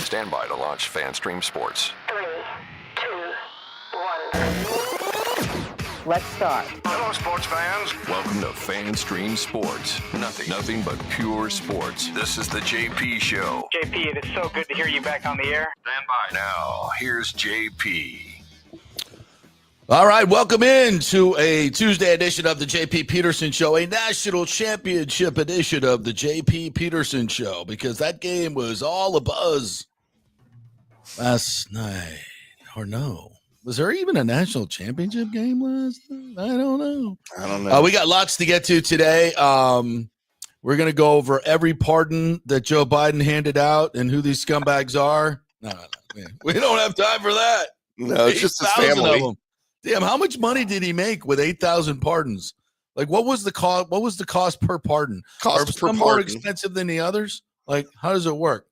Stand by to launch FanStream Sports. 3, 2, 1. Let's start. Hello, sports fans. Welcome to FanStream Sports. Nothing but pure sports. This is the JP Show. JP, it is so good to hear you back on the air. Stand by. Now, here's JP. All right, welcome in to a Tuesday edition of the J.P. Peterson Show, a national championship edition of the J.P. Peterson Show, because that game was all abuzz last night. Or no. Was there even a national championship game last night? I don't know. We got lots to get to today. We're going to go over every pardon that Joe Biden handed out and who these scumbags are. No. We don't have time for that. No, it's just his family. Damn, how much money did he make with 8,000 pardons? Like, what was the cost? What was the cost per pardon? Are some more expensive than the others? Like, how does it work?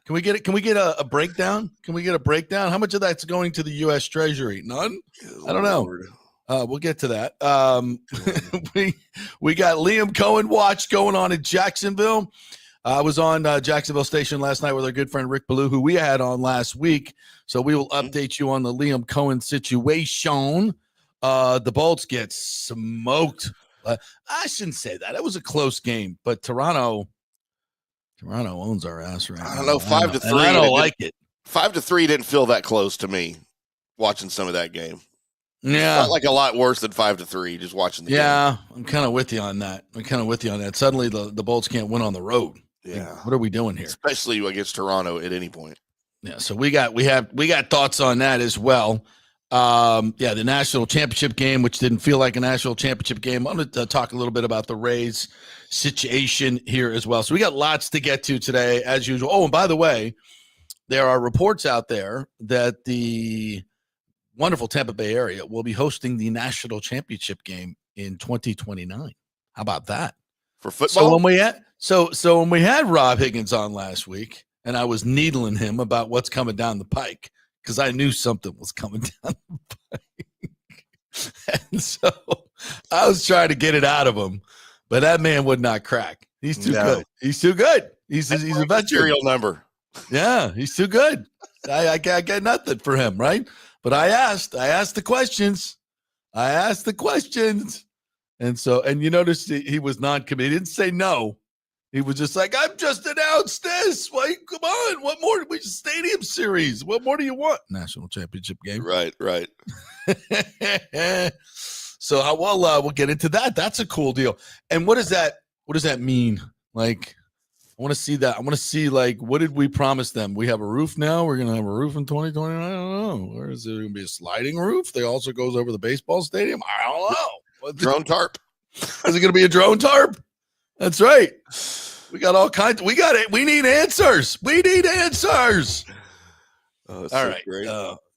Can we get it? Can we get a breakdown? Can we get a breakdown? How much of that's going to the U.S. Treasury? None. I don't know. We'll get to that. we got Liam Coen watch going on in Jacksonville. I was on Jacksonville Station last night with our good friend Rick Ballou, who we had on last week. So we will update you on the Liam Coen situation. The Bolts get smoked. I shouldn't say that. It was a close game, but Toronto owns our ass right now. I don't know, 5-3. I don't like it. 5-3 didn't feel that close to me watching some of that game. Yeah. It felt like a lot worse than 5-3 just watching the game. Yeah, I'm kind of with you on that. Suddenly the Bolts can't win on the road. Yeah. Like, what are we doing here? Especially against Toronto at any point. Yeah, so we got thoughts on that as well. The national championship game, which didn't feel like a national championship game. I'm going to talk a little bit about the Rays situation here as well. So we got lots to get to today, as usual. Oh, and by the way, there are reports out there that the wonderful Tampa Bay area will be hosting the national championship game in 2029. How about that? For football? So when we had Rob Higgins on last week, and I was needling him about what's coming down the pike, because I knew something was coming down the pike. And so I was trying to get it out of him, but that man would not crack. He's too good. He's too good. He's a veteran. Serial number. Yeah, he's too good. I got nothing for him, right? But I asked the questions. And you notice he was non-committed. He didn't say no. He was just like, I've just announced this. Wait, come on. What more? We stadium series. What more do you want? National championship game. Right. So we'll get into that. That's a cool deal. And what does that mean? Like, I want to see that. I want to see, like, what did we promise them? We have a roof now. We're going to have a roof in 2020. I don't know. Or is it going to be a sliding roof that also goes over the baseball stadium? I don't know. Drone tarp. Is it going to be a drone tarp? That's right. We got all kinds. We got it. We need answers. All right. Great.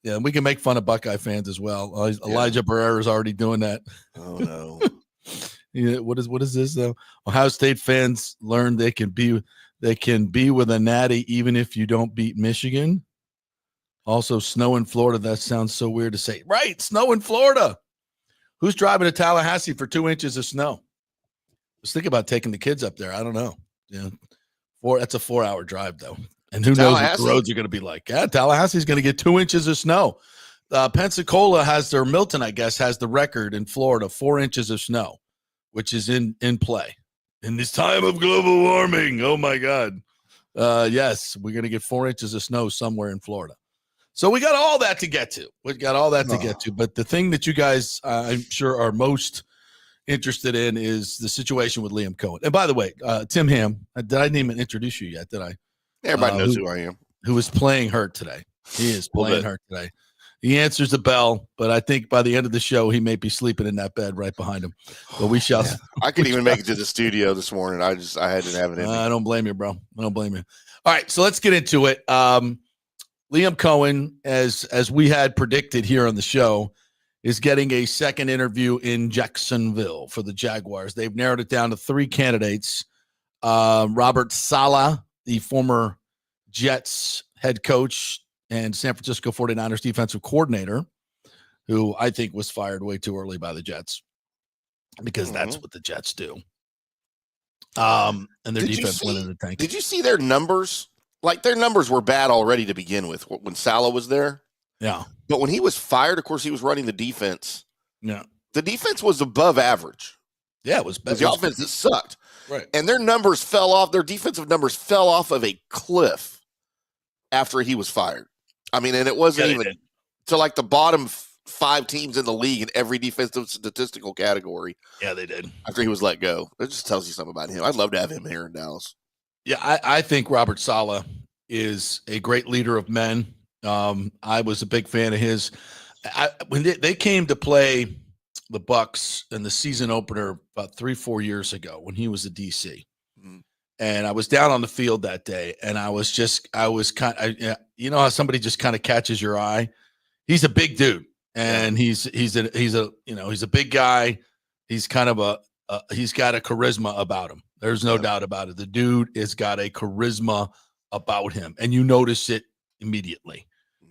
Yeah, we can make fun of Buckeye fans as well. Elijah Barrera is already doing that. Oh no. Yeah, what is this though? Ohio State fans learn they can be with a Natty even if you don't beat Michigan. Also, snow in Florida. That sounds so weird to say. Right, snow in Florida. Who's driving to Tallahassee for 2 inches of snow? Just think about taking the kids up there. I don't know. Yeah, that's a 4-hour drive though, and who knows what the roads are going to be like. Yeah, Tallahassee's going to get 2 inches of snow. Pensacola Milton, I guess, has the record in Florida, 4 inches of snow, which is in play in this time of global warming. Oh my God! Yes, we're going to get 4 inches of snow somewhere in Florida. So we got all that to get to. But the thing that you guys, I'm sure, are most interested in is the situation with Liam Coen. And by the way, Tim Ham, I didn't even introduce you yet, did I? Everybody knows who I am. Who is playing hurt today. He is playing hurt today. He answers the bell, but I think by the end of the show, he may be sleeping in that bed right behind him. But we shall. Yeah. I couldn't even make it to the studio this morning. I had to have it in. I don't blame you, bro. I don't blame you. All right, so let's get into it. Liam Coen, as we had predicted here on the show, is getting a second interview in Jacksonville for the Jaguars. They've narrowed it down to 3 candidates. Robert Saleh, the former Jets head coach and San Francisco 49ers defensive coordinator, who I think was fired way too early by the Jets because that's what the Jets do. And their defense went in the tank. Did you see their numbers like their numbers were bad already to begin with when Saleh was there. Yeah. But when he was fired, of course, he was running the defense. Yeah. The defense was above average. Yeah, it was better. The offense that sucked. Right. And their numbers fell off. Their defensive numbers fell off of a cliff after he was fired. I mean, and it wasn't even to like the bottom 5 teams in the league in every defensive statistical category. Yeah, they did. After he was let go. It just tells you something about him. I'd love to have him here in Dallas. Yeah, I think Robert Saleh is a great leader of men. I was a big fan of his. When they came to play the Bucs in the season opener about 3-4 years ago when he was a DC. Mm-hmm. And I was down on the field that day, and I was you know how somebody just kind of catches your eye? He's a big dude, and he's a big guy. He's kind of he's got a charisma about him. There's no doubt about it. The dude has got a charisma about him, and you notice it immediately.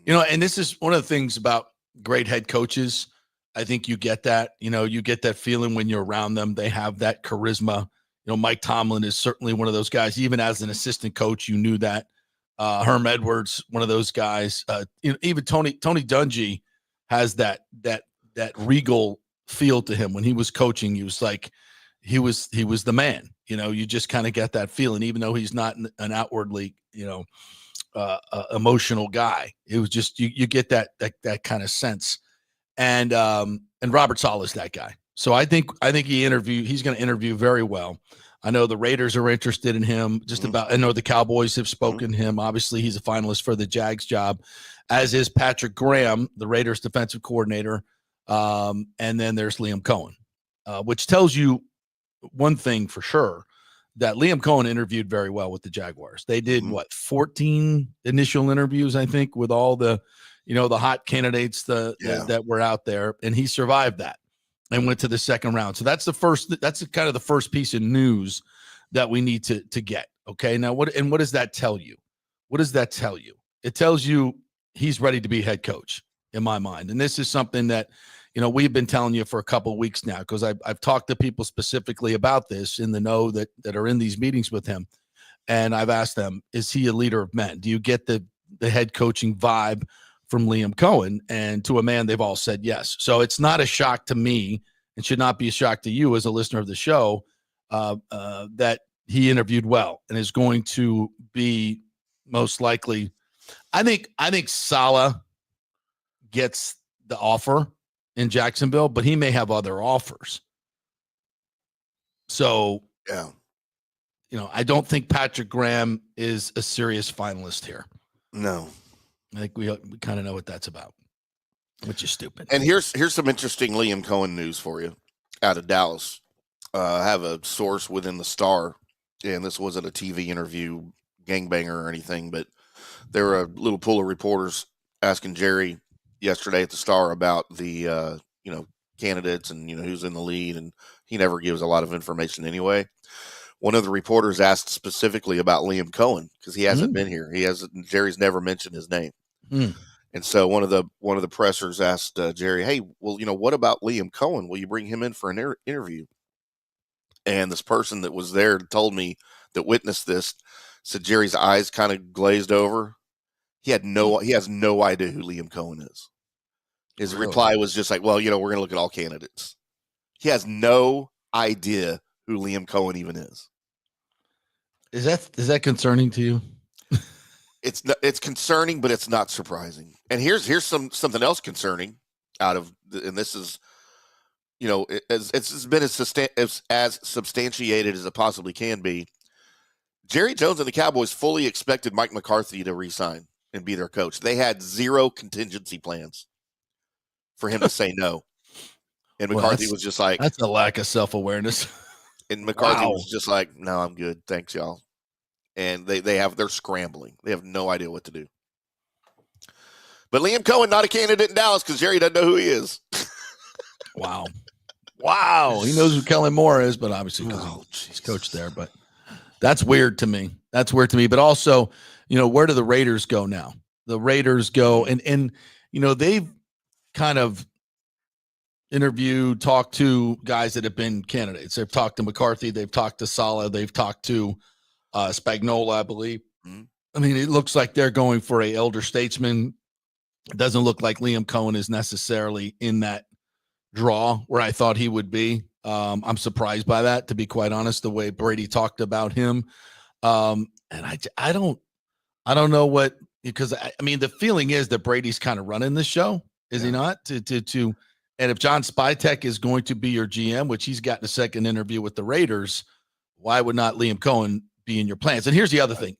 You know, and this is one of the things about great head coaches. I think you get that. You know, you get that feeling when you're around them. They have that charisma. You know, Mike Tomlin is certainly one of those guys. Even as an assistant coach, you knew that. Herm Edwards, one of those guys. Even Tony Dungy has that regal feel to him. When he was coaching, he was like he was the man. You know, you just kind of get that feeling, even though he's not an outwardly, emotional guy. It was just you get that kind of sense. And Robert Saleh is that guy. So I think he's going to interview very well. I know the Raiders are interested in him I know the Cowboys have spoken to him. Obviously, he's a finalist for the Jags job, as is Patrick Graham, the Raiders defensive coordinator. And then there's Liam Coen, which tells you one thing for sure, that Liam Coen interviewed very well with the Jaguars. They did 14 initial interviews, I think, with all the, the hot candidates that were out there, and he survived that and went to the second round. So that's kind of the first piece of news that we need to get. Okay. Now what does that tell you? What does that tell you? It tells you he's ready to be head coach in my mind. And this is something that, we've been telling you for a couple of weeks now, because I've talked to people specifically about this in the know that are in these meetings with him. And I've asked them, is he a leader of men? Do you get the head coaching vibe from Liam Coen? And to a man, they've all said yes. So it's not a shock to me. It should not be a shock to you as a listener of the show that he interviewed well and is going to be most likely. I think Saleh gets the offer in Jacksonville, but he may have other offers. So, I don't think Patrick Graham is a serious finalist here. No. I think we kind of know what that's about, which is stupid. And here's some interesting Liam Coen news for you out of Dallas. I have a source within the Star, and this wasn't a TV interview gangbanger or anything, but there were a little pool of reporters asking Jerry yesterday at the Star about the candidates and who's in the lead, and he never gives a lot of information anyway. One of the reporters asked specifically about Liam Coen because he hasn't been here. Jerry's never mentioned his name. And so one of the pressers asked Jerry, "Hey, well, what about Liam Coen? Will you bring him in for an interview?" And this person that was there told me, that witnessed this, said Jerry's eyes kind of glazed over. He has no idea who Liam Coen is. His reply was just like, well, we're going to look at all candidates. He has no idea who Liam Coen even is. Is that concerning to you? It's concerning, but it's not surprising. And here's something else concerning and this is, it's been as substantiated as it possibly can be. Jerry Jones and the Cowboys fully expected Mike McCarthy to resign and be their coach. They had zero contingency plans for him to say no. And McCarthy was just like, that's a lack of self-awareness. And McCarthy was just like, no, I'm good. Thanks, y'all. And they're scrambling. They have no idea what to do. But Liam Coen, not a candidate in Dallas because Jerry doesn't know who he is. Wow. He knows who Kellen Moore is, but obviously he's coached there. But that's weird to me. But also, where do the Raiders go now? The Raiders go and they've kind of talked to guys that have been candidates. They've talked to McCarthy. They've talked to Saleh. They've talked to Spagnuolo, I believe. I mean, it looks like they're going for a elder statesman. It doesn't look like Liam Coen is necessarily in that draw where I thought he would be. I'm surprised by that, to be quite honest, the way Brady talked about him. And I don't know what, because I mean, the feeling is that Brady's kind of running the show, is he not? And if John Spytek is going to be your GM, which he's got in a second interview with the Raiders, why would not Liam Coen be in your plans? And here's the other thing.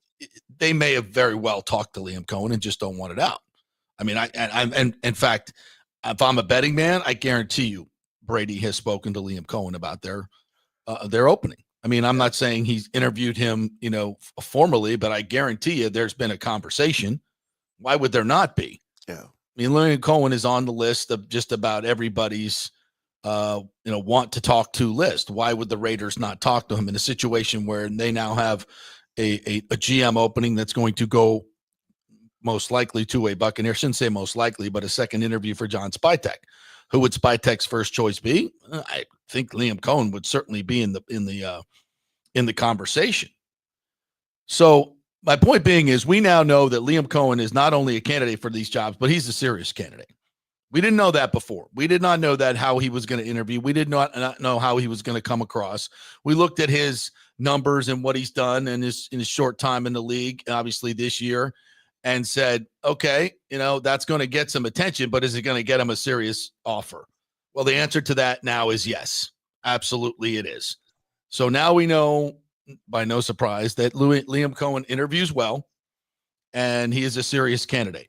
They may have very well talked to Liam Coen and just don't want it out. I mean, and in fact, if I'm a betting man, I guarantee you Brady has spoken to Liam Coen about their opening. I mean, I'm not saying he's interviewed him, formally, but I guarantee you there's been a conversation. Why would there not be? Yeah. I mean, Liam Coen is on the list of just about everybody's, want to talk to list. Why would the Raiders not talk to him in a situation where they now have a GM opening that's going to go most likely to a Buccaneer? I shouldn't say most likely, but a second interview for John Spytek. Who would Spytek's first choice be? I think Liam Coen would certainly be in the conversation. So my point being is we now know that Liam Coen is not only a candidate for these jobs, but he's a serious candidate. We didn't know that before. We did not know that how he was going to interview. We did not know how he was going to come across. We looked at his numbers and what he's done in his short time in the league, obviously this year, and said, okay, that's going to get some attention, but is it going to get him a serious offer? Well, the answer to that now is yes. Absolutely it is. So now we know, by no surprise, that Liam Coen interviews well, and he is a serious candidate.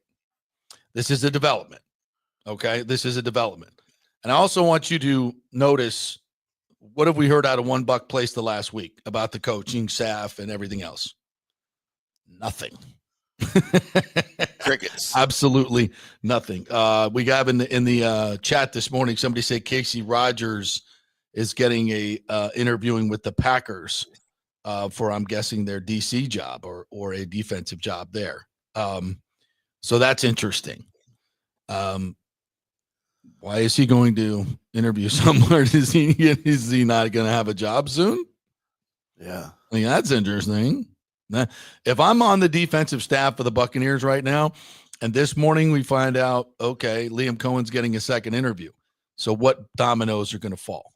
This is a development, okay? This is a development. And I also want you to notice, what have we heard out of One Buck Place the last week about the coaching staff and everything else? Nothing. Crickets. Absolutely nothing. We got in the chat this morning, somebody said Casey Rogers is getting a interviewing with the Packers for, I'm guessing, their DC job or a defensive job there. So that's interesting. Why is he going to interview somewhere? Is he not going to have a job soon? Yeah. I mean, that's interesting. If I'm on the defensive staff of the Buccaneers right now, and this morning we find out, okay, Liam Coen's getting a second interview. So what dominoes are going to fall?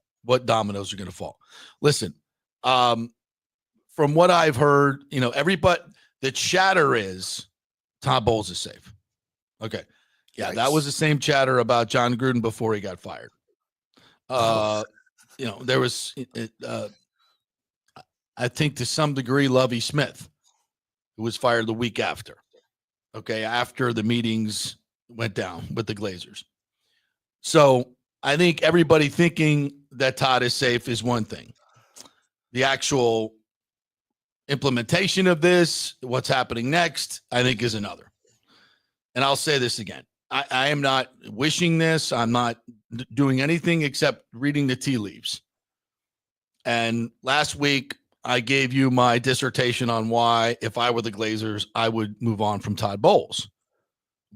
Listen, from what I've heard, everybody, the chatter is Todd Bowles is safe. Okay. Yeah, that was the same chatter about John Gruden before he got fired. There was I think to some degree, Lovie Smith, who was fired the week after. Okay, after the meetings went down with the Glazers. So I think everybody thinking that Todd is safe is one thing. The actual implementation of this, what's happening next, I think is another. And I'll say this again. I am not wishing this. I'm not doing anything except reading the tea leaves. And last week, I gave you my dissertation on why, if I were the Glazers, I would move on from Todd Bowles.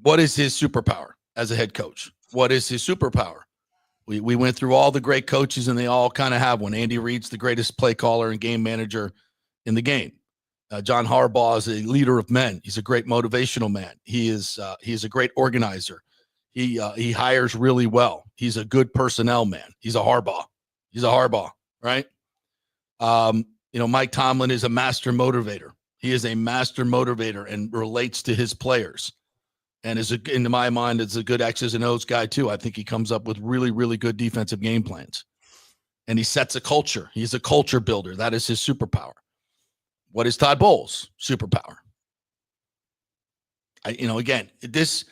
What is his superpower as a head coach? What is his superpower? We went through all the great coaches, and they all kind of have one. Andy Reid's the greatest play caller and game manager in the game. John Harbaugh is a leader of men. He's a great motivational man. He's a great organizer. He hires really well. He's a good personnel man. He's a Harbaugh, right? Mike Tomlin is a master motivator. He is a master motivator and relates to his players. And in my mind, is a good X's and O's guy too. I think he comes up with really, really good defensive game plans. And he sets a culture. He's a culture builder. That is his superpower. What is Todd Bowles' superpower? Again, this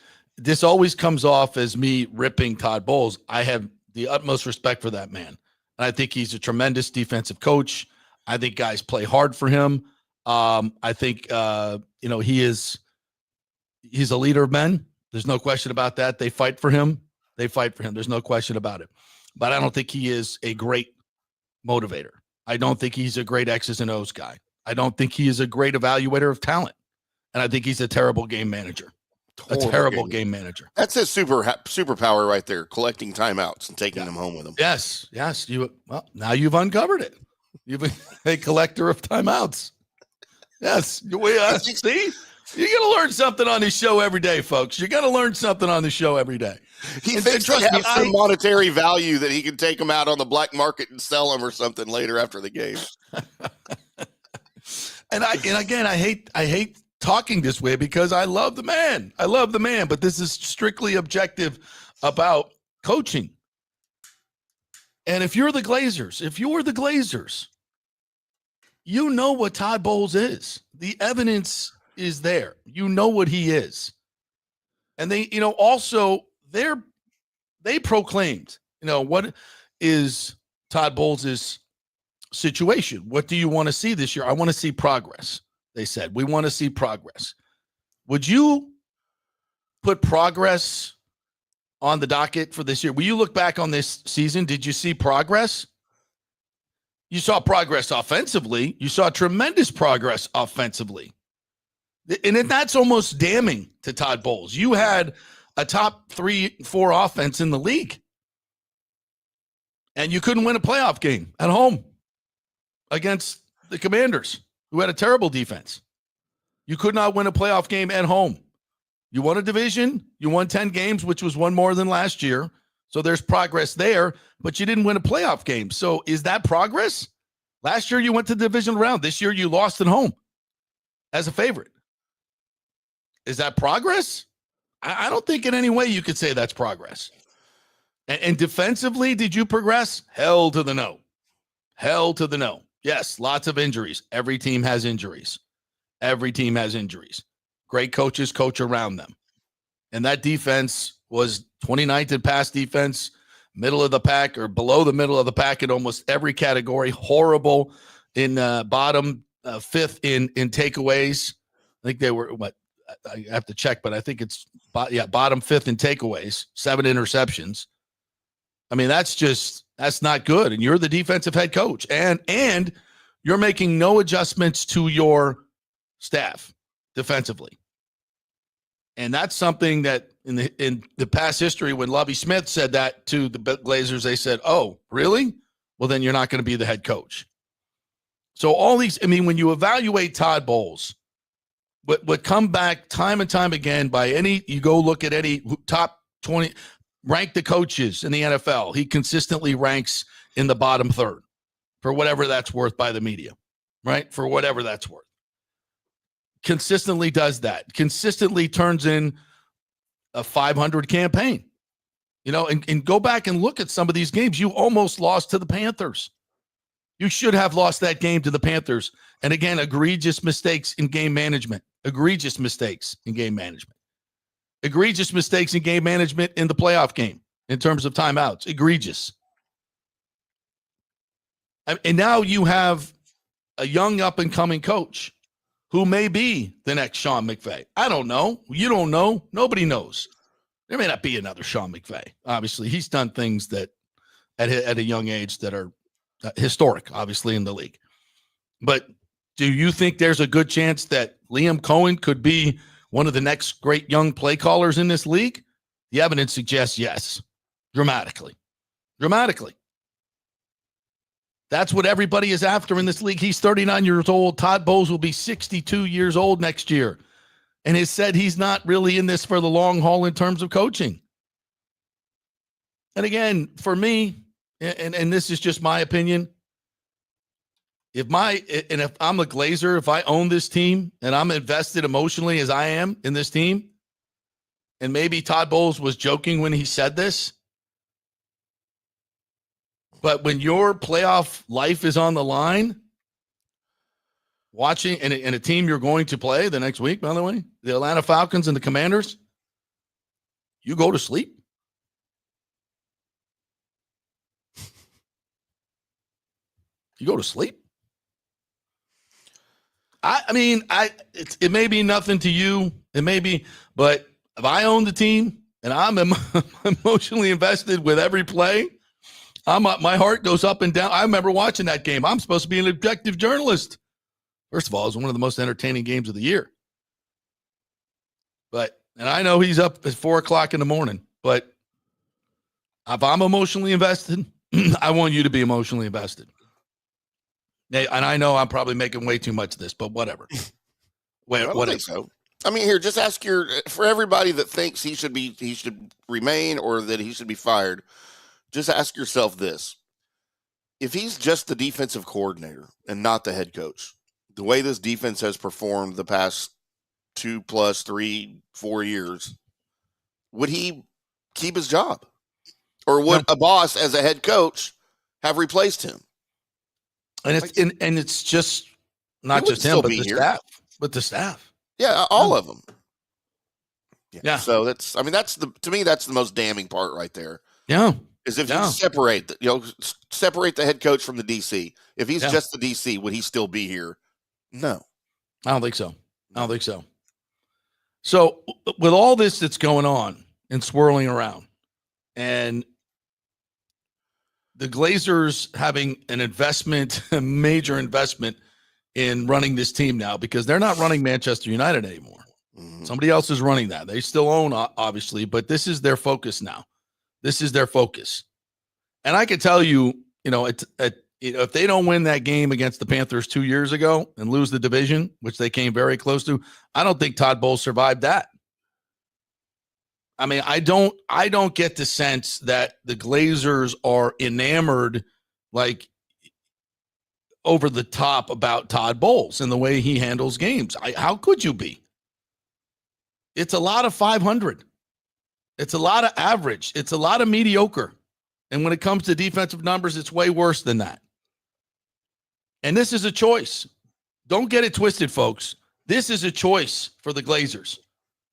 always comes off as me ripping Todd Bowles. I have the utmost respect for that man. And I think he's a tremendous defensive coach. I think guys play hard for him. I think, he's a leader of men. There's no question about that. They fight for him. There's no question about it. But I don't think he is a great motivator. I don't think he's a great X's and O's guy. I don't think he is a great evaluator of talent. And I think he's a terrible game manager. Game manager. That's his superpower right there, collecting timeouts and taking them home with him. Yes. Now you've uncovered it. You've a collector of timeouts. Yes. See? You got to learn something on this show every day, folks. You got to learn something on this show every day. He And thinks they trust me, have some monetary value that he can take them out on the black market and sell them or something later after the game. And again, I hate talking this way because I love the man. I love the man, but this is strictly objective about coaching. And if you're the Glazers, you know what Todd Bowles is. The evidence is there. You know what he is. And they, also they proclaimed, what is Todd Bowles' situation? What do you want to see this year? I want to see progress. They said, we want to see progress. Would you put progress on the docket for this year? Will you look back on this season? Did you see progress? You saw progress offensively. You saw tremendous progress offensively. And that's almost damning to Todd Bowles. You had a top 3-4 offense in the league. And you couldn't win a playoff game at home against the Commanders, who had a terrible defense. You could not win a playoff game at home. You won a division. You won 10 games, which was one more than last year. So there's progress there, but you didn't win a playoff game. So is that progress? Last year you went to the division round. This year you lost at home as a favorite. Is that progress? I don't think in any way you could say that's progress. And defensively, did you progress? Hell to the no. Hell to the no. Yes, lots of injuries. Every team has injuries. Every team has injuries. Great coaches coach around them. And that defense was 29th in pass defense, middle of the pack or below the middle of the pack in almost every category. Horrible in bottom fifth in takeaways. I think they were, I have to check, but I think it's bottom fifth in takeaways, 7 interceptions. I mean, that's not good. And you're the defensive head coach, and you're making no adjustments to your staff defensively. And that's something that in the past history, when Lovie Smith said that to the Glazers, they said, "Oh, really? Well, then you're not going to be the head coach." So all these, when you evaluate Todd Bowles, but come back time and time again you go look at any top 20, rank the coaches in the NFL. He consistently ranks in the bottom third for whatever that's worth by the media, right? For whatever that's worth. Consistently does that. Consistently turns in a 500 campaign, and go back and look at some of these games. You almost lost to the Panthers. You should have lost that game to the Panthers. And again, egregious mistakes in game management. Egregious mistakes in game management. Egregious mistakes in game management in the playoff game in terms of timeouts. Egregious. And now you have a young up-and-coming coach who may be the next Sean McVay. I don't know. You don't know. Nobody knows. There may not be another Sean McVay. Obviously, he's done things that at a young age that are historic, obviously, in the league. But do you think there's a good chance that Liam Coen could be one of the next great young play callers in this league? The evidence suggests yes, dramatically. Dramatically. That's what everybody is after in this league. He's 39 years old. Todd Bowles will be 62 years old next year and has said he's not really in this for the long haul in terms of coaching. And again, for me, and this is just my opinion, if I'm a Glazer, if I own this team and I'm invested emotionally as I am in this team, and maybe Todd Bowles was joking when he said this, but when your playoff life is on the line, watching and a team you're going to play the next week, by the way, the Atlanta Falcons and the Commanders, you go to sleep. You go to sleep. It may be nothing to you. It may be, but if I own the team and I'm emotionally invested with every play, my heart goes up and down. I remember watching that game. I'm supposed to be an objective journalist. First of all, it was one of the most entertaining games of the year. And I know he's up at 4:00 in the morning, but if I'm emotionally invested, I want you to be emotionally invested. And I know I'm probably making way too much of this, but whatever. I don't think so. I mean, here, just ask for everybody that thinks he should remain or that he should be fired. Just ask yourself this: if he's just the defensive coordinator and not the head coach, the way this defense has performed the past 2 plus 3, 4 years, would he keep his job, or would a boss as a head coach have replaced him? And it's just not just him, but the staff. But the staff. Yeah, all of them. Yeah. So to me that's the most damning part right there. Yeah. Is if you separate the head coach from the DC. If he's just the DC, would he still be here? No. I don't think so. So with all this that's going on and swirling around, and the Glazers having an investment, a major investment in running this team now, because they're not running Manchester United anymore. Mm-hmm. Somebody else is running that. They still own, obviously, but this is their focus now. This is their focus. And I can tell you, if they don't win that game against the Panthers 2 years ago and lose the division, which they came very close to, I don't think Todd Bowles survived that. I mean, I don't get the sense that the Glazers are enamored, like, over the top about Todd Bowles and the way he handles games. How could you be? It's a lot of 500. It's a lot of average. It's a lot of mediocre. And when it comes to defensive numbers, it's way worse than that. And this is a choice. Don't get it twisted, folks. This is a choice for the Glazers.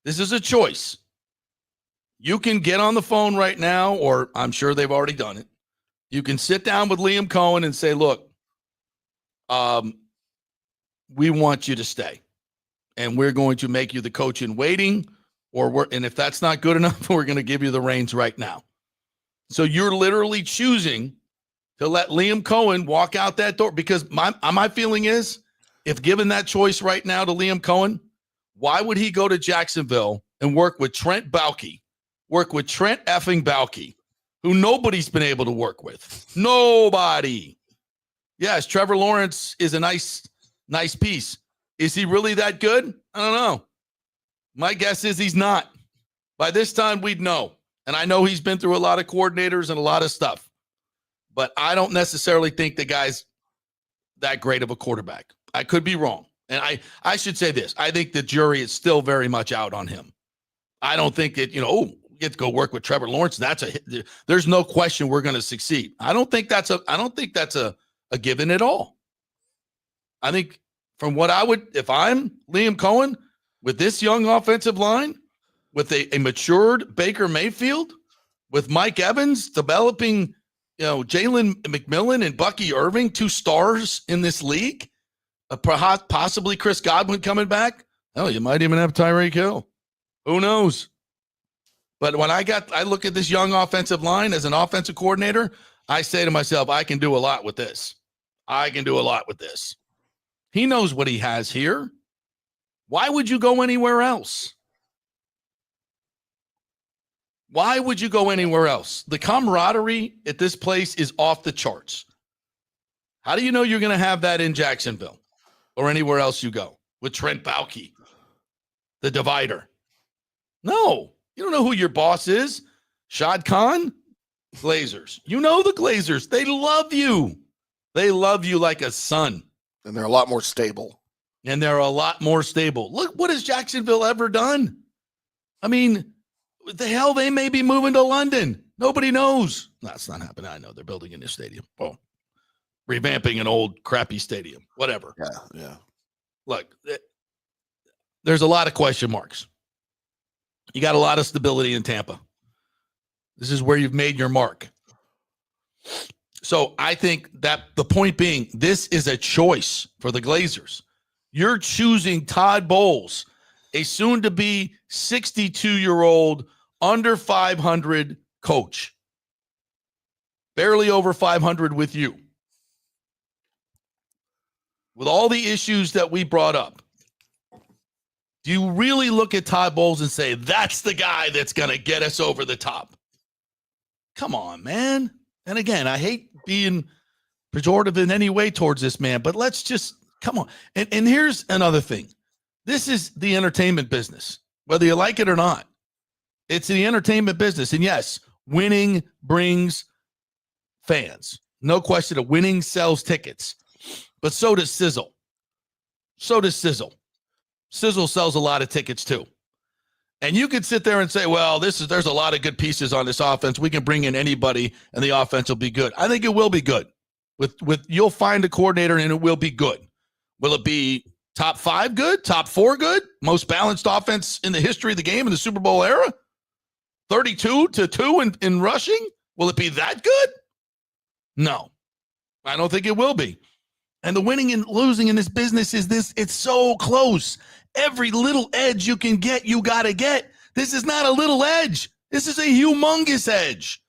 This is a choice. You can get on the phone right now, or I'm sure they've already done it. You can sit down with Liam Coen and say, look, we want you to stay, and we're going to make you the coach in waiting, and if that's not good enough, we're going to give you the reins right now. So you're literally choosing to let Liam Coen walk out that door, because my feeling is, if given that choice right now to Liam Coen, why would he go to Jacksonville and work with Trent Baalke, effing Baalke, who nobody's been able to work with? Nobody. Yes, Trevor Lawrence is a nice piece. Is he really that good? I don't know. My guess is he's not. By this time, we'd know. And I know he's been through a lot of coordinators and a lot of stuff. But I don't necessarily think the guy's that great of a quarterback. I could be wrong. And I should say this. I think the jury is still very much out on him. I don't think that, we get to go work with Trevor Lawrence. There's no question we're going to succeed. I don't think that's a given at all. I think from what if I'm Liam Coen with this young offensive line, with a matured Baker Mayfield, with Mike Evans developing, Jalen McMillan and Bucky Irving, 2 stars in this league, possibly Chris Godwin coming back. Hell, you might even have Tyreek Hill. Who knows? But when I look at this young offensive line as an offensive coordinator, I say to myself, I can do a lot with this. He knows what he has here. Why would you go anywhere else? The camaraderie at this place is off the charts. How do you know you're going to have that in Jacksonville or anywhere else you go with Trent Baalke, the divider? No, you don't know who your boss is. Shad Khan, Glazers. You know the Glazers. They love you. They love you like a son. And they're a lot more stable. Look, what has Jacksonville ever done? I mean, what the hell, they may be moving to London. Nobody knows. That's not happening. I know they're building a new stadium. Oh, revamping an old crappy stadium. Whatever. Yeah. Look, there's a lot of question marks. You got a lot of stability in Tampa. This is where you've made your mark. So I think that the point being, this is a choice for the Glazers. You're choosing Todd Bowles, a soon-to-be 62-year-old, under 500 coach. Barely over 500 with you. With all the issues that we brought up, do you really look at Todd Bowles and say, that's the guy that's going to get us over the top? Come on, man. And again, I hate being pejorative in any way towards this man, but let's just, come on. And here's another thing. This is the entertainment business, whether you like it or not. It's the entertainment business. And yes, winning brings fans. No question of winning sells tickets. But so does Sizzle. Sizzle sells a lot of tickets too. And you could sit there and say, well, there's a lot of good pieces on this offense. We can bring in anybody and the offense will be good. I think it will be good. With you'll find a coordinator and it will be good. Will it be top 5 good? Top 4 good? Most balanced offense in the history of the game in the Super Bowl era? 32-2 in rushing? Will it be that good? No, I don't think it will be. And the winning and losing in this business is this. It's so close. Every little edge you can get, you got to get. This is not a little edge. This is a humongous edge.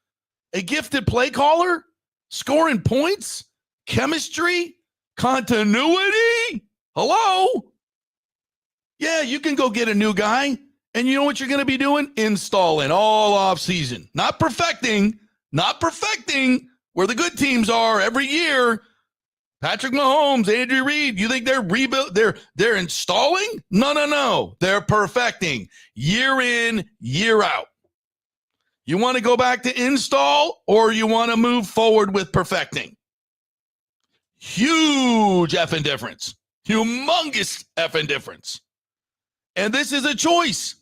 A gifted play caller, scoring points, chemistry, continuity. Hello? Yeah, you can go get a new guy. And you know what you're going to be doing? Installing all off season. Not perfecting where the good teams are every year. Patrick Mahomes, Andrew Reid, you think they're they're installing? No. They're perfecting year in, year out. You want to go back to install or you want to move forward with perfecting? Huge effing difference. Humongous effing difference. And this is a choice.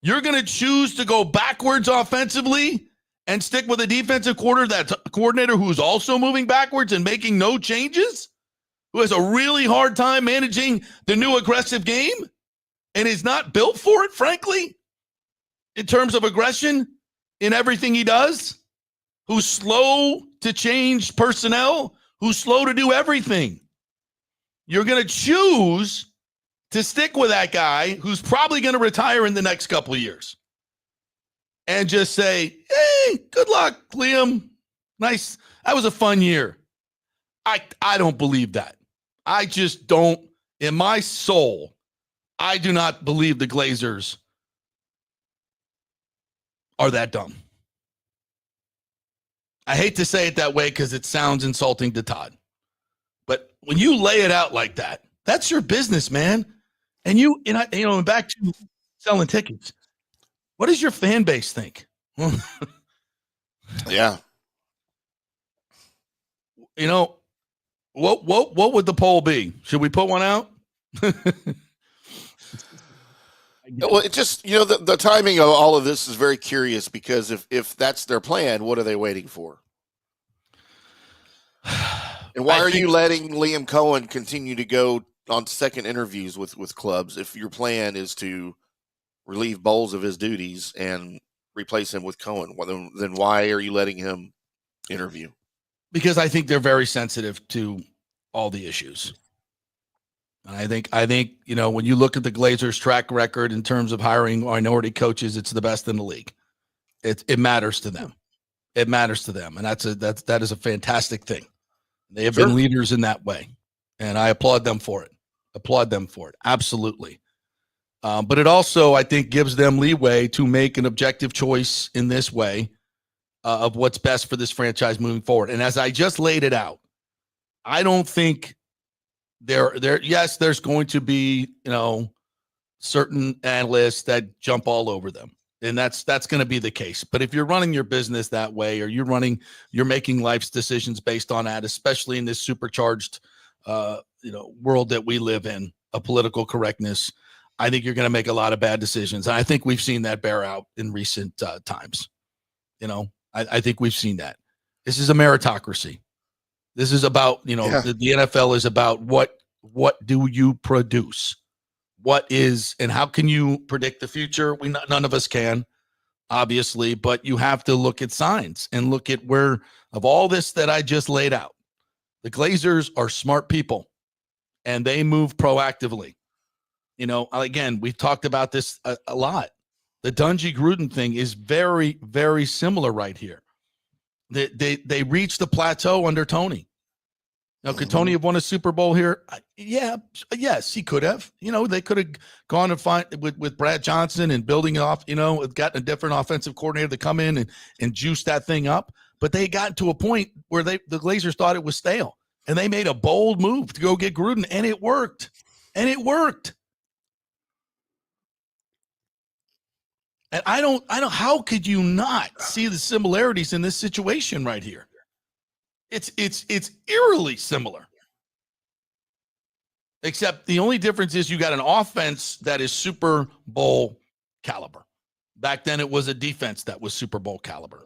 You're going to choose to go backwards offensively and stick with a defensive coordinator who's also moving backwards and making no changes, who has a really hard time managing the new aggressive game and is not built for it, frankly, in terms of aggression in everything he does, who's slow to change personnel, who's slow to do everything. You're going to choose to stick with that guy who's probably going to retire in the next couple of years and just say, hey, good luck, Liam. Nice. That was a fun year. I don't believe that. I just don't. In my soul, I do not believe the Glazers are that dumb. I hate to say it that way because it sounds insulting to Todd. But when you lay it out like that, that's your business, man. And back to selling tickets. What does your fan base think? Yeah. What would the poll be? Should we put one out? Well, it just, the timing of all of this is very curious because if that's their plan, what are they waiting for? And why are you letting Liam Coen continue to go on second interviews with clubs if your plan is to relieve Bowles of his duties and replace him with Coen? Well, then why are you letting him interview? Because I think they're very sensitive to all the issues. And I think when you look at the Glazers' track record in terms of hiring minority coaches, it's the best in the league. It matters to them. It matters to them, and that is a fantastic thing. They have been leaders in that way, and I applaud them for it. Absolutely. But it also, I think, gives them leeway to make an objective choice in this way of what's best for this franchise moving forward. And as I just laid it out, I don't think yes, there's going to be, certain analysts that jump all over them. And that's going to be the case. But if you're running your business that way, or you're making life's decisions based on that, especially in this supercharged, world that we live in, a political correctness, I think you're going to make a lot of bad decisions. And I think we've seen that bear out in recent times. I think we've seen that. This is a meritocracy. This is about, the NFL is about what do you produce? What is, and how can you predict the future? None of us can, obviously, but you have to look at signs and look at where, of all this that I just laid out, the Glazers are smart people and they move proactively. Again, we've talked about this a lot. The Dungy Gruden thing is very, very similar right here. They reached the plateau under Tony. Now, could Tony have won a Super Bowl here? Yes, he could have. They could have gone and find with Brad Johnson and building off, gotten a different offensive coordinator to come in and juice that thing up. But they got to a point where the Glazers thought it was stale. And they made a bold move to go get Gruden, and it worked. And I don't, how could you not see the similarities in this situation right here? It's eerily similar. Except the only difference is you got an offense that is Super Bowl caliber. Back then it was a defense that was Super Bowl caliber.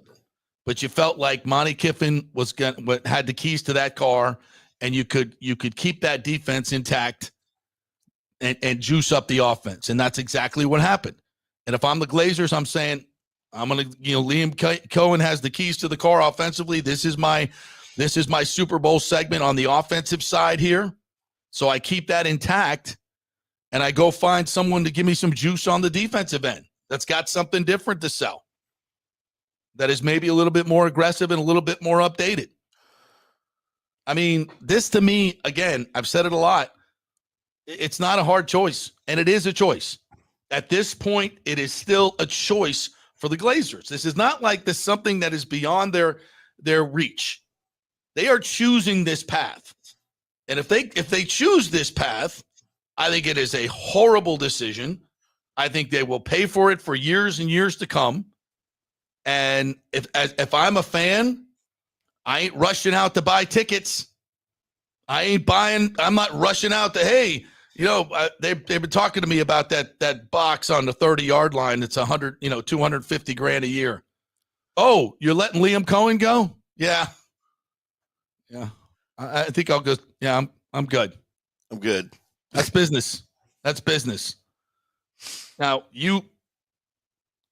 But you felt like Monty Kiffin had the keys to that car, and you could keep that defense intact and juice up the offense. And that's exactly what happened. And if I'm the Glazers, I'm saying, I'm going to, Liam Coen has the keys to the car offensively. This is my Super Bowl segment on the offensive side here. So I keep that intact, and I go find someone to give me some juice on the defensive end that's got something different to sell, that is maybe a little bit more aggressive and a little bit more updated. I mean, this to me, again, I've said it a lot, it's not a hard choice, and it is a choice. At this point, it is still a choice for the Glazers. This is not like this something that is beyond their reach. They are choosing this path. And if they choose this path, I think it is a horrible decision. I think they will pay for it for years and years to come. And if I'm a fan, I ain't rushing out to buy tickets. I'm not rushing out to, hey, they've been talking to me about that box on the 30-yard line. It's $250,000 a year. Oh, you're letting Liam Coen go? Yeah. Yeah. I think I'll go. Yeah, I'm good. I'm good. That's business. That's business. Now, you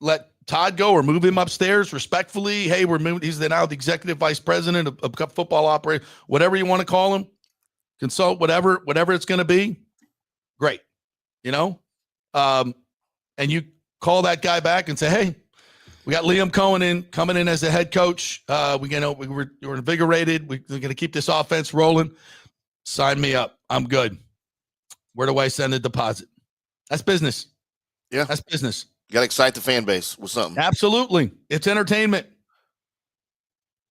let Todd go or move him upstairs respectfully. Hey, he's now the executive vice president of football operations, whatever you want to call him. Consult whatever it's going to be. Great. And you call that guy back and say, hey, we got Liam Coen coming in as a head coach. We're invigorated. We're going to keep this offense rolling. Sign me up. I'm good. Where do I send the deposit? That's business. Yeah. That's business. You got to excite the fan base with something. Absolutely. It's entertainment.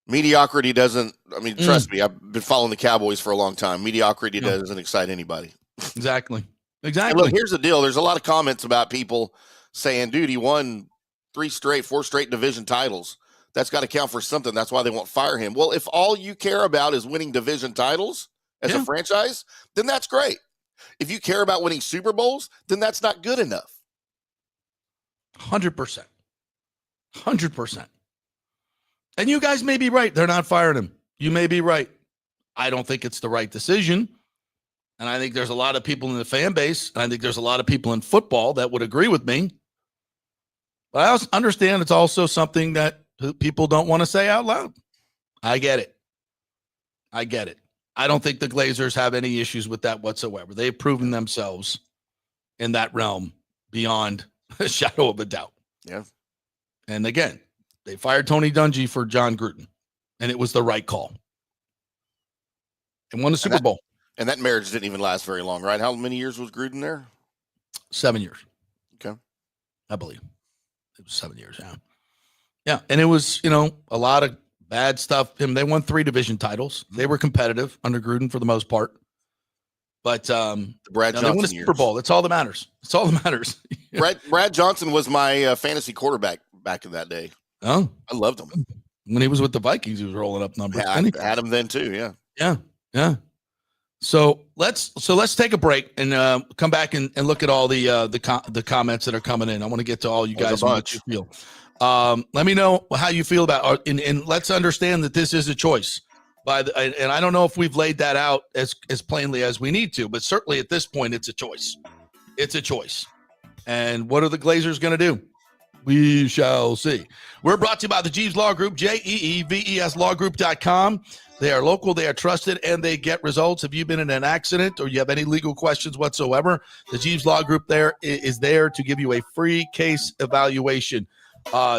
Mediocrity doesn't, trust me, I've been following the Cowboys for a long time. Mediocrity doesn't excite anybody. Exactly. And look, here's the deal. There's a lot of comments about people saying, dude, he won 4 straight division titles. That's got to count for something. That's why they won't fire him. Well, if all you care about is winning division titles as a franchise, then that's great. If you care about winning Super Bowls, then that's not good enough. 100%. 100%. And you guys may be right. They're not firing him. You may be right. I don't think it's the right decision. And I think there's a lot of people in the fan base. I think there's a lot of people in football that would agree with me. But I also understand it's also something that people don't want to say out loud. I get it. I don't think the Glazers have any issues with that whatsoever. They've proven themselves in that realm beyond a shadow of a doubt. Yeah. And again, they fired Tony Dungy for John Gruden, and it was the right call. And won the Super Bowl. And that marriage didn't even last very long, right? How many years was Gruden there? 7 years. Okay. I believe. It was 7 years, yeah. Yeah, and it was, a lot of bad stuff. They won 3 division titles. They were competitive under Gruden for the most part. But the Brad Johnson they won a Super Bowl. That's all that matters. That's all that matters. Brad Johnson was my fantasy quarterback back in that day. Oh, I loved him. When he was with the Vikings, he was rolling up numbers. Yeah, I had him then too. Yeah. Yeah. So let's take a break and come back and look at all the comments that are coming in. I want to get to all you guys and what you feel. Let me know how you feel about and let's understand that this is a choice. And I don't know if we've laid that out as plainly as we need to, but certainly at this point, it's a choice. It's a choice. And what are the Glazers going to do? We shall see. We're brought to you by the Jeeves Law Group, JEEVESLawgroup.com. They are local, they are trusted, and they get results. If you've been in an accident or you have any legal questions whatsoever, the Jeeves Law Group is there to give you a free case evaluation.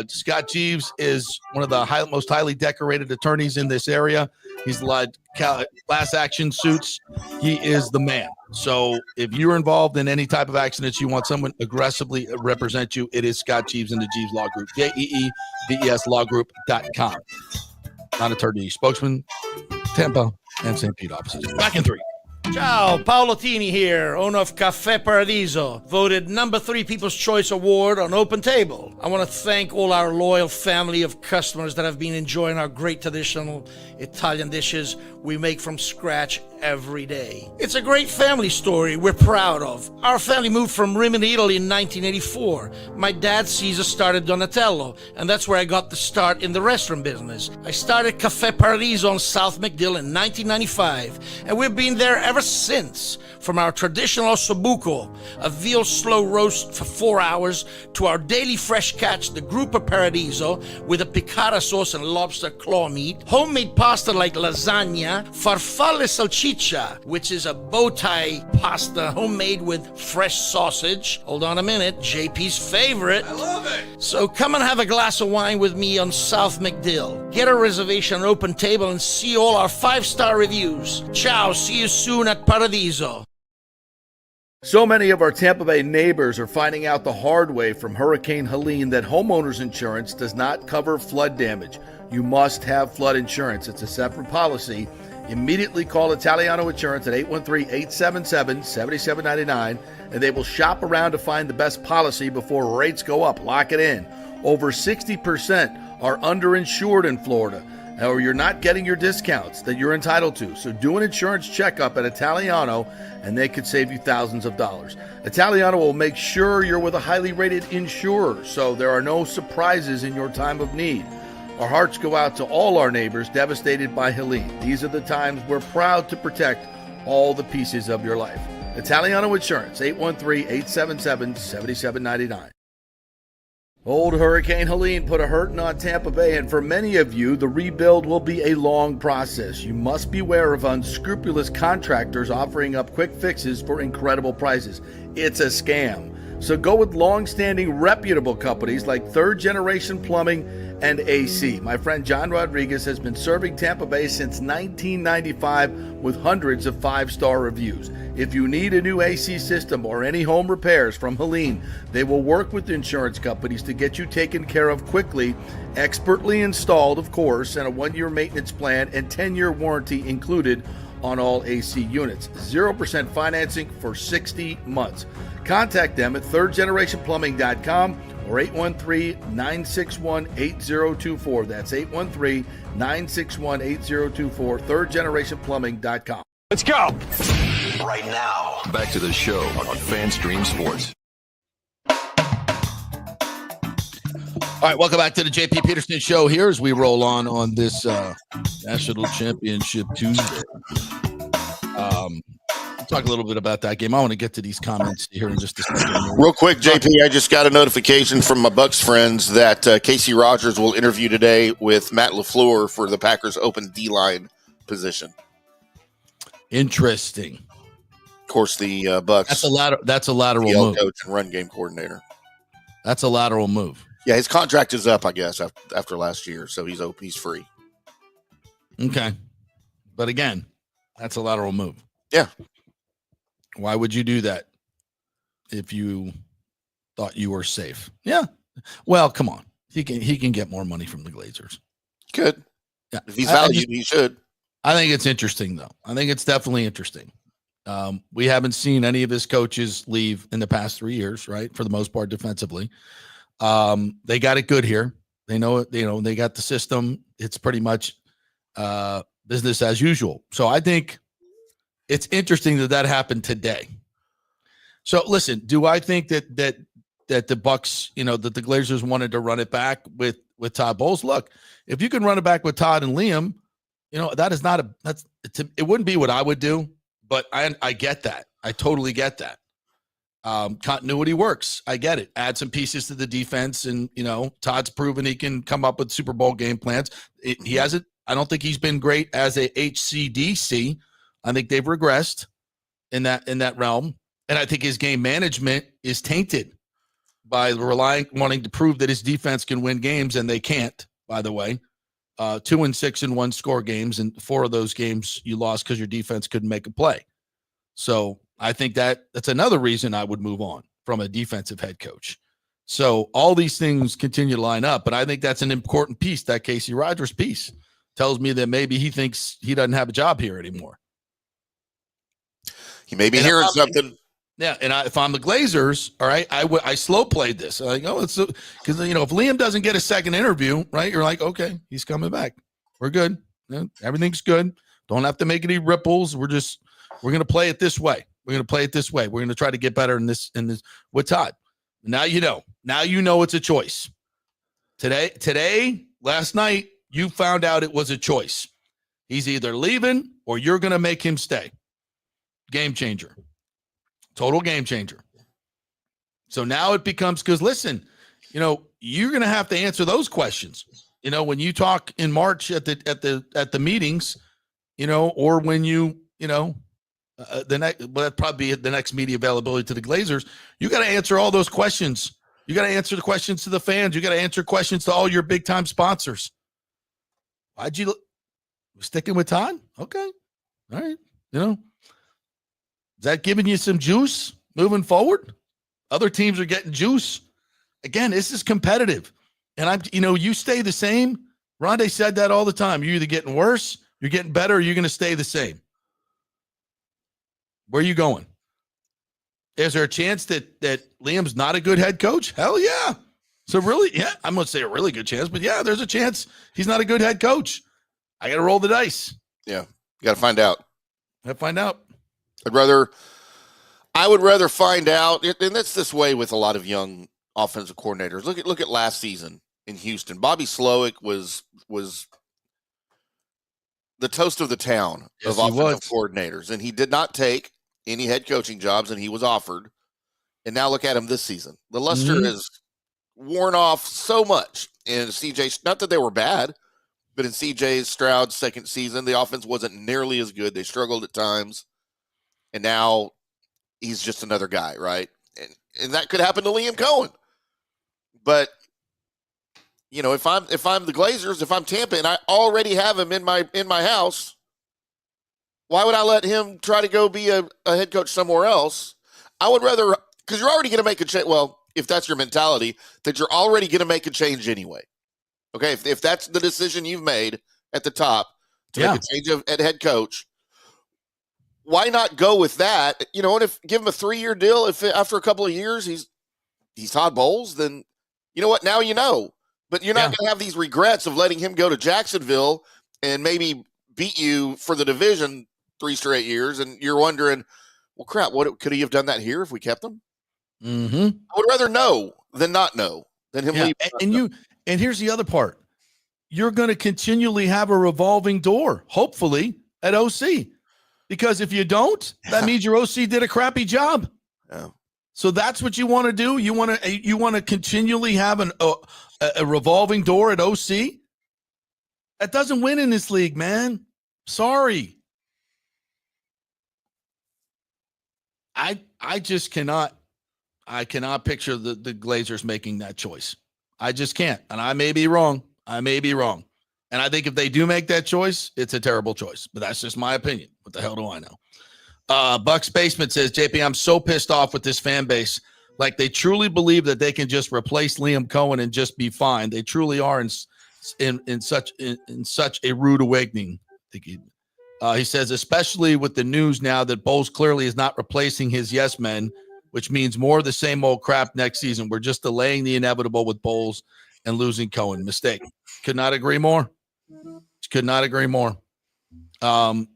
Scott Jeeves is one of the most highly decorated attorneys in this area. He's led class action suits. He is the man. So if you're involved in any type of accidents, you want someone aggressively represent you, it is Scott Jeeves and the Jeeves Law Group, JEEVESLawgroup.com. Non-attorney spokesman, Tampa and St. Pete offices. Back in 3. Ciao, Paolo Tini here, owner of Caffè Paradiso, voted number 3 People's Choice Award on Open Table. I want to thank all our loyal family of customers that have been enjoying our great traditional Italian dishes we make from scratch every day. It's a great family story we're proud of. Our family moved from Rimini, Italy in 1984. My dad, Caesar, started Donatello, and that's where I got the start in the restaurant business. I started Caffè Paradiso on South McDill in 1995, and we've been there ever since. From our traditional ossobuco, a veal slow roast for 4 hours, to our daily fresh catch, the Gruppo Paradiso, with a piccata sauce and lobster claw meat, homemade pasta like lasagna, farfalle salchicha, which is a bow tie pasta homemade with fresh sausage. Hold on a minute, JP's favorite. I love it. So come and have a glass of wine with me on South McDill. Get a reservation on Open Table and see all our 5-star reviews. Ciao, see you soon at Paradiso. So many of our Tampa Bay neighbors are finding out the hard way from Hurricane Helene that homeowners insurance does not cover flood damage. You must have flood insurance. It's a separate policy. Immediately call Italiano Insurance at 813-877-7799, and they will shop around to find the best policy before rates go up. Lock it in. Over 60% are underinsured in Florida, or you're not getting your discounts that you're entitled to. So do an insurance checkup at Italiano, and they could save you thousands of dollars. Italiano will make sure you're with a highly rated insurer, so there are no surprises in your time of need. Our hearts go out to all our neighbors devastated by Helene. These are the times we're proud to protect all the pieces of your life. Italiano Insurance, 813-877-7799. Old Hurricane Helene put a hurting on Tampa Bay, and for many of you, the rebuild will be a long process. You must beware of unscrupulous contractors offering up quick fixes for incredible prices. It's a scam. So go with long-standing, reputable companies like Third Generation Plumbing and AC. My friend John Rodriguez has been serving Tampa Bay since 1995 with hundreds of 5-star reviews. If you need a new AC system or any home repairs from Helene, they will work with insurance companies to get you taken care of quickly, expertly installed, of course, and a 1-year maintenance plan and 10-year warranty included on all AC units. 0% financing for 60 months. Contact them at thirdgenerationplumbing.com or 813-961-8024. That's 813-961-8024, thirdgenerationplumbing.com. Let's go! Right now. Back to the show on FanStream Sports. All right, welcome back to the JP Peterson Show here as we roll on this National Championship Tuesday. Talk a little bit about that game. I want to get to these comments here in just a second. Real quick, JP, I just got a notification from my Bucs friends that Casey Rogers will interview today with Matt LaFleur for the Packers open D-line position. Interesting. Of course, the Bucs. That's a lateral move. Coach and run game coordinator. That's a lateral move. Yeah, his contract is up, I guess, after last year, so he's free. Okay, but again, that's a lateral move. Yeah. Why would you do that if you thought you were safe? Yeah. Well, come on. He can get more money from the Glazers. Good. Yeah. If he's valued, he should. I think it's interesting, though. I think it's definitely interesting. We haven't seen any of his coaches leave in the past 3 years, right? For the most part, defensively. They got it good here. They know it. They got the system. It's pretty much business as usual. So I think it's interesting that happened today. So listen, do I think that the Bucs, that the Glazers wanted to run it back with Todd Bowles? Look, if you can run it back with Todd and Liam, it wouldn't be what I would do, but I get that. I totally get that. Continuity works. I get it. Add some pieces to the defense, and Todd's proven he can come up with Super Bowl game plans. He hasn't. I don't think he's been great as a HCDC. I think they've regressed in that realm, and I think his game management is tainted by wanting to prove that his defense can win games, and they can't. By the way, 2-6 in 1-score games, and 4 of those games you lost because your defense couldn't make a play. So I think that's another reason I would move on from a defensive head coach. So all these things continue to line up, but I think that's an important piece. That Casey Rogers piece tells me that maybe he thinks he doesn't have a job here anymore. He may be And hearing something. Yeah, and if I'm the Glazers, all right, I slow played this. I'm like, it's because if Liam doesn't get a second interview, right, you're like, okay, he's coming back. We're good. Everything's good. Don't have to make any ripples. We're going to play it this way. We're going to play it this way. We're going to try to get better in this with Todd. Now you know. Now you know it's a choice. Today, last night, you found out it was a choice. He's either leaving or you're going to make him stay. Game changer. Total game changer. So now it becomes, because listen, you're going to have to answer those questions. When you talk in March at the meetings, or when that'd probably be the next media availability to the Glazers. You got to answer all those questions. You got to answer the questions to the fans. You got to answer questions to all your big time sponsors. Why'd you sticking with Todd? Okay. All right. Is that giving you some juice moving forward? Other teams are getting juice. Again, this is competitive. And you stay the same. Rondé said that all the time. You're either getting worse, you're getting better, or you're going to stay the same. Where are you going? Is there a chance that Liam's not a good head coach? Hell yeah. So really, yeah, I'm going to say a really good chance, but yeah, there's a chance he's not a good head coach. I got to roll the dice. Yeah, you got to find out. I would rather find out, and that's this way with a lot of young offensive coordinators. Look at last season in Houston. Bobby Slowick was the toast of the town of offensive coordinators, and he did not take any head coaching jobs, and he was offered. And now look at him this season. The luster has worn off so much in CJ. Not that they were bad, but in CJ Stroud's second season, the offense wasn't nearly as good. They struggled at times, and now he's just another guy, right? And that could happen to Liam Coen. But if I'm the Glazers, if I'm Tampa, and I already have him in my house, why would I let him try to go be a head coach somewhere else? I would rather, because you're already going to make a change. Well, if that's your mentality, that you're already going to make a change anyway. Okay, if that's the decision you've made at the top to make a change at head coach, why not go with that? And if give him a 3-year deal, if after a couple of years he's Todd Bowles, then you know what? Now you know. But you're not going to have these regrets of letting him go to Jacksonville and maybe beat you for the division 3 straight years, and you're wondering, well, crap, what could he have done that here if we kept him? Mm-hmm. I would rather know than not know than him leave. And here's the other part. You're going to continually have a revolving door, hopefully, at OC. Because if you don't, that means your OC did a crappy job. Yeah. So that's what you want to do. You want to continually have a revolving door at OC. That doesn't win in this league, man. Sorry. I just cannot. I cannot picture the Glazers making that choice. I just can't. And I may be wrong. And I think if they do make that choice, it's a terrible choice. But that's just my opinion. What the hell do I know? Bucks Basement says, JP, I'm so pissed off with this fan base. Like, they truly believe that they can just replace Liam Coen and just be fine. They truly are in such a rude awakening. He says, especially with the news now that Bowles clearly is not replacing his yes men, which means more of the same old crap next season. We're just delaying the inevitable with Bowles and losing Coen. Mistake. Could not agree more. Elijah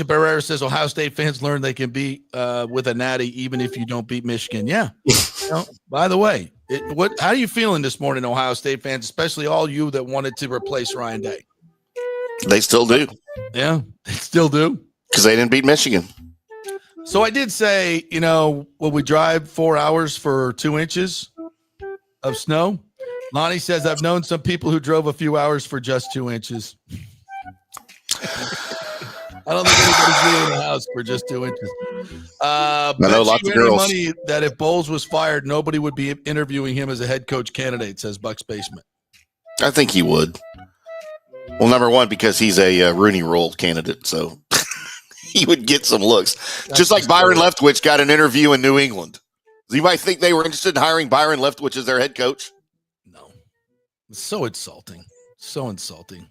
Barrera says Ohio State fans learn they can beat with a Natty even if you don't beat Michigan. Yeah. By the way, how are you feeling this morning, Ohio State fans, especially all you that wanted to replace Ryan Day? They still do. Yeah, they still do. Because they didn't beat Michigan. So I did say, will we drive 4 hours for 2 inches of snow? Lonnie says, I've known some people who drove a few hours for just 2 inches. I don't think anybody's in the house for just 2 inches. I know lots of girls. Money that if Bowles was fired, nobody would be interviewing him as a head coach candidate, says Bucks Basement. I think he would. Well, number one, because he's a Rooney Rule candidate, so he would get some looks. Just like Byron Leftwich got an interview in New England. So you might think they were interested in hiring Byron Leftwich as their head coach. No. It's so insulting. So insulting.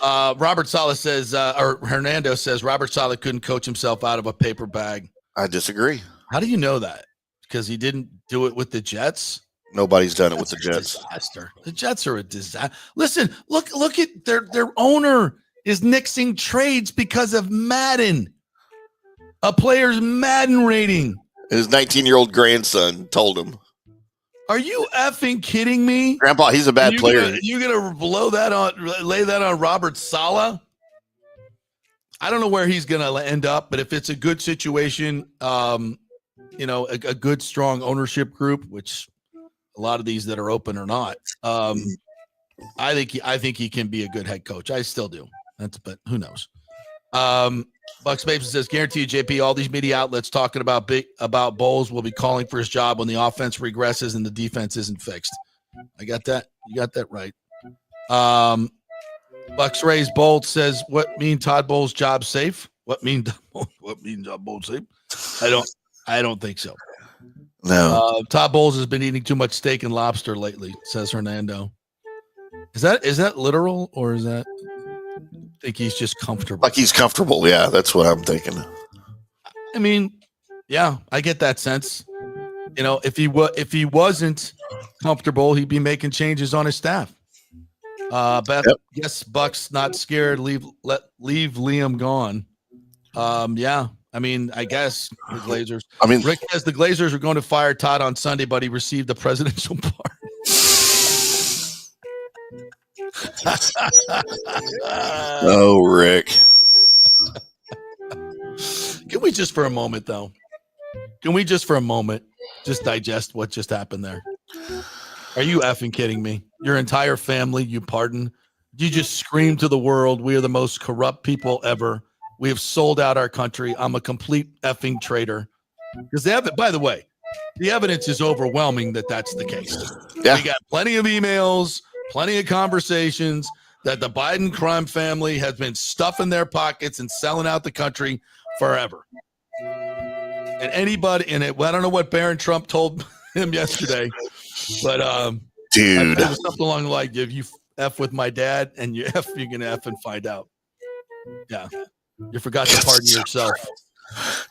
Robert Saleh says, or Hernando says, Robert Saleh couldn't coach himself out of a paper bag. I disagree. How do you know that? Because he didn't do it with the Jets? Nobody's done it with the Jets. Disaster. The Jets are a disaster. Listen, look at their owner is nixing trades because of Madden. A player's Madden rating. His 19-year-old grandson told him. Are you effing kidding me? Grandpa, he's a bad player. You gonna lay that on Robert Saleh? I don't know where he's gonna end up, but if it's a good situation, a good strong ownership group, which a lot of these that are open are not. I think he can be a good head coach. I still do. But who knows? Bucks Mason says, guarantee you, JP, all these media outlets talking about Bowles will be calling for his job when the offense regresses and the defense isn't fixed. I got that. You got that right. Bucks Rays Bolt says, what mean Todd Bowles' job safe? What mean Todd Bowles safe? I don't think so. No. Todd Bowles has been eating too much steak and lobster lately, says Hernando. Is that literal, or is that think he's just comfortable? Like he's comfortable. Yeah, that's what I'm thinking. I mean, yeah, I get that sense. If he wasn't comfortable, he'd be making changes on his staff. Beth, yep. Yes, Bucks not scared. Leave Liam gone. Yeah. I mean, I guess the Glazers. Rick says the Glazers are going to fire Todd on Sunday, but he received the presidential pardon. Oh, Rick. Can we just for a moment, though? Can we just for a moment just digest what just happened there? Are you effing kidding me? Your entire family, you pardon? You just scream to the world, we are the most corrupt people ever. We have sold out our country. I'm a complete effing traitor. Because by the way, the evidence is overwhelming that that's the case. Yeah. We got plenty of emails, plenty of conversations that the Biden crime family has been stuffing their pockets and selling out the country forever. And I don't know what Barron Trump told him yesterday, but dude, it was something along the line, if you F with my dad and you can F and find out. Yeah. You forgot to pardon yourself.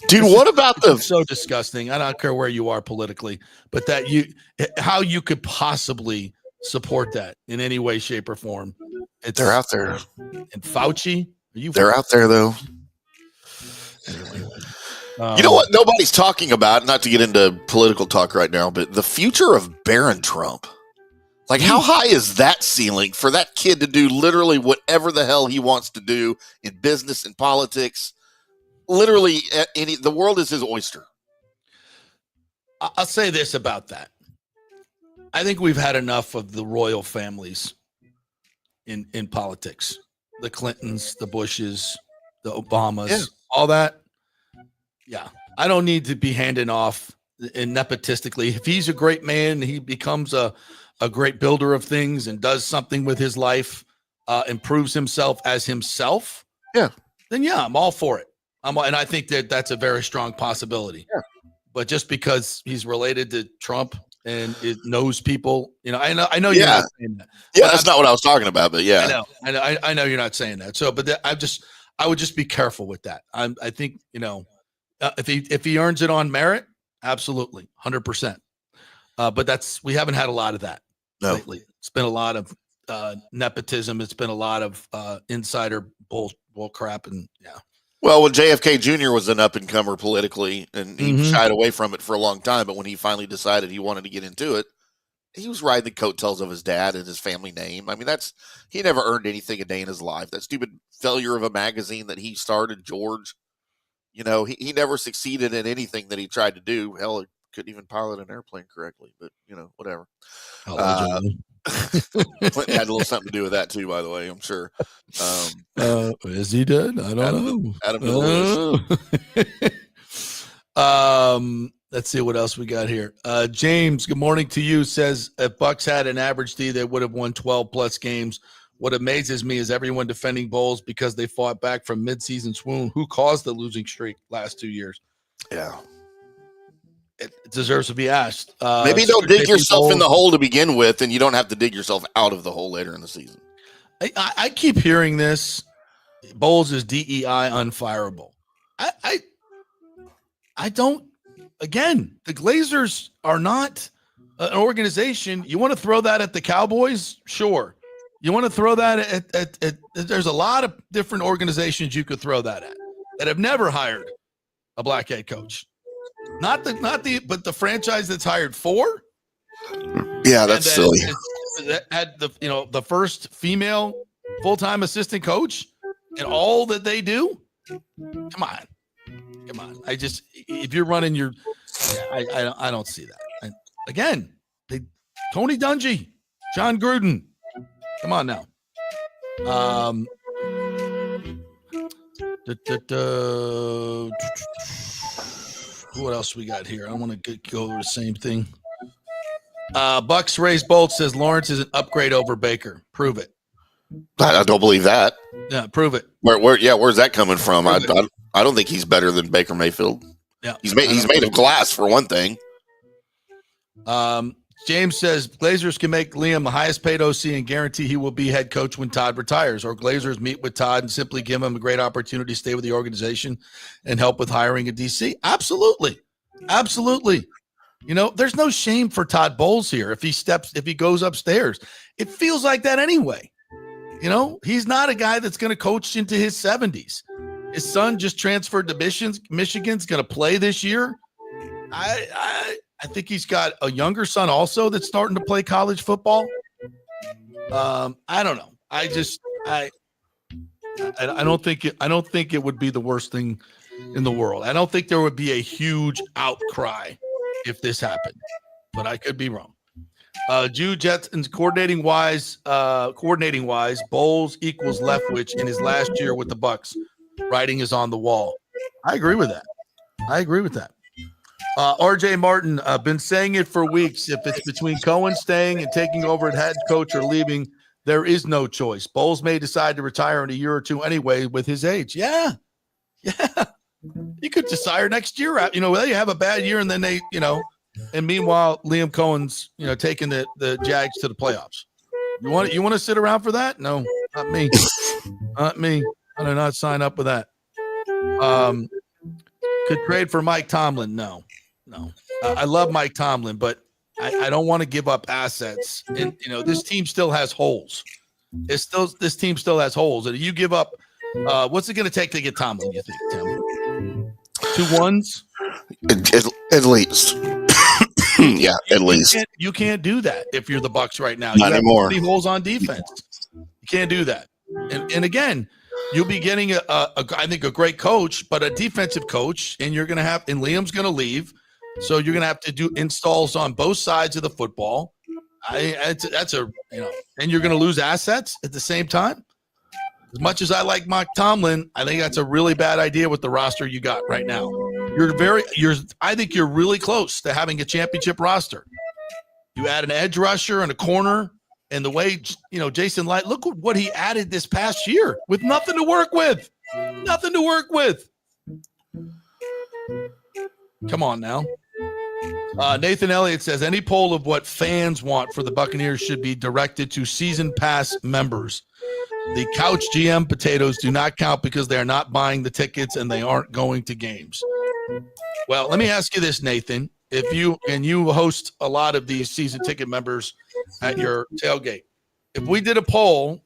Dude, what about so disgusting. I don't care where you are politically, but how you could possibly support that in any way, shape, or form. They're out there. And Fauci, they're out there though. Anyway, you know what nobody's talking about, not to get into political talk right now, but the future of Barron Trump. Like, how high is that ceiling for that kid to do literally whatever the hell he wants to do in business and politics? Literally, the world is his oyster. I'll say this about that. I think we've had enough of the royal families in politics. The Clintons, the Bushes, the Obamas, all that. Yeah. I don't need to be handing off nepotistically. If he's a great man, he becomes a great builder of things and does something with his life, improves himself as himself. Yeah. Then I'm all for it. And I think that's a very strong possibility. Yeah. But just because he's related to Trump and it knows people, I know you're not saying that. Yeah, that's not what I was talking about, but yeah. I know you're not saying that. So, but I would just be careful with that. I think, if he earns it on merit, absolutely, 100%. But we haven't had a lot of that lately. It's been a lot of nepotism. It's been a lot of insider bull crap, and yeah. Well, when JFK Jr. was an up-and-comer politically, and he shied away from it for a long time, but when he finally decided he wanted to get into it, he was riding the coattails of his dad and his family name. I mean, he never earned anything a day in his life. That stupid failure of a magazine that he started, George, he never succeeded in anything that he tried to do. Hell, he couldn't even pilot an airplane correctly, but, whatever. Clinton had a little something to do with that too, by the way, I'm sure. Is he dead? I don't know. Adam Let's see what else we got here. James, good morning to you, says if Bucks had an average D, they would have won 12 plus games. What amazes me is everyone defending Bowles because they fought back from midseason swoon. Who caused the losing streak last 2 years? Yeah. It deserves to be asked. Maybe don't dig yourself in the hole to begin with, and you don't have to dig yourself out of the hole later in the season. I keep hearing this. Bowles is DEI unfireable. I don't. Again, the Glazers are not an organization. You want to throw that at the Cowboys? Sure. You want to throw that at there's a lot of different organizations you could throw that at that have never hired a black head coach. But the franchise that's hired 4. Yeah, that's silly. That had the first female full-time assistant coach and all that they do. Come on. If you're running your, I don't see that. Tony Dungy, John Gruden. Come on now. What else we got here? I want to go over the same thing. Bucks Raised Bolt says Lawrence is an upgrade over Baker. Prove it. I don't believe that. Yeah, prove it. Where's that coming from? I don't think he's better than Baker Mayfield. Yeah, he's made of glass for one thing. James says Glazers can make Liam the highest paid OC and guarantee he will be head coach when Todd retires, or Glazers meet with Todd and simply give him a great opportunity to stay with the organization and help with hiring a DC. Absolutely. There's no shame for Todd Bowles here if he goes upstairs. It feels like that anyway. He's not a guy that's going to coach into his 70s. His son just transferred to Michigan's going to play this year. I think he's got a younger son also that's starting to play college football. I don't know. I don't think it would be the worst thing in the world. I don't think there would be a huge outcry if this happened, but I could be wrong. Jew Jetsons coordinating wise, Bowles equals Leftwich in his last year with the Bucs. Writing is on the wall. I agree with that. RJ Martin, been saying it for weeks. If it's between Coen staying and taking over at head coach or leaving, there is no choice. Bowles may decide to retire in a year or two anyway with his age. Yeah. He could retire next year. They have a bad year and then they, and meanwhile, Liam Cohen's, taking the Jags to the playoffs. You want to sit around for that? No, not me. Not me. I do not sign up with that. Could trade for Mike Tomlin? No. I love Mike Tomlin, but I don't want to give up assets. And this team still has holes. This team still has holes. And you give up. What's it going to take to get Tomlin? You think, Tim? 2 wins? At least. Yeah, at least. You can't do that if you're the Bucs right now. Not anymore. You have holes on defense. You can't do that. And again, you'll be getting I think a great coach, but a defensive coach, and you're going to have, and Liam's going to leave, so you're going to have to do installs on both sides of the football. And you're going to lose assets at the same time. As much as I like Mike Tomlin, I think that's a really bad idea with the roster you got right now. I think you're really close to having a championship roster. You add an edge rusher and a corner. And the way, Jason Light, look at what he added this past year with nothing to work with. Come on now. Nathan Elliott says, any poll of what fans want for the Buccaneers should be directed to season pass members. The couch GM potatoes do not count because they are not buying the tickets and they aren't going to games. Well, let me ask you this, Nathan. If you host a lot of these season ticket members at your tailgate, if we did a poll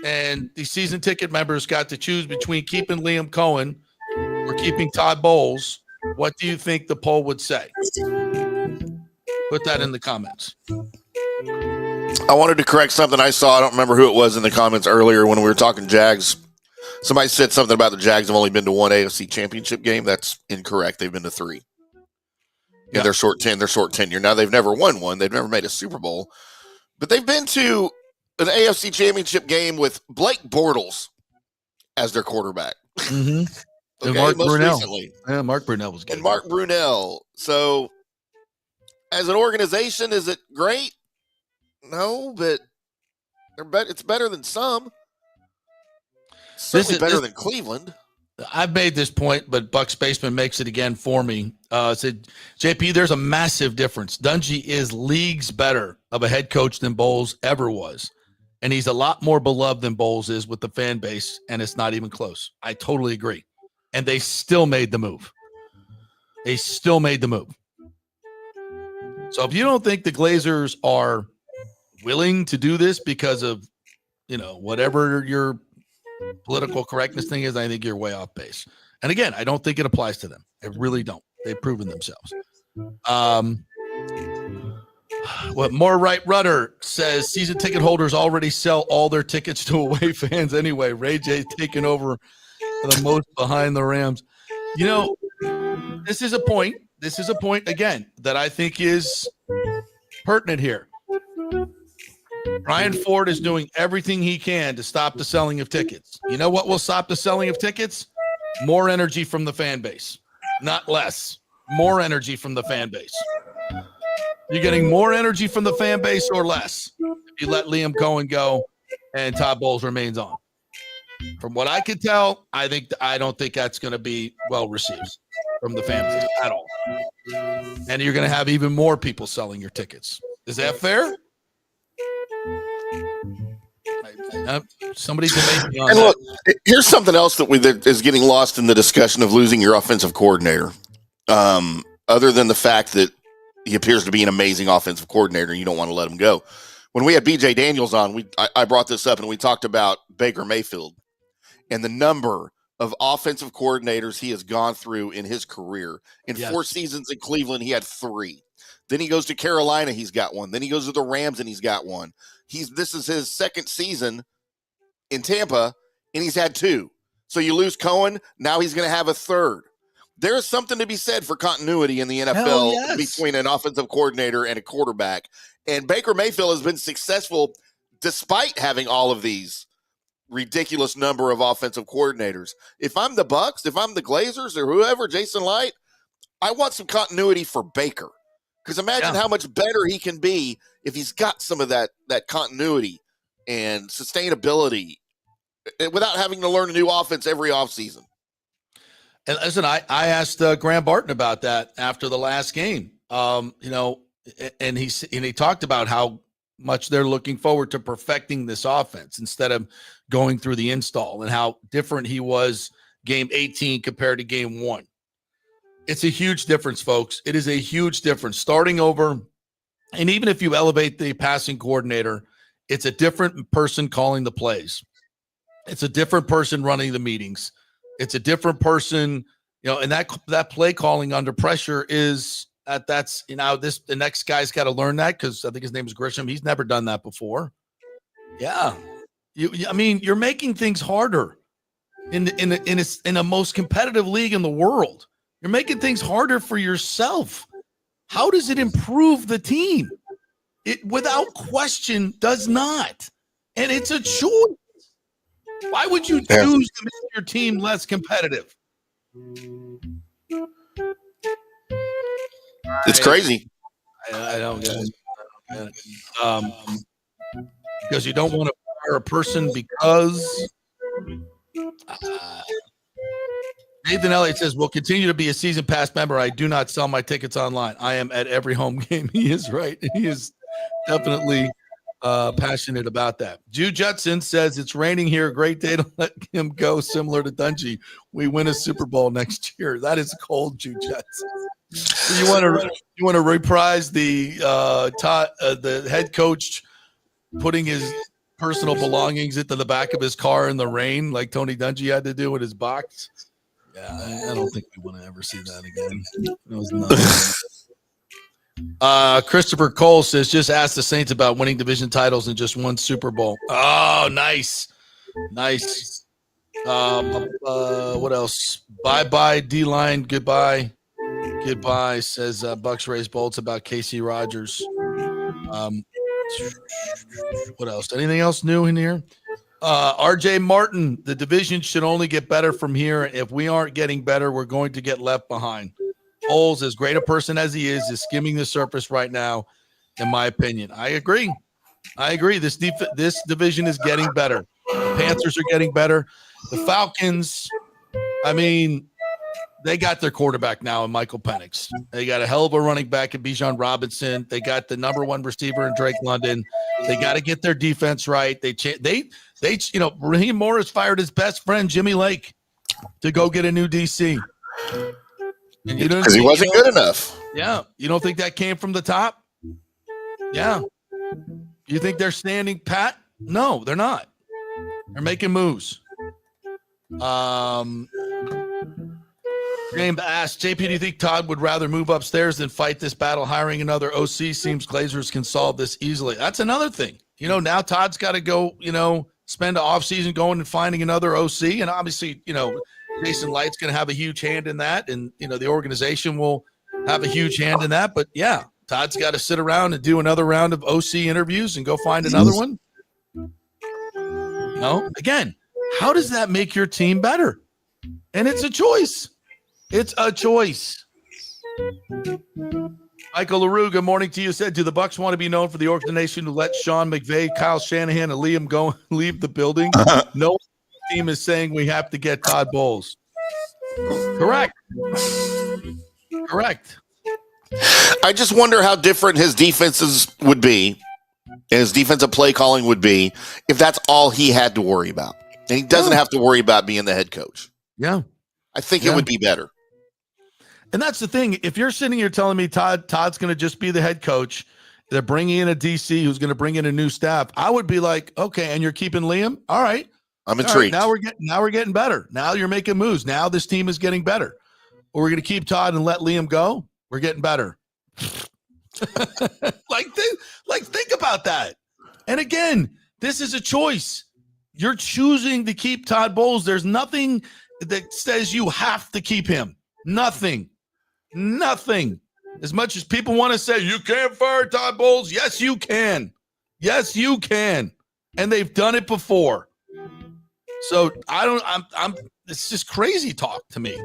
and the season ticket members got to choose between keeping Liam Coen or keeping Todd Bowles, what do you think the poll would say? Put that in the comments. I wanted to correct something I saw. I don't remember who it was in the comments earlier when we were talking Jags. Somebody said something about the Jags have only been to 1 AFC championship game. That's incorrect. They've been to 3. Yeah, they're short tenure. Now, they've never won one. They've never made a Super Bowl. But they've been to an AFC championship game with Blake Bortles as their quarterback. Mm-hmm. Okay, Mark most Brunell. recently. Yeah, Mark Brunell was good. And Mark Brunell. So, as an organization, is it great? No, but it's better than some. Certainly better than Cleveland. I've made this point, but Buck Spaceman makes it again for me. Said, JP, there's a massive difference. Dungy is leagues better of a head coach than Bowles ever was. and he's a lot more beloved than Bowles is with the fan base, and it's not even close. I totally agree. And they still made the move. So if you don't think the Glazers are willing to do this because of, whatever your political correctness thing is, I think you're way off base. And again, I don't think it applies to them. I really don't. They've proven themselves. What More Right Rudder says, season ticket holders already sell all their tickets to away fans anyway. Ray J's taking over the most behind the Rams. This is a point. Again, that I think is pertinent here. Brian Ford is doing everything he can to stop the selling of tickets. You know what will stop the selling of tickets? More energy from the fan base, not less. More energy from the fan base. You're getting more energy from the fan base or less if you let Liam Coen go and Todd Bowles remains on. From what I can tell, I don't think that's going to be well received from the fan base at all. And you're going to have even more people selling your tickets. Is that fair? Somebody debate me on And that. look, here's something else that is getting lost in the discussion of losing your offensive coordinator. Other than the fact that he appears to be an amazing offensive coordinator, and you don't want to let him go. When we had BJ Daniels on, I brought this up, and we talked about Baker Mayfield and the number of offensive coordinators he has gone through in his career. In 4 seasons in Cleveland, he had 3. Then he goes to Carolina, he's got 1. Then he goes to the Rams, and he's got 1. This is his 2nd season in Tampa, and he's had 2. So you lose Coen, now he's going to have a 3rd. There's something to be said for continuity in the NFL between an offensive coordinator and a quarterback. And Baker Mayfield has been successful despite having all of these ridiculous number of offensive coordinators. If I'm the Bucs, if I'm the Glazers or whoever, Jason Light, I want some continuity for Baker. Because imagine how much better he can be if he's got some of that continuity and sustainability without having to learn a new offense every offseason. And listen, I asked Graham Barton about that after the last game. And he talked about how much they're looking forward to perfecting this offense instead of going through the install, and how different he was game 18 compared to game 1. It's a huge difference, folks. It is a huge difference starting over. And even if you elevate the passing coordinator, it's a different person calling the plays. It's a different person running the meetings. It's a different person, and that play calling under pressure is the next guy's got to learn that, because I think his name is Grisham. He's never done that before. Yeah. You're making things harder in a most competitive league in the world. You're making things harder for yourself. How does it improve the team? It, without question, does not. And it's a choice. Why would you choose to make your team less competitive? It's crazy. I don't get it. Because you don't want to fire a person because Nathan Elliott says, we'll continue to be a season pass member. I do not sell my tickets online. I am at every home game. He is right. He is definitely passionate about that. Jew Judson says, it's raining here. Great day to let him go, similar to Dungy. We win a Super Bowl next year. That is cold, Jew Judson. So you want to reprise the head coach putting his personal belongings into the back of his car in the rain like Tony Dungy had to do with his box? Yeah, I don't think we want to ever see that again. It was nuts. Christopher Cole says, just ask the Saints about winning division titles and just one Super Bowl. Oh, nice. What else? Bye D-line. Goodbye, says Bucks raise bolts about Casey Rogers. What else? Anything else new in here? RJ Martin, the division should only get better from here. If we aren't getting better, we're going to get left behind. Bowles, as great a person as he is skimming the surface right now, in my opinion. I agree. This division is getting better. The Panthers are getting better. The Falcons, they got their quarterback now in Michael Penix. They got a hell of a running back in Bijan Robinson. They got the number one receiver in Drake London. They got to get their defense right. Raheem Morris fired his best friend Jimmy Lake to go get a new DC because he wasn't good enough. Yeah, you don't think that came from the top? Yeah. You think they're standing pat? No, they're not. They're making moves. James asked, JP, do you think Todd would rather move upstairs than fight this battle? Hiring another OC seems Glazers can solve this easily. That's another thing. Now Todd's got to go, spend the offseason going and finding another OC. And obviously, Jason Light's going to have a huge hand in that. And, the organization will have a huge hand in that. But, yeah, Todd's got to sit around and do another round of OC interviews and go find another one. Again, how does that make your team better? And it's a choice. It's a choice. Michael LaRue, good morning to you. Said, do the Bucs want to be known for the organization who let Sean McVay, Kyle Shanahan, and Liam leave the building? No team is saying we have to get Todd Bowles. Correct. I just wonder how different his defenses would be and his defensive play calling would be if that's all he had to worry about. And he doesn't have to worry about being the head coach. Yeah. I think it would be better. And that's the thing. If you're sitting here telling me Todd's going to just be the head coach, they're bringing in a DC who's going to bring in a new staff, I would be like, okay, and you're keeping Liam? All right. I'm intrigued. Right, now we're getting better. Now you're making moves. Now this team is getting better. Or we're going to keep Todd and let Liam go? We're getting better. Think about that. And again, this is a choice. You're choosing to keep Todd Bowles. There's nothing that says you have to keep him. Nothing. As much as people want to say you can't fire Todd Bowles, yes, you can. Yes, you can. And they've done it before. So it's just crazy talk to me.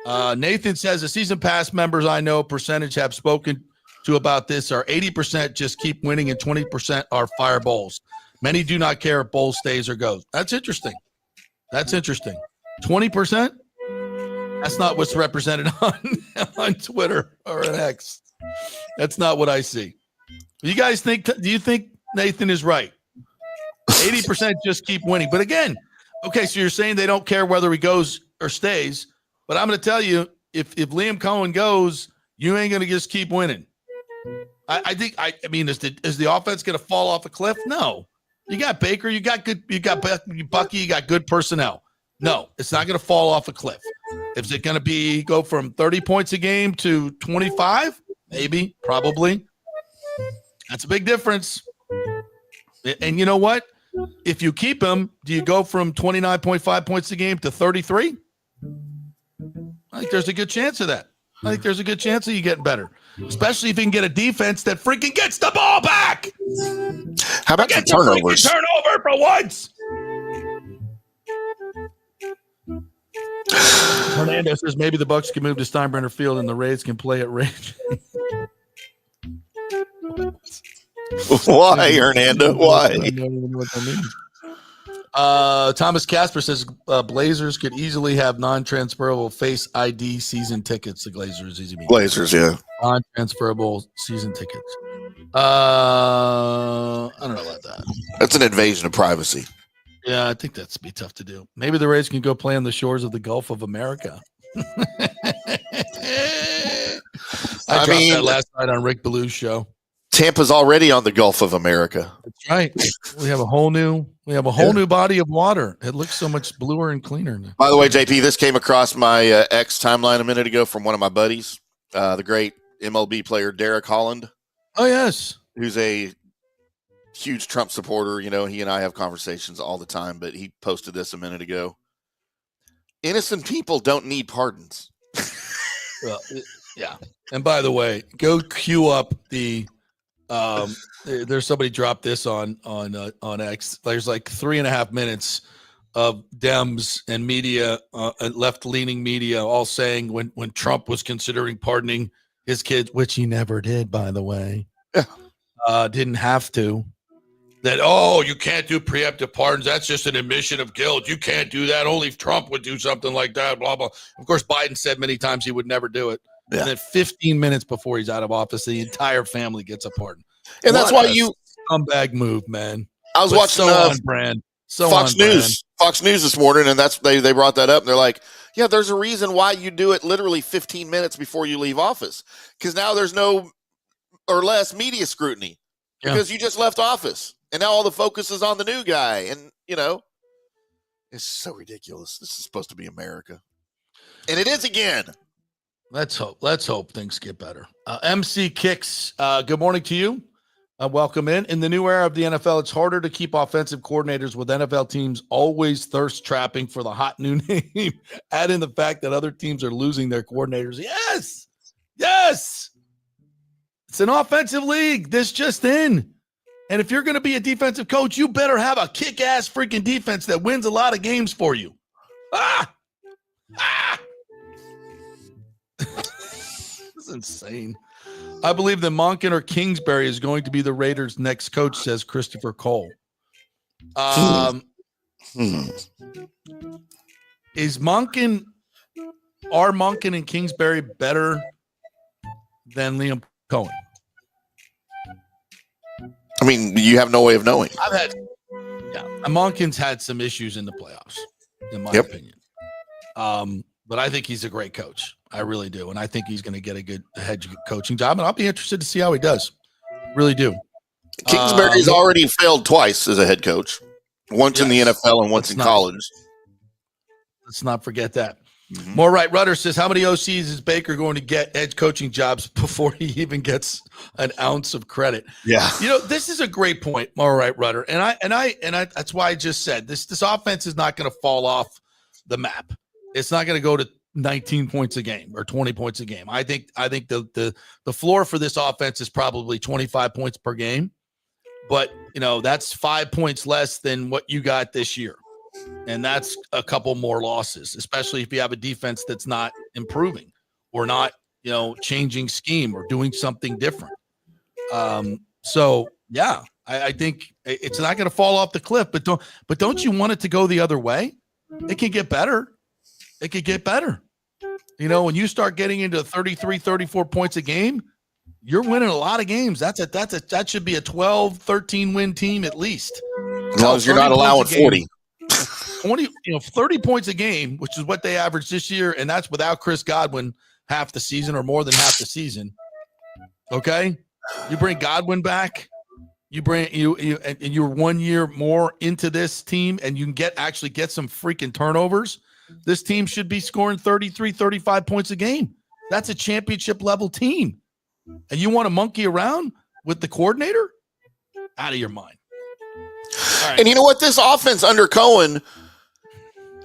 Nathan says the season pass members I know percentage have spoken to about this are 80% just keep winning and 20% are fire Bowles. Many do not care if Bowles stays or goes. That's interesting. 20%? That's not what's represented on Twitter or an X. That's not what I see. Do you think Nathan is right? 80% just keep winning. But again, okay, so you're saying they don't care whether he goes or stays. But I'm going to tell you, if Liam Coen goes, you ain't going to just keep winning. I think is the offense going to fall off a cliff? No. You got Baker, you got Bucky, you got good personnel. No, it's not going to fall off a cliff. Is it going to go from 30 points a game to 25? Maybe, probably. That's a big difference. And you know what? If you keep him, do you go from 29.5 points a game to 33? I think there's a good chance of that. I think there's a good chance of you getting better, especially if you can get a defense that freaking gets the ball back. How about the turnovers? Turnover for once. Hernando says maybe the Bucs can move to Steinbrenner Field and the Rays can play at Range. Why, Hernando? Why? I don't even know what that means. Thomas Casper says Blazers could easily have non-transferable Face ID season tickets. The Glazers, easy mean. Blazers, yeah. Non-transferable season tickets. I don't know about that. That's an invasion of privacy. Yeah, I think that's be tough to do. Maybe the Rays can go play on the shores of the Gulf of America. I dropped that last night on Rick Ballew's show. Tampa's already on the Gulf of America. That's right. We have a whole new new body of water. It looks so much bluer and cleaner now. By the way, JP, this came across my X timeline a minute ago from one of my buddies, the great MLB player Derek Holland. Oh yes, who's a huge Trump supporter. You know, he and I have conversations all the time, but he posted this a minute ago. Innocent people don't need pardons. Well, yeah. And by the way, go queue up the. There's somebody dropped this on X. There's like 3.5 minutes of Dems and media, left-leaning media, all saying when Trump was considering pardoning his kids, which he never did, by the way, didn't have to. that, oh, you can't do preemptive pardons. That's just an admission of guilt. You can't do that. Only Trump would do something like that, blah, blah. Of course, Biden said many times he would never do it. Yeah. And then 15 minutes before he's out of office, the entire family gets a pardon. And that's why scumbag move, man. I was watching on brand. Fox News this morning, and they brought that up, and they're like, yeah, there's a reason why you do it literally 15 minutes before you leave office, because now there's no or less media scrutiny because you just left office, and now all the focus is on the new guy, and it's so ridiculous. This is supposed to be America, and it is again. Let's hope things get better. MC Kicks, good morning to you. Welcome in. In the new era of the NFL, it's harder to keep offensive coordinators with NFL teams always thirst trapping for the hot new name. Add in the fact that other teams are losing their coordinators. Yes. It's an offensive league. This just in. And if you're going to be a defensive coach, you better have a kick-ass freaking defense that wins a lot of games for you. This is insane. I believe that Monken or Kingsbury is going to be the Raiders' next coach, says Christopher Cole. Is Monken and Kingsbury better than Liam Coen? I mean, you have no way of knowing. Monken's had some issues in the playoffs, in my opinion. But I think he's a great coach. I really do. And I think he's going to get a good head coaching job. And I'll be interested to see how he does. Really do. Kingsbury's already failed twice as a head coach. Once in the NFL and once in college. Let's not forget that. Mm-hmm. More right. Rudder says, how many OCs is Baker going to get head coaching jobs before he even gets an ounce of credit? Yeah. This is a great point. More right, Rudder. And I that's why I just said this offense is not going to fall off the map. It's not going to go to 19 points a game or 20 points a game. I think the floor for this offense is probably 25 points per game, but that's 5 points less than what you got this year. And that's a couple more losses, especially if you have a defense that's not improving or not, changing scheme or doing something different. I think it's not going to fall off the cliff, but don't you want it to go the other way? It can get better. It could get better. When you start getting into 33, 34 points a game, you're winning a lot of games. That should be a 12, 13 win team at least. As long as you're not allowing 40. 30 points a game, which is what they averaged this year, and that's without Chris Godwin half the season or more than half the season. Okay? You bring Godwin back, and you're 1 year more into this team, and you can actually get some freaking turnovers. This team should be scoring 33, 35 points a game. That's a championship level team. And you want to monkey around with the coordinator? Out of your mind. Right. And you know what? This offense under Coen,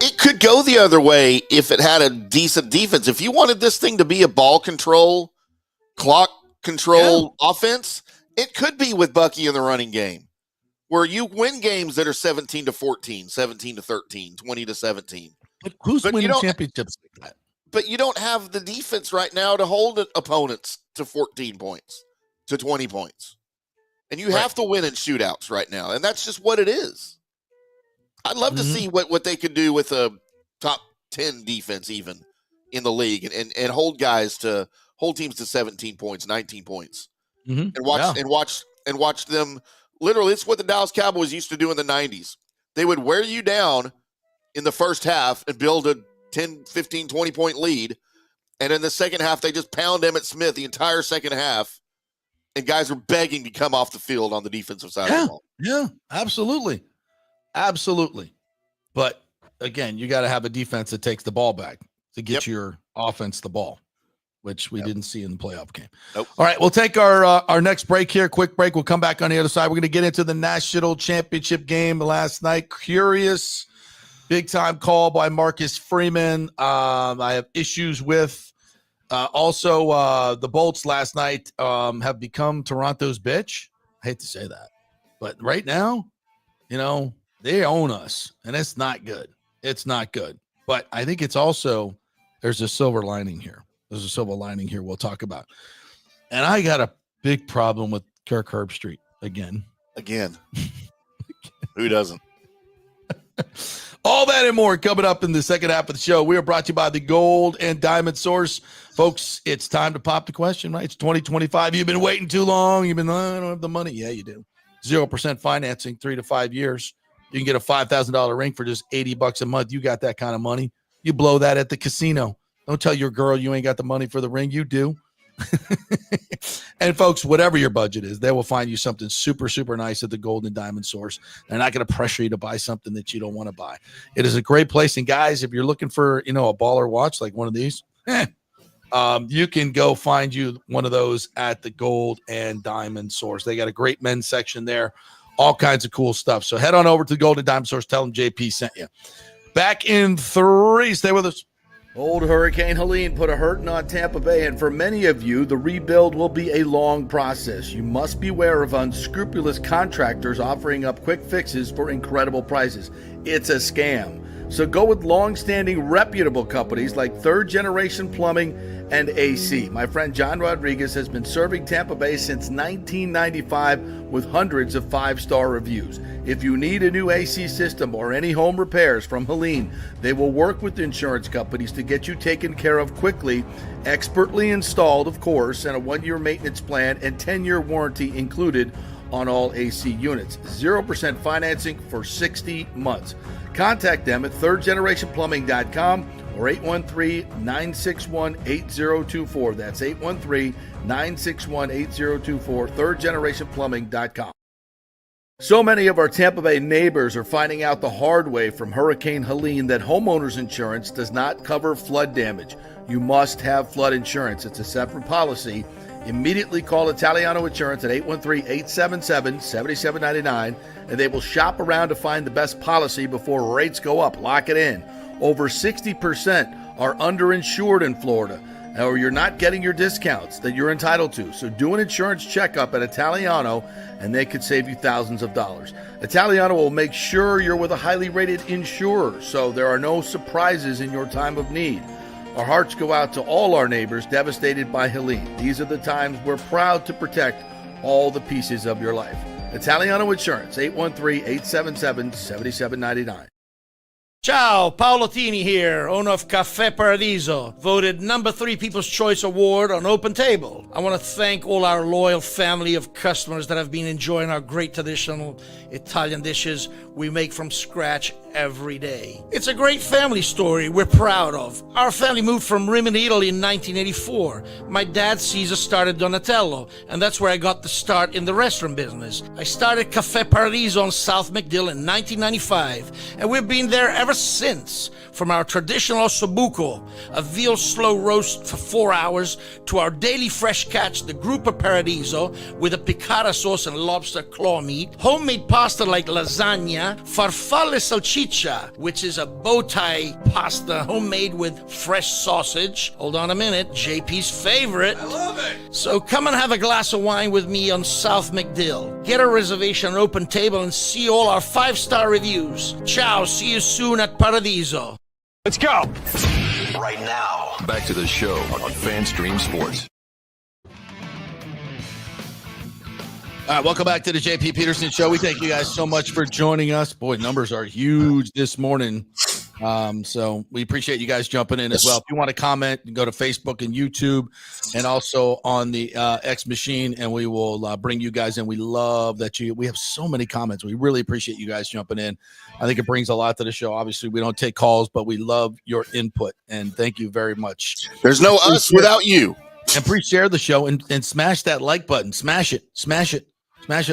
it could go the other way if it had a decent defense. If you wanted this thing to be a ball control, clock control offense, it could be with Bucky in the running game, where you win games that are 17-14, 17-13, 20-17. But who's winning championships like that? But you don't have the defense right now to hold opponents to 14 points, to 20 points. And you have to win in shootouts right now. And that's just what it is. I'd love to see what they could do with a top 10 defense even in the league and hold teams to 17 points, 19 points. And watch them. Literally, it's what the Dallas Cowboys used to do in the 90s. They would wear you down in the first half and build a 10, 15, 20-point lead. And in the second half, they just pound Emmitt Smith the entire second half. And guys are begging to come off the field on the defensive side of the ball. Yeah, absolutely. Absolutely. But, again, you got to have a defense that takes the ball back to get your offense the ball, which we didn't see in the playoff game. Nope. All right, we'll take our next break here. Quick break. We'll come back on the other side. We're going to get into the national championship game last night. Curious. Big-time call by Marcus Freeman. I have issues with. Also, the Bolts last night have become Toronto's bitch. I hate to say that. But right now, they own us, and it's not good. It's not good. But I think it's also there's a silver lining here. There's a silver lining here we'll talk about. And I got a big problem with Kirk Herbstreit again. Again. Who doesn't? All that and more coming up in the second half of the show. We are brought to you by the Gold and Diamond Source. Folks, it's time to pop the question, right? It's 2025. You've been waiting too long. You've been, I don't have the money. Yeah, you do. 0% financing, 3 to 5 years. You can get a $5,000 ring for just $80 a month. You got that kind of money. You blow that at the casino. Don't tell your girl you ain't got the money for the ring. You do. And folks, whatever your budget is, they will find you something super, super nice at the Gold and Diamond Source. They're not going to pressure you to buy something that you don't want to buy. It is a great place. And guys, if you're looking for, a baller watch like one of these, you can go find you one of those at the Gold and Diamond Source. They got a great men's section there, all kinds of cool stuff. So head on over to the Gold and Diamond Source. Tell them JP sent you. Back in 3. Stay with us. Old Hurricane Helene put a hurting on Tampa Bay, and for many of you, the rebuild will be a long process. You must beware of unscrupulous contractors offering up quick fixes for incredible prices. It's a scam. So go with long-standing reputable companies like Third Generation Plumbing and AC. My friend John Rodriguez has been serving Tampa Bay since 1995 with hundreds of 5-star reviews. If you need a new AC system or any home repairs from Helene, they will work with insurance companies to get you taken care of quickly, expertly installed, of course, and a 1-year maintenance plan and 10-year warranty included on all AC units. 0% financing for 60 months. Contact them at thirdgenerationplumbing.com or 813-961-8024. That's 813-961-8024, thirdgenerationplumbing.com. So many of our Tampa Bay neighbors are finding out the hard way from Hurricane Helene that homeowners insurance does not cover flood damage. You must have flood insurance. It's a separate policy. Immediately call Italiano Insurance at 813-877-7799, and they will shop around to find the best policy before rates go up. Lock it in. Over 60% are underinsured in Florida, or you're not getting your discounts that you're entitled to. So do an insurance checkup at Italiano, and they could save you thousands of dollars. Italiano will make sure you're with a highly rated insurer, so there are no surprises in your time of need. Our hearts go out to all our neighbors devastated by Helene. These are the times we're proud to protect all the pieces of your life. Italiano Insurance, 813-877-7799. Ciao, Paolo Tini here, owner of Caffè Paradiso, voted number 3 People's Choice Award on Open Table. I want to thank all our loyal family of customers that have been enjoying our great traditional Italian dishes we make from scratch every day. It's a great family story we're proud of. Our family moved from Rimini, Italy in 1984. My dad, Caesar, started Donatello, and that's where I got the start in the restaurant business. I started Caffè Paradiso on South McDill in 1995, and we've been there ever since. From our traditional ossobuco, a veal slow roast for 4 hours, to our daily fresh catch, the Gruppo Paradiso, with a piccata sauce and lobster claw meat, homemade pasta like lasagna, farfalle salchicha, which is a bow tie pasta homemade with fresh sausage. Hold on a minute, JP's favorite. I love it. So come and have a glass of wine with me on South McDill. Get a reservation on Open Table and see all our 5-star reviews. Ciao, see you soon at Paradiso. Let's go. Right now. Back to the show on FanStream Sports. All right, welcome back to the JP Peterson Show. We thank you guys so much for joining us. Boy, numbers are huge this morning. So we appreciate you guys jumping in as well. If you want to comment, go to Facebook and YouTube and also on the X machine, and we will bring you guys in. We love that we have so many comments. We really appreciate you guys jumping in. I think it brings a lot to the show. Obviously, we don't take calls, but we love your input, and thank you very much. There's no us without you. And please share the show and smash that like button. Smash it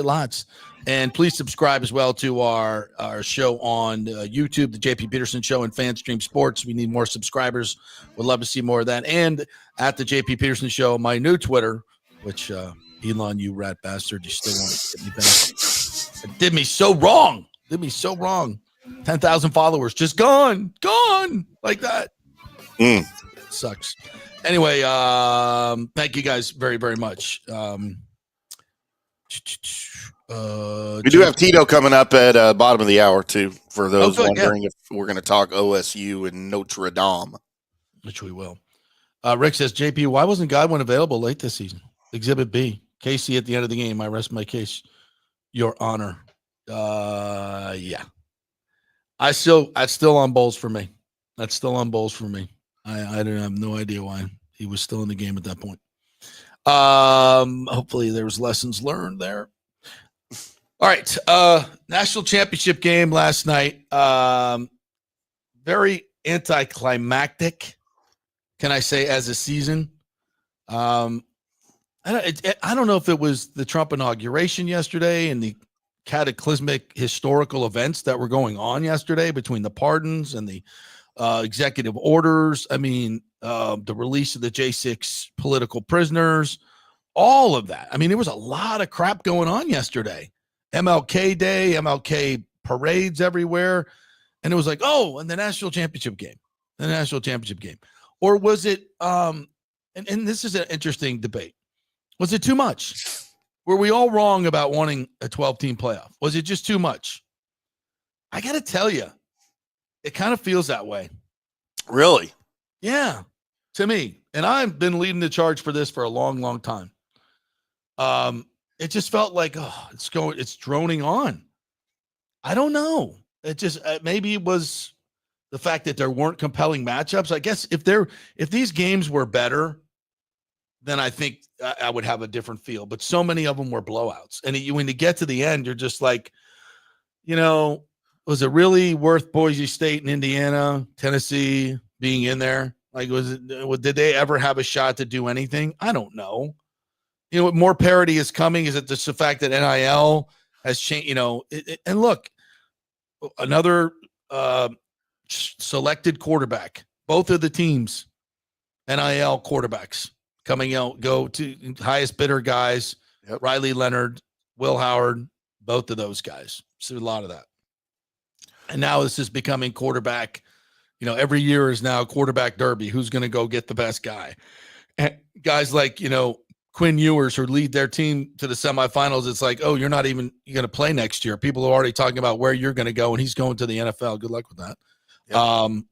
lots. And please subscribe as well to our show on YouTube, the JP Peterson Show and FanStream Sports. We need more subscribers. We'd love to see more of that. And at the JP Peterson Show, my new Twitter, which Elon, you rat bastard, you still want to get me back. It did me so wrong. 10,000 followers just gone like that. Sucks. Anyway, thank you guys very, very much. We do have Tito coming up at bottom of the hour too. For those wondering if we're going to talk OSU and Notre Dame, which we will. Rick says, JP, why wasn't Godwin available late this season? Exhibit B, Casey at the end of the game. I rest my case. Your Honor. Yeah. That's still on bowls for me. That's still on bowls for me. I don't have no idea why he was still in the game at that point. Hopefully there was lessons learned there. All right. National championship game last night. Very anticlimactic, can I say, as a season. I don't know if it was the Trump inauguration yesterday and the cataclysmic historical events that were going on yesterday between the pardons and the executive orders. I mean, the release of the J6 political prisoners, all of that. I mean, there was a lot of crap going on yesterday. MLK Day, MLK parades everywhere. And it was like, oh, and the national championship game. Or was it, and this is an interesting debate. Was it too much? Were we all wrong about wanting a 12-team playoff? Was it just too much? I got to tell you, it kind of feels that way. Really? Yeah, to me. And I've been leading the charge for this for a long, long time. It just felt like, it's droning on. I don't know. It just maybe it was the fact that there weren't compelling matchups. I guess if these games were better, then I think I would have a different feel. But so many of them were blowouts. And when you get to the end, you're just like, was it really worth Boise State and Indiana, Tennessee being in there? Like, did they ever have a shot to do anything? I don't know. More parity is coming. Is it just the fact that NIL has changed? And look, another selected quarterback, both of the teams, NIL quarterbacks coming out, go to highest bidder guys. Yep. Riley Leonard, Will Howard, both of those guys. So a lot of that. And now this is becoming quarterback. Every year is now quarterback derby. Who's going to go get the best guy? And guys like, Quinn Ewers, who lead their team to the semifinals. It's like, oh, you're not even going to play next year. People are already talking about where you're going to go, and he's going to the NFL. Good luck with that. Yep.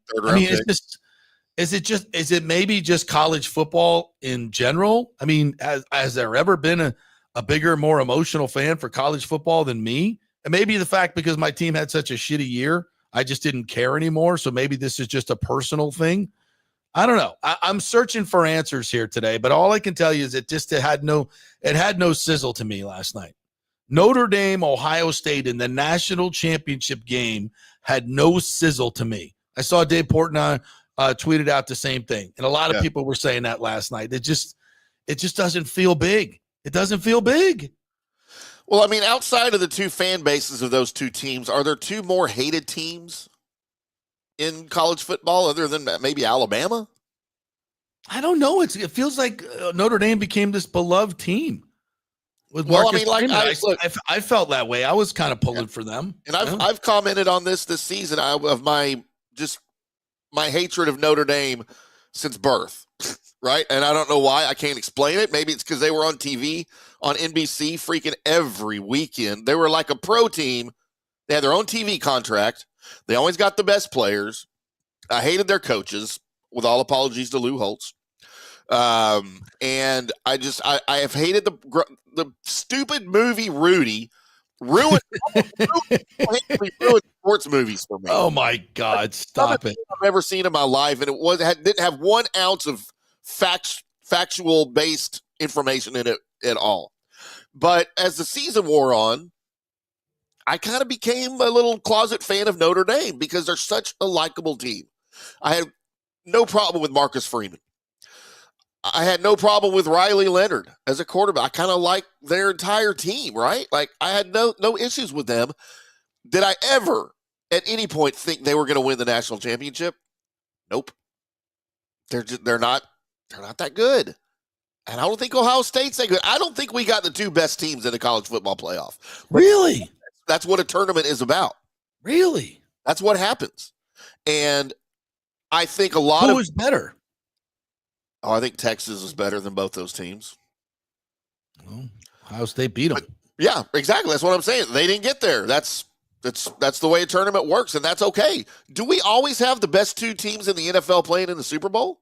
Is it maybe just college football in general? I mean, has there ever been a bigger, more emotional fan for college football than me? And maybe the fact because my team had such a shitty year, I just didn't care anymore. So maybe this is just a personal thing. I don't know. I'm searching for answers here today, but all I can tell you is it had no sizzle to me last night. Notre Dame, Ohio State in the national championship game had no sizzle to me. I saw Dave Portnoy tweeted out the same thing, and a lot of people were saying that last night. It just doesn't feel big. It doesn't feel big. Well, I mean, outside of the two fan bases of those two teams, are there two more hated teams in college football other than maybe Alabama? I don't know. It feels like Notre Dame became this beloved team. With Marcus I felt that way. I was kind of pulling for them. And I've commented on this season of my hatred of Notre Dame since birth, right? And I don't know why. I can't explain it. Maybe it's because they were on TV on NBC freaking every weekend. They were like a pro team. They had their own TV contract. They always got the best players. I hated their coaches, with all apologies to Lou Holtz. And I have hated the stupid movie Rudy ruined sports movies for me. Oh my God, stop it. I've ever seen in my life, and didn't have 1 ounce of factual based information in it at all. But as the season wore on, I kind of became a little closet fan of Notre Dame because they're such a likable team. I had no problem with Marcus Freeman. I had no problem with Riley Leonard as a quarterback. I kind of like their entire team, right? Like, I had no issues with them. Did I ever at any point think they were going to win the national championship? Nope. They're not that good. And I don't think Ohio State's that good. I don't think we got the two best teams in the college football playoff. Really? That's what a tournament is about. Really? That's what happens. And I think who is better? Oh, I think Texas is better than both those teams. Well, Ohio State beat them. Yeah, exactly. That's what I'm saying. They didn't get there. That's the way a tournament works, and that's okay. Do we always have the best two teams in the NFL playing in the Super Bowl?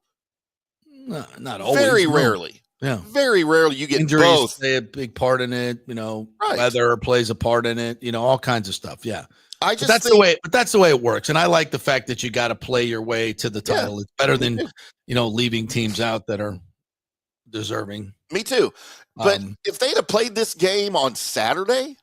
No, not always. Very rarely. Yeah. Very rarely you get Injuries both. play a big part in it. Right. Weather plays a part in it. All kinds of stuff. Yeah. I But just that's think, the way. But that's the way it works. And I like the fact that you got to play your way to the Yeah, title. It's better me than too. leaving teams out that are deserving. Me too. But Um, if they'd have played this game on Saturday,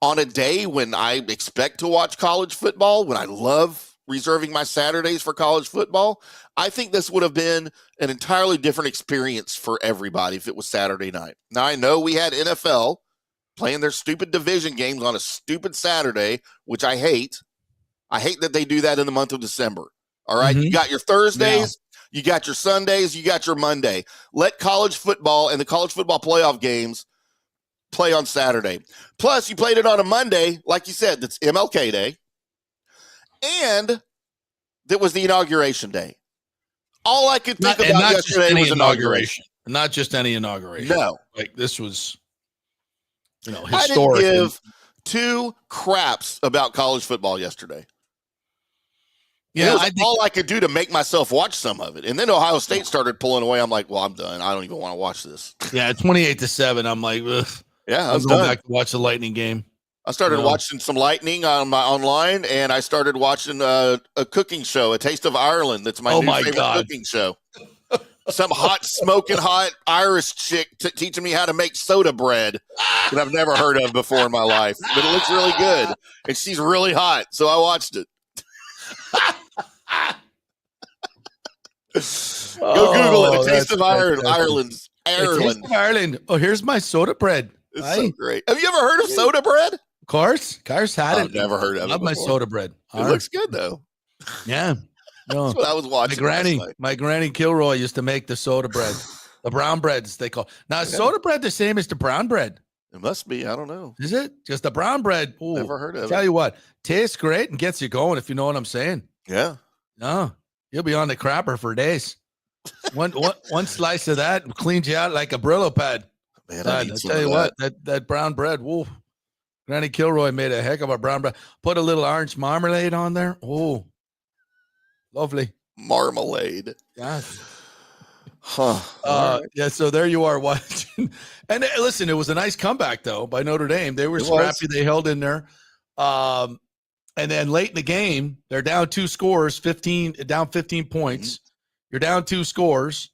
on a day when I expect to watch college football, when I love reserving my Saturdays for college football, I think this would have been an entirely different experience for everybody if it was Saturday night. Now, I know we had NFL playing their stupid division games on a stupid Saturday, which I hate. I hate that they do that in the month of December. All right. You got your Thursdays, you got your Sundays, you got your Monday. Let college football and the college football playoff games play on Saturday. Plus, you played it on a Monday, like you said, that's MLK Day. And that was the inauguration day. All I could think about yesterday was inauguration. Not just any inauguration. No. Like this was, I didn't historic. give two craps about college football yesterday. Yeah, It was all I could do to make myself watch some of it. And then Ohio State started pulling away. I'm like, well, I'm done. I don't even want to watch this. Yeah, 28-7. I'm like, ugh. Yeah, I I'm was going done. back to watch the Lightning game. I started watching some Lightning on my online, and I started watching a cooking show, A Taste of Ireland. That's my new favorite cooking show. Some smoking hot Irish chick teaching me how to make soda bread that I've never heard of before in my life, but it looks really good, and she's really hot, so I watched it. Go Google it. A Taste of Ireland. A Taste of Ireland. Oh, here's my soda bread. It's so great. Have you ever heard of soda bread? Of course. Cars had it. I've never heard of it. I love my soda bread. It looks good, though. Yeah. No. That's what I was watching. My granny Kilroy used to make the soda bread. The brown breads, they call. Now, is soda bread the same as the brown bread? It must be. I don't know. Is it? Just the brown bread. Ooh, Never heard of it. Tell you what, tastes great and gets you going, if you know what I'm saying. Yeah. No, you'll be on the crapper for days. One slice of that cleans you out like a Brillo pad. Man, I tell you what, that brown bread, woo. Granny Kilroy made a heck of a brown bread. Put a little orange marmalade on there. Oh, lovely. Marmalade. Yeah. Huh. Yeah, so there you are watching. And listen, it was a nice comeback, though, by Notre Dame. They were scrappy. They held in there. And then late in the game, they're down 2 scores, down 15 points. Mm-hmm. You're down 2 scores.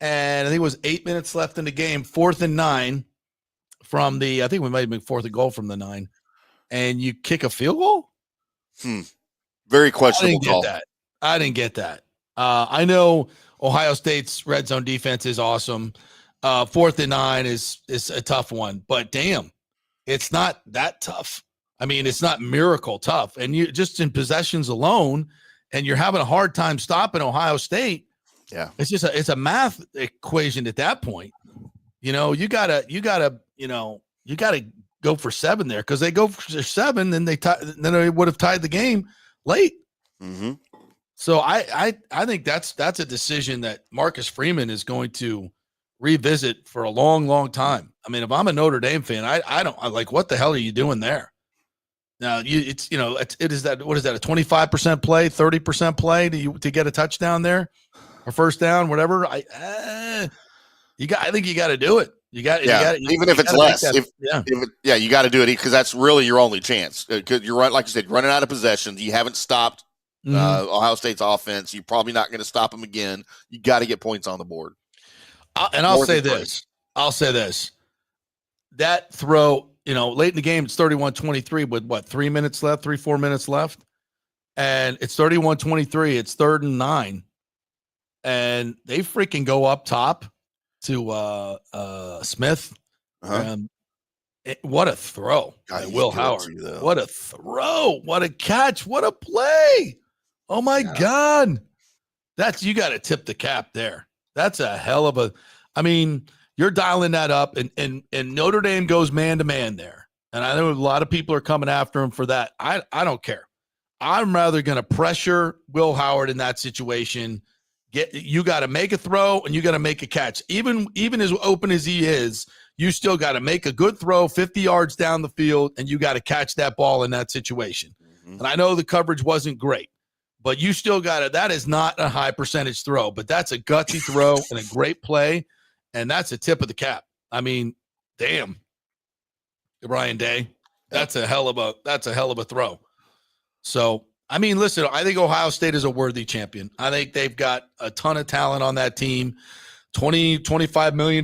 And I think it was 8 minutes left in the game, 4th and 9 from I think we might have been 4th and goal from the 9. And you kick a field goal? Very questionable call. I didn't get that. I know Ohio State's red zone defense is awesome. 4th and 9 is a tough one, but damn, it's not that tough. I mean, it's not miracle tough. And you just in possessions alone, and you're having a hard time stopping Ohio State. Yeah. It's just it's a math equation at that point. You gotta go for 7 there, because they go for 7, then they would have tied the game late. Mm-hmm. So I think that's a decision that Marcus Freeman is going to revisit for a long, long time. I mean, if I'm a Notre Dame fan, I don't like, what the hell are you doing there? Now what is that? A 25% play, 30% play to get a touchdown there, or first down, whatever. I think you got to do it. Even if it's less. You got to do it, because that's really your only chance. Because you're like you said, running out of possessions. You haven't stopped Ohio State's offense. You're probably not going to stop them again. You got to get points on the board. I'll say this. That throw, late in the game, it's 31-23 with 4 minutes left. And it's 31-23. It's 3rd and 9. And they freaking go up top to Smith. What a throw by Will Howard. What a throw. What a catch. What a play. Oh my God. You got to tip the cap there. That's a hell of you're dialing that up, and Notre Dame goes man to man there. And I know a lot of people are coming after him for that. I don't care. I'm rather going to pressure Will Howard in that situation. You got to make a throw, and you got to make a catch. Even as open as he is, you still got to make a good throw 50 yards down the field, and you got to catch that ball in that situation. Mm-hmm. And I know the coverage wasn't great, but you still got to – that is not a high percentage throw, but that's a gutsy throw and a great play. And that's a tip of the cap. I mean, damn, Ryan Day, that's a hell of a throw. So, I mean, listen, I think Ohio State is a worthy champion. I think they've got a ton of talent on that team. $25 million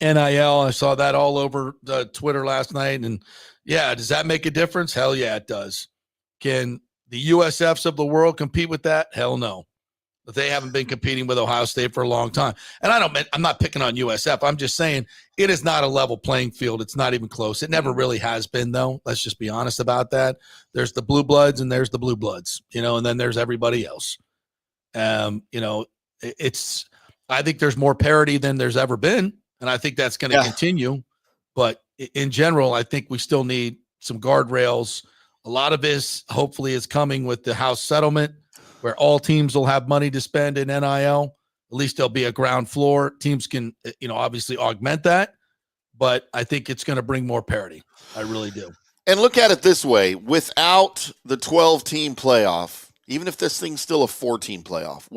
NIL. I saw that all over Twitter last night. And yeah, does that make a difference? Hell yeah, it does. Can the USFs of the world compete with that? Hell no. But they haven't been competing with Ohio State for a long time. And I'm not picking on USF. I'm just saying it is not a level playing field. It's not even close. It never really has been, though. Let's just be honest about that. There's the blue bloods and there's the blue bloods, and then there's everybody else. I think there's more parity than there's ever been. And I think that's going to continue. But in general, I think we still need some guardrails. A lot of this hopefully is coming with the House settlement, where all teams will have money to spend in NIL. At least there'll be a ground floor. Teams can, obviously augment that, but I think it's going to bring more parity. I really do. And look at it this way. Without the 12-team playoff, even if this thing's still a 4-team playoff,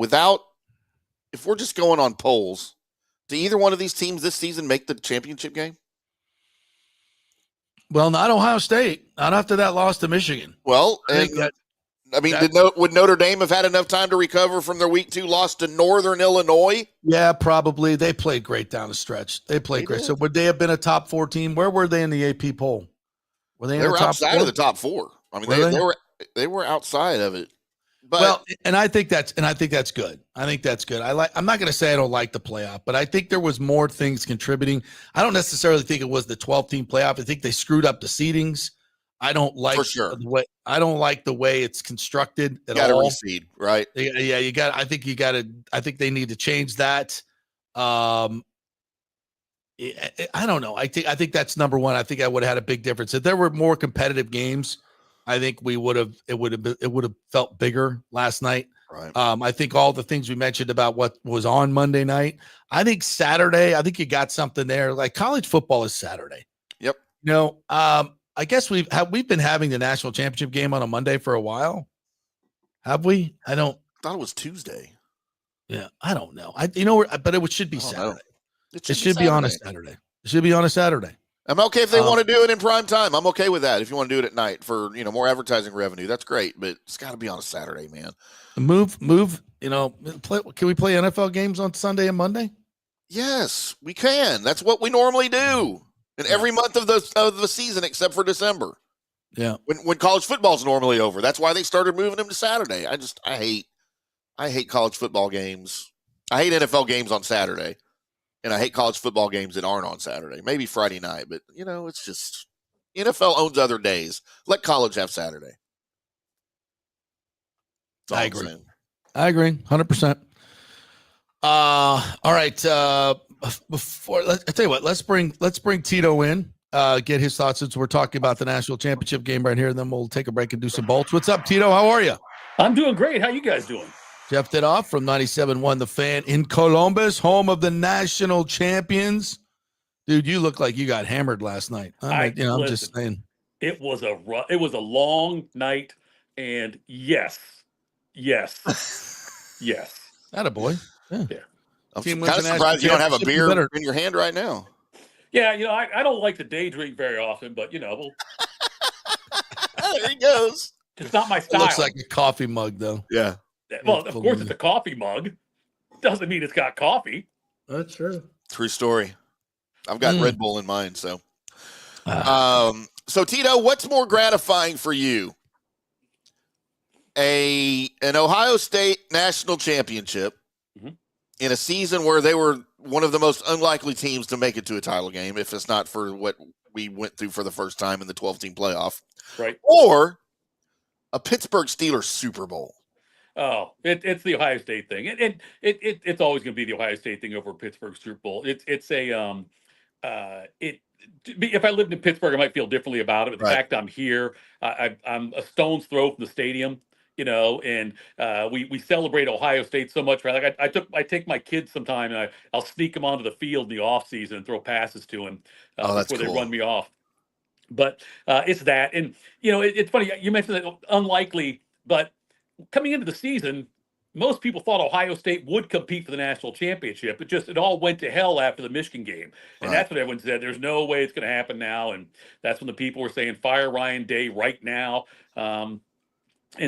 if we're just going on polls, do either one of these teams this season make the championship game? Well, not Ohio State. Not after that loss to Michigan. Well, would Notre Dame have had enough time to recover from their week 2 loss to Northern Illinois? Yeah, probably. They played great down the stretch. They played great. So would they have been a top 4 team? Where were they in the AP poll? Were they were outside of the top 4. I mean, they were outside of it. But I think that's good. I think that's good. I'm not going to say I don't like the playoff, but I think there was more things contributing. I don't necessarily think it was the 12-team playoff. I think they screwed up the seedings. I don't like the way it's constructed at all. You got to reseed, right? Yeah, you got. I think they need to change that. I don't know. I think that's number one. I think I would have had a big difference if there were more competitive games. I think it would have felt bigger last night. Right. I think all the things we mentioned about what was on Monday night. I think Saturday. I think you got something there. Like college football is Saturday. Yep. I guess we've been having the national championship game on a Monday for a while. Have we? I thought it was Tuesday. Yeah, I don't know. But it should be Saturday. It should be on a Saturday. It should be on a Saturday. I'm okay if they want to do it in prime time. I'm okay with that. If you want to do it at night for more advertising revenue, that's great. But it's got to be on a Saturday, man. Move. Can we play NFL games on Sunday and Monday? Yes, we can. That's what we normally do in every month of the season except for December. Yeah, when college football's normally over. That's why they started moving them to Saturday. I hate college football games. I hate NFL games on Saturday. And I hate college football games that aren't on Saturday. Maybe Friday night, but it's just NFL owns other days. Let college have Saturday. I agree. 100%. All right. I tell you what, let's bring Tito in, get his thoughts since we're talking about the national championship game right here. And then we'll take a break and do some bolts. What's up, Tito? How are you? I'm doing great. How you guys doing? Jeff Dittoff from 97.1 The Fan in Columbus, home of the national champions. Dude, you look like you got hammered last night. I'm just saying. It was a long night, and yes. Attaboy. Yeah. I'm kind of surprised you don't have a beer in your hand right now. Yeah, I don't like to day drink very often, but there he goes. It's not my style. It looks like a coffee mug, though. Yeah. Well, of course, it's a coffee mug. Doesn't mean it's got coffee. That's true. True story. I've got Red Bull in mind, so. So Tito, what's more gratifying for you? An Ohio State national championship in a season where they were one of the most unlikely teams to make it to a title game, if it's not for what we went through for the first time in the 12-team playoff, right? Or a Pittsburgh Steelers Super Bowl. Oh, it's the Ohio State thing. It's always going to be the Ohio State thing over Pittsburgh Super Bowl. If I lived in Pittsburgh, I might feel differently about it. But the fact I'm here, I'm a stone's throw from the stadium, and we celebrate Ohio State so much. Right? Like I take my kids sometime and I'll sneak them onto the field in the off season and throw passes to them before cool. they run me off. But it's that, and it's funny you mentioned that unlikely, but coming into the season, most people thought Ohio State would compete for the national championship. It all went to hell after the Michigan game. And that's what everyone said. There's no way it's going to happen now. And that's when the people were saying, fire Ryan Day right now. And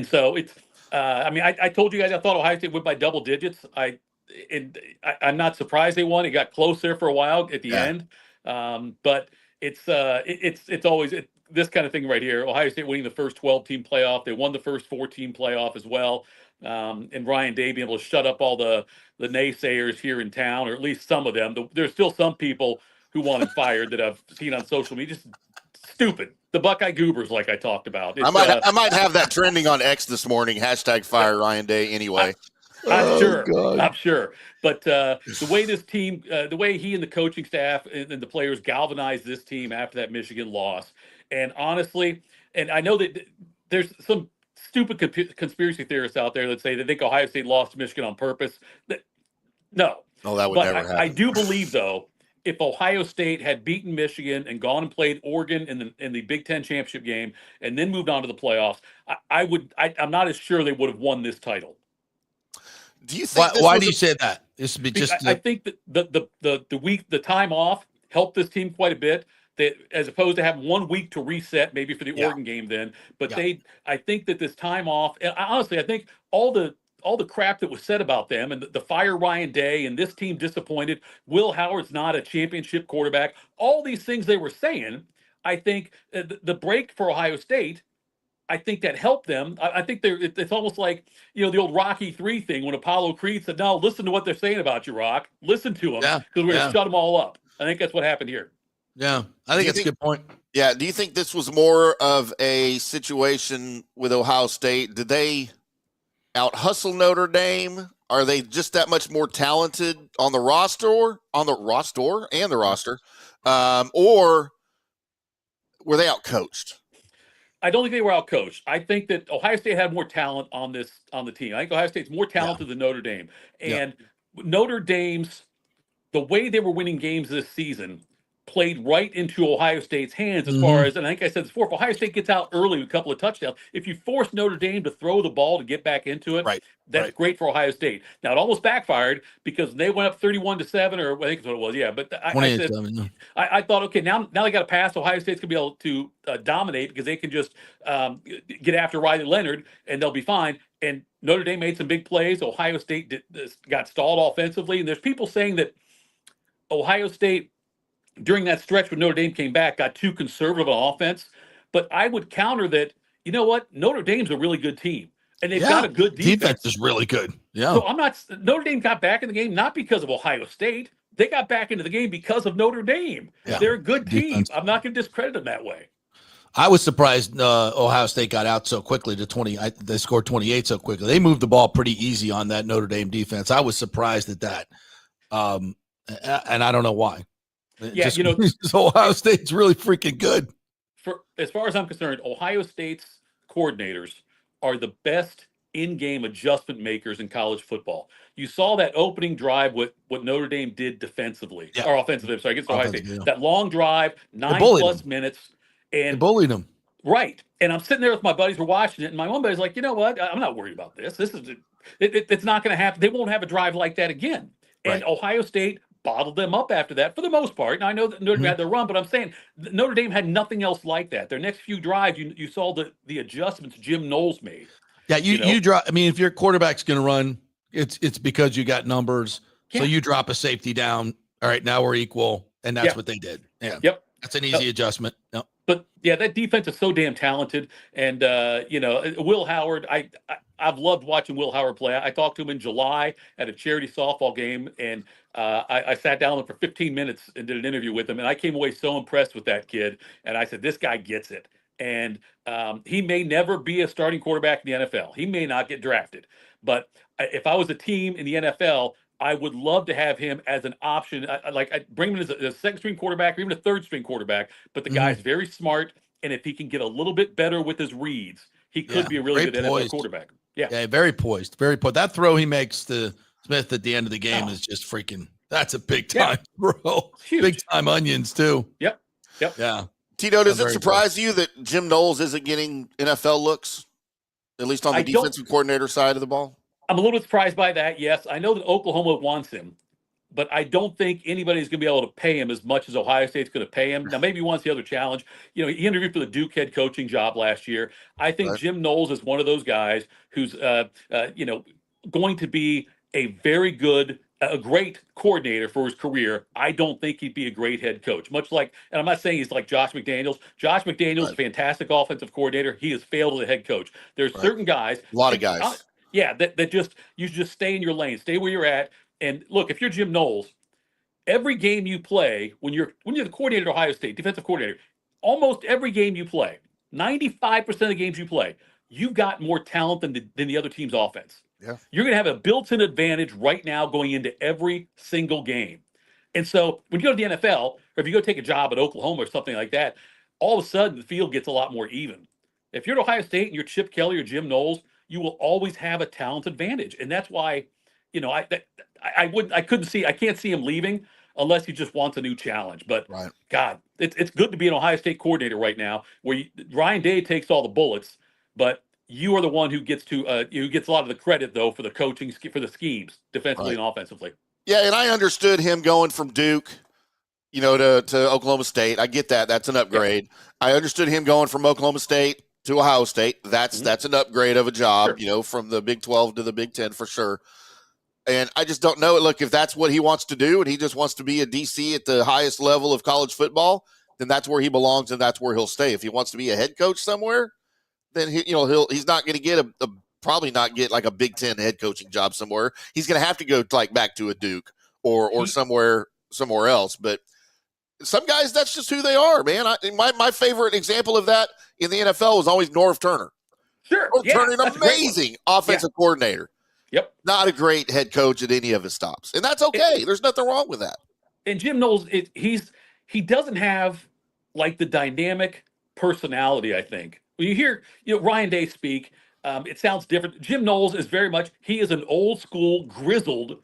so it's, I told you guys I thought Ohio State would by double digits. I'm not surprised they won. It got close there for a while at the end. But it's always this kind of thing right here. Ohio State winning the first 12-team playoff. They won the first 14 playoff as well. And Ryan Day being able to shut up all the naysayers here in town, or at least some of them. There's still some people who want him fired that I've seen on social media. Just stupid. The Buckeye Goobers, like I talked about. I might have that trending on X this morning. # fire Ryan Day anyway. I'm sure. But the way this team, the way he and the coaching staff and the players galvanized this team after that Michigan loss. And honestly, and I know that there's some stupid conspiracy theorists out there that say they think Ohio State lost to Michigan on purpose. No. Oh, that would never happen. I do believe, though, if Ohio State had beaten Michigan and gone and played Oregon in the Big Ten championship game and then moved on to the playoffs, I'm not as sure they would have won this title. Do you think? Why do you say that? This would be just. I think that the time off helped this team quite a bit. That as opposed to having 1 week to reset, maybe for the Oregon game, then. But I think that this time off, and honestly, I think all the crap that was said about them and the fire Ryan Day and this team disappointed. Will Howard's not a championship quarterback. All these things they were saying, I think the break for Ohio State. I think that helped them. I think it's almost like, the old Rocky III thing when Apollo Creed said, no, listen to what they're saying about you, Rock. Listen to them because we're going to shut them all up. I think that's what happened here. Yeah, I think that's a good point. Yeah, do you think this was more of a situation with Ohio State? Did they out-hustle Notre Dame? Are they just that much more talented on the roster, or were they out-coached? I don't think they were outcoached. I think that Ohio State had more talent on the team. I think Ohio State's more talented than Notre Dame. And Notre Dame's, the way they were winning games this season played right into Ohio State's hands as far as, and I think I said this before, if Ohio State gets out early with a couple of touchdowns, if you force Notre Dame to throw the ball to get back into it, that's great for Ohio State. Now, it almost backfired because they went up 31-7, or I think that's what it was. Yeah, but I thought, okay, now they got to pass. Ohio State's going to be able to dominate because they can just get after Riley Leonard and they'll be fine. And Notre Dame made some big plays. Ohio State got stalled offensively. And there's people saying that Ohio State, during that stretch when Notre Dame came back, got too conservative on offense. But I would counter that, you know what? Notre Dame's a really good team. And they've got a good defense. Defense is really good. Yeah. So Notre Dame got back in the game, not because of Ohio State. They got back into the game because of Notre Dame. Yeah. They're a good team. Defense. I'm not going to discredit them that way. I was surprised Ohio State got out so quickly to 20. They scored 28 so quickly. They moved the ball pretty easy on that Notre Dame defense. I was surprised at that. And I don't know why. Yeah, Ohio State's really freaking good. As far as I'm concerned, Ohio State's coordinators are the best in-game adjustment makers in college football. You saw that opening drive, what Notre Dame did defensively or offensively. I'm sorry, against Ohio State. Yeah. That long drive, 9+ minutes, and they bullied them. Right, and I'm sitting there with my buddies. We're watching it, and my one buddy's like, you know what? I'm not worried about this. It's not going to happen. They won't have a drive like that again. And Ohio State bottled them up after that for the most part. And I know that Notre Dame had their run, but I'm saying Notre Dame had nothing else like that. Their next few drives, you saw the adjustments Jim Knowles made. Yeah, you drop. I mean, if your quarterback's going to run, it's because you got numbers. Yeah. So you drop a safety down. All right, now we're equal, and that's what they did. Yeah. Yep. That's an easy adjustment. Yep. But yeah, that defense is so damn talented, and Will Howard. I've loved watching Will Howard play. I talked to him in July at a charity softball game, and I sat down for 15 minutes and did an interview with him, and I came away so impressed with that kid. And I said, this guy gets it. And he may never be a starting quarterback in the NFL. He may not get drafted. But if I was a team in the NFL, I would love to have him as an option. I'd bring him as a second-string quarterback or even a third-string quarterback. But the guy's very smart, and if he can get a little bit better with his reads, he could be a really good NFL quarterback. Yeah, very poised, very poised. That throw he makes to Smith at the end of the game is just freaking. That's a big time throw. Big time onions too. Yep. Yeah. Tito, does it surprise you that Jim Knowles isn't getting NFL looks, at least on the defensive coordinator side of the ball? I'm a little bit surprised by that. Yes, I know that Oklahoma wants him, but I don't think anybody's going to be able to pay him as much as Ohio State's going to pay him. Now, maybe he wants the other challenge. You know, he interviewed for the Duke head coaching job last year. I think Right. Jim Knowles is one of those guys who's, going to be a very good, a great coordinator for his career. I don't think he'd be a great head coach. Much like, and I'm not saying he's like Josh McDaniels. Josh McDaniels is a fantastic offensive coordinator. He has failed as a head coach. There's certain guys, A lot of guys. that just you just stay in your lane, stay where you're at. And look, if you're Jim Knowles, every game you play, when you're the coordinator at Ohio State, defensive coordinator, almost every game you play, 95% of the games you play, you've got more talent than the other team's offense. Yeah. You're going to have a built-in advantage right now going into every single game. And so when you go to the NFL, or if you go take a job at Oklahoma or something like that, all of a sudden the field gets a lot more even. If you're at Ohio State and you're Chip Kelly or Jim Knowles, you will always have a talent advantage. And that's why, I can't see him leaving unless he just wants a new challenge. But Right. God, it's good to be an Ohio State coordinator right now, where Ryan Day takes all the bullets, but you are the one who gets a lot of the credit though for the coaching, for the schemes defensively and offensively. Yeah, and I understood him going from Duke, to Oklahoma State. I get that. That's an upgrade. Yeah. I understood him going from Oklahoma State to Ohio State. That's an upgrade of a job, Sure. From the Big 12 to the Big 10 for sure. And I just don't know. Look, if that's what he wants to do and he just wants to be a DC at the highest level of college football, then that's where he belongs and that's where he'll stay. If he wants to be a head coach somewhere, then he's not going to get probably not get like a Big 10 head coaching job somewhere. He's going to have to go like back to a Duke or somewhere else. But some guys, that's just who they are, man. My favorite example of that in the NFL was always Norv Turner. Sure. Norv Turner, an amazing offensive coordinator. Yep. Not a great head coach at any of his stops. And that's okay. There's nothing wrong with that. And Jim Knowles, he doesn't have like the dynamic personality, I think. When you hear Ryan Day speak, it sounds different. Jim Knowles is he is an old school, grizzled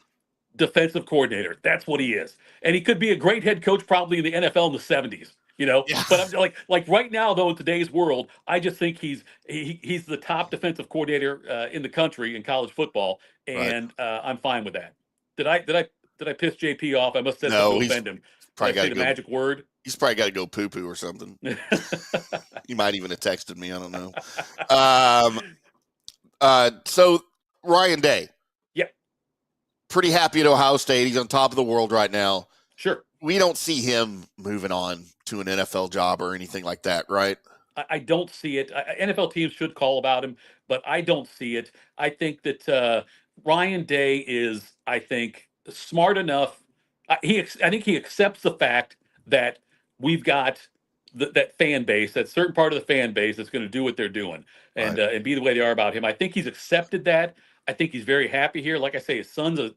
defensive coordinator. That's what he is. And he could be a great head coach probably in the NFL in the 70s. Yeah. But I'm like right now, though, in today's world, I just think he's the top defensive coordinator in the country in college football, and I'm fine with that. Did I piss JP off? I must have said something to offend him. Probably got the magic word. He's probably got to go poo poo or something. He might even have texted me. I don't know. So Ryan Day, pretty happy at Ohio State. He's on top of the world right now. Sure. We don't see him moving on to an NFL job or anything like that, right? I don't see it. NFL teams should call about him, but I don't see it. I think that Ryan Day is, smart enough. I think he accepts the fact that we've got that fan base, that certain part of the fan base that's going to do what they're doing and be the way they are about him. I think he's accepted that. I think he's very happy here. Like I say, his son's a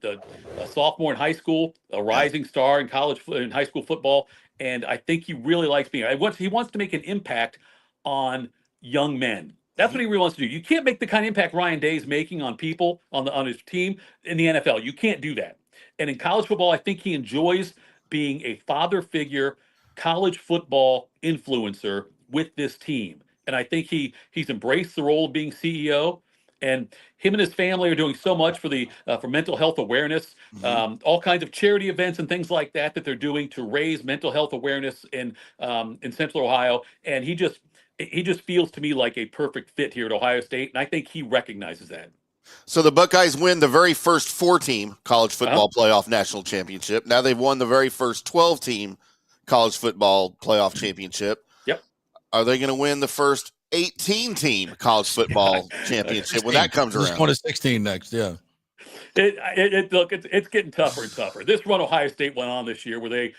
sophomore in high school, a rising star in high school football, and I think he really likes being. He wants to make an impact on young men. That's what he really wants to do. You can't make the kind of impact Ryan Day is making on people on his team in the NFL. You can't do that. And in college football, I think he enjoys being a father figure, college football influencer with this team. And I think he's embraced the role of being CEO. And him and his family are doing so much for mental health awareness, all kinds of charity events and things like that they're doing to raise mental health awareness in Central Ohio. And he just feels to me like a perfect fit here at Ohio State, and I think he recognizes that. So the Buckeyes win the very first 4-team college football playoff national championship. Now they've won the very first 12-team college football playoff championship. Yep. Are they going to win the first 18-team college football championship when that comes around? It's going to 16 next, yeah. It's getting tougher and tougher. This run Ohio State went on this year where they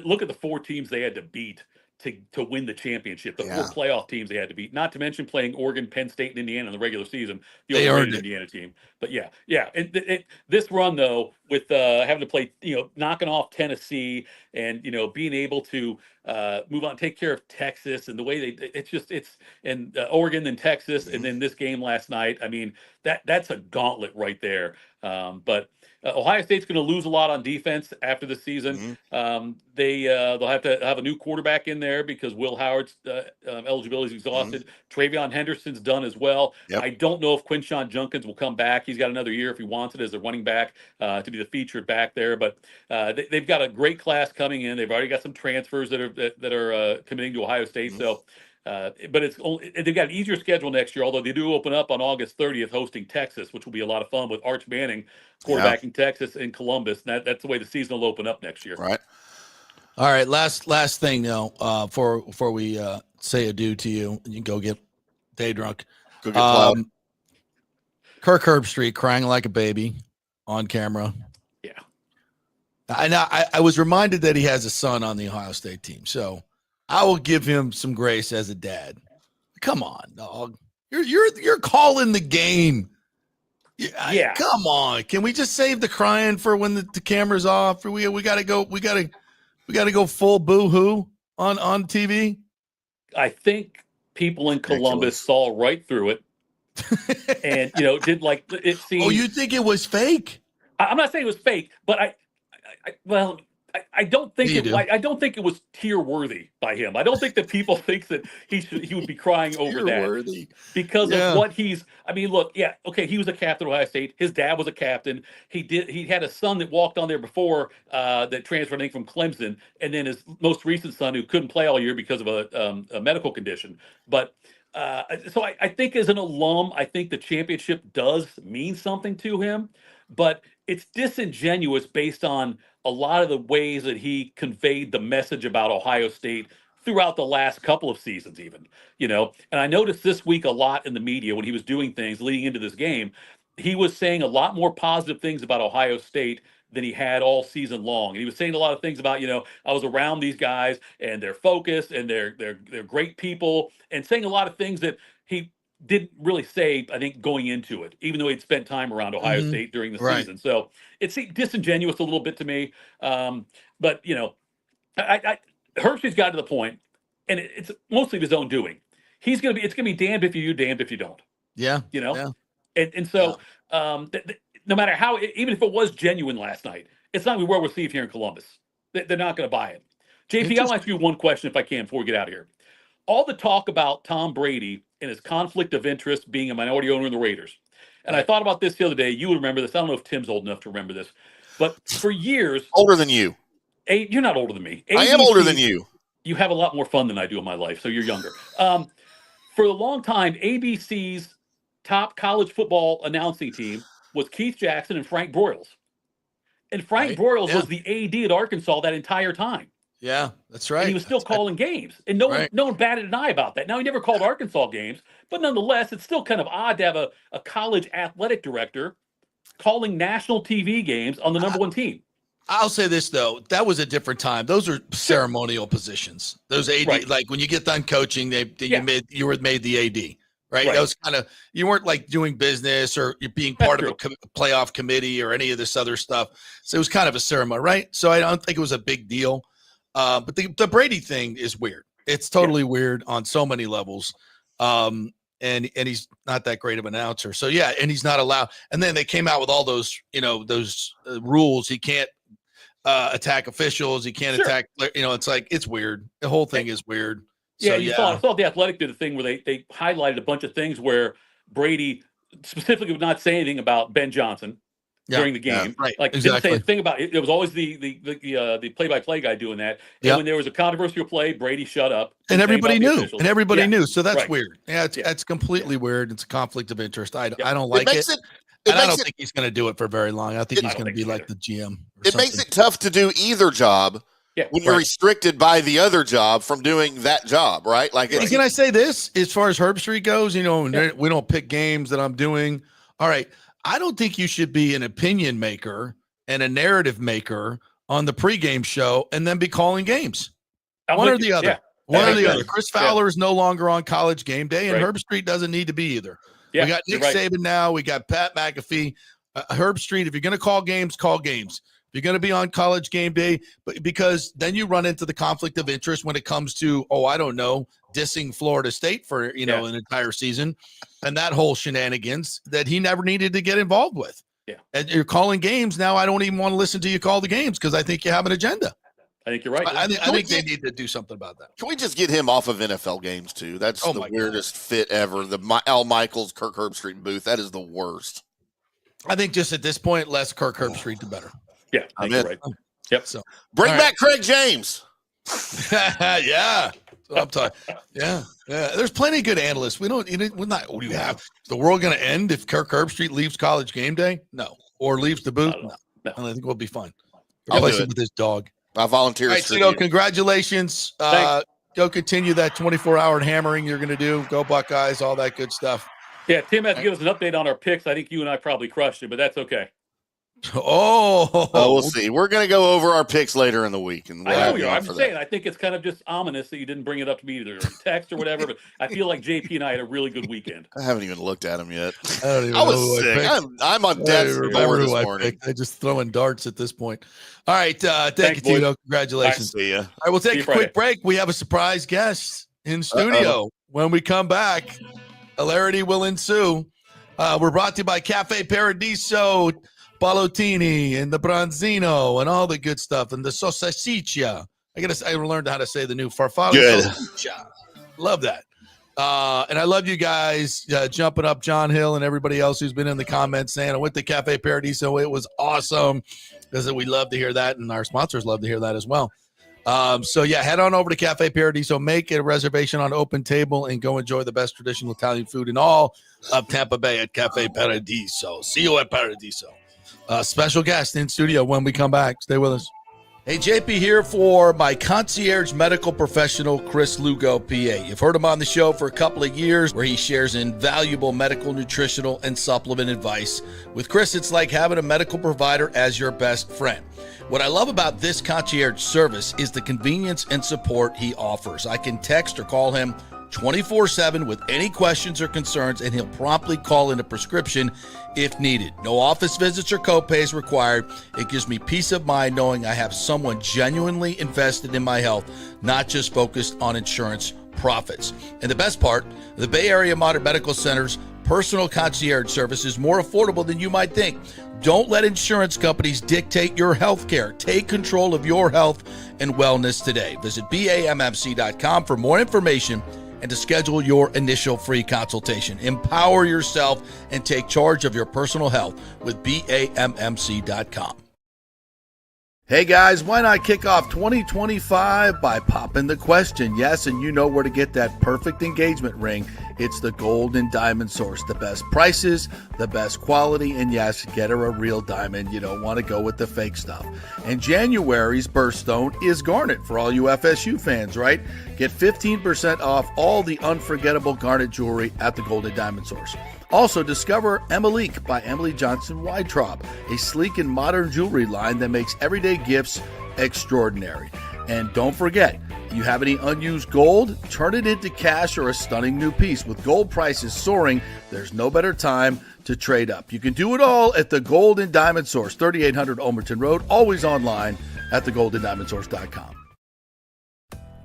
look at the 4 teams they had to beat to win the championship, the 4 playoff teams they had to beat, not to mention playing Oregon, Penn State, and Indiana in the regular season, the overrated Indiana team. But this run, though, with having to play, knocking off Tennessee and, being able to move on, take care of Texas and the way and Oregon and Texas, and then this game last night. I mean, that's a gauntlet right there. But Ohio State's going to lose a lot on defense after the season. They'll have to have a new quarterback in there because Will Howard's eligibility is exhausted. Travion Henderson's done as well. Yep. I don't know if Quinshon Junkins will come back. He's got another year if he wants it as a running back to be the featured back there. But they've got a great class coming in. They've already got some transfers that are committing to Ohio State. So. But they've got an easier schedule next year, although they do open up on August 30th hosting Texas, which will be a lot of fun with Arch Manning quarterbacking Texas and Columbus. And that's the way the season will open up next year. Right. All right. Last thing now, before we say adieu to you, and you can go get day drunk. Go get plowed. Kirk Herbstreit crying like a baby on camera. Yeah. I was reminded that he has a son on the Ohio State team, so I will give him some grace as a dad. Come on, dog. You're calling the game. Yeah. Come on. Can we just save the crying for when the camera's off? We gotta go full boo-hoo on TV. I think people in Columbus saw right through it. And did like it seemed. Oh, you think it was fake? I'm not saying it was fake, but I don't think I don't think it was tear worthy by him. I don't think that people think that he would be crying over that because of what he's. I mean, look, he was a captain of Ohio State. His dad was a captain. He had a son that walked on there before that transferred, I think, from Clemson, and then his most recent son who couldn't play all year because of a medical condition. But so I think as an alum, I think the championship does mean something to him, but it's disingenuous based on a lot of the ways that he conveyed the message about Ohio State throughout the last couple of seasons even, and I noticed this week a lot in the media when he was doing things leading into this game, he was saying a lot more positive things about Ohio State than he had all season long. And he was saying a lot of things about, I was around these guys and they're focused and they're great people, and saying a lot of things that he didn't really say, I think, going into it, even though he'd spent time around Ohio State during the season. So it seemed disingenuous a little bit to me. But, Herbstreit's got to the point, and it's mostly of his own doing. It's going to be damned if you do, damned if you don't. Yeah. And so no matter how, even if it was genuine last night, it's not going to be well received here in Columbus. They're not going to buy it. JP, I'll ask you one question if I can before we get out of here. All the talk about Tom Brady and his conflict of interest being a minority owner in the Raiders. And I thought about this the other day. You would remember this. I don't know if Tim's old enough to remember this. But for years... Older than you. You're not older than me. I am older than you. You have a lot more fun than I do in my life, so you're younger. For a long time, ABC's top college football announcing team was Keith Jackson and Frank Broyles. And Frank Broyles was the AD at Arkansas that entire time. Yeah, that's right. And he was still calling games. And no one batted an eye about that. Now, he never called Arkansas games, but nonetheless, it's still kind of odd to have a college athletic director calling national TV games on the number one team. I'll say this, though. That was a different time. Those are ceremonial positions. Those AD, like when you get done coaching, you were made the AD. Right. That was kind of, you weren't like doing business or you're being part of a playoff committee or any of this other stuff. So it was kind of a ceremony. Right. So I don't think it was a big deal. But the Brady thing is weird. It's totally weird on so many levels. And he's not that great of an announcer. So, and he's not allowed. And then they came out with all those, those rules. He can't attack officials. He can't attack, it's like, it's weird. The whole thing is weird. Yeah, I saw the Athletic did a thing where they highlighted a bunch of things where Brady specifically would not say anything about Ben Johnson during the game. Didn't say a thing about it. It was always the play-by-play guy doing that. And when there was a controversial play, Brady shut up. And everybody knew. Knew. So that's weird. Yeah, it's completely weird. It's a conflict of interest. I don't like it. And I don't think he's going to do it for very long. I think he's going to be like the GM. It makes it tough to do either job. When you're restricted by the other job from doing that job, right? Like, can I say this? As far as Herbstreit goes, we don't pick games that I'm doing. All right. I don't think you should be an opinion maker and a narrative maker on the pregame show and then be calling games. One or the other. One or the other. Chris Fowler is no longer on College Game Day, and Herbstreit doesn't need to be either. We got Nick Saban now. We got Pat McAfee. Herbstreit, if you're going to call games, call games. You're going to be on College Game Day, but because then you run into the conflict of interest when it comes to, dissing Florida State for, an entire season and that whole shenanigans that he never needed to get involved with. Yeah. And you're calling games now. I don't even want to listen to you call the games because I think you have an agenda. I think you're right. I think they need to do something about that. Can we just get him off of NFL games too? That's the weirdest fit ever. The Al Michaels, Kirk Herbstreit booth. That is the worst. I think just at this point, less Kirk Herbstreit, the better. Yeah, I think you're right. Yep. So bring back Craig James. Yeah. I'm talking. Yeah. There's plenty of good analysts. We're not. What do you have? Is the world going to end if Kirk Herbstreit leaves College Game Day? No. Or leaves the booth? No. I think we'll be fine. Replace him with his dog. I volunteer. All right, Tito, congratulations. Go continue that 24-hour hammering you're going to do. Go Buckeyes, all that good stuff. Yeah, Tim has to give us an update on our picks. I think you and I probably crushed it, but that's okay. We'll see. We're going to go over our picks later in the week. And I know you are. I'm just saying, I think it's kind of just ominous that you didn't bring it up to me either in text or whatever, but I feel like JP and I had a really good weekend. I haven't even looked at him yet. I was sick. I'm on death's door this morning. They're just throwing darts at this point. All right. Thank you, Tito. Congratulations. See ya. All right, we'll take a quick break. We have a surprise guest in studio. When we come back, hilarity will ensue. We're brought to you by Cafe Paradiso, Pallottini, and the Bronzino, and all the good stuff, and the Sosaciccia. I learned how to say the new farfalle. Good. Love that. And I love you guys jumping up, John Hill and everybody else who's been in the comments saying, I went to Cafe Paradiso. It was awesome. Because we love to hear that, and our sponsors love to hear that as well. Head on over to Cafe Paradiso, make a reservation on Open Table, and go enjoy the best traditional Italian food in all of Tampa Bay at Cafe Paradiso. See you at Paradiso. Special guest in studio when we come back. Stay with us. Hey, JP here for my concierge medical professional, Chris Lugo, PA. You've heard him on the show for a couple of years where he shares invaluable medical, nutritional, and supplement advice. With Chris, it's like having a medical provider as your best friend. What I love about this concierge service is the convenience and support he offers. I can text or call him 24/7 with any questions or concerns, and he'll promptly call in a prescription if needed. No office visits or copays required. It gives me peace of mind knowing I have someone genuinely invested in my health, not just focused on insurance profits. And the best part, the Bay Area Modern Medical Center's personal concierge service is more affordable than you might think. Don't let insurance companies dictate your health care. Take control of your health and wellness today. Visit BAMMC.com for more information and to schedule your initial free consultation. Empower yourself and take charge of your personal health with BAMMC.com. Hey guys, why not kick off 2025 by popping the question? Yes, and you know where to get that perfect engagement ring. It's the Gold and Diamond Source. The best prices, the best quality, and yes, get her a real diamond. You don't want to go with the fake stuff. And January's birthstone is garnet for all you FSU fans, right? Get 15% off all the unforgettable garnet jewelry at the Gold and Diamond Source. Also, discover Emilique by Emily Johnson Weintraub, a sleek and modern jewelry line that makes everyday gifts extraordinary. And don't forget, you have any unused gold? Turn it into cash or a stunning new piece. With gold prices soaring, there's no better time to trade up. You can do it all at the Gold and Diamond Source, 3800 Omerton Road, always online at thegoldendiamondsource.com.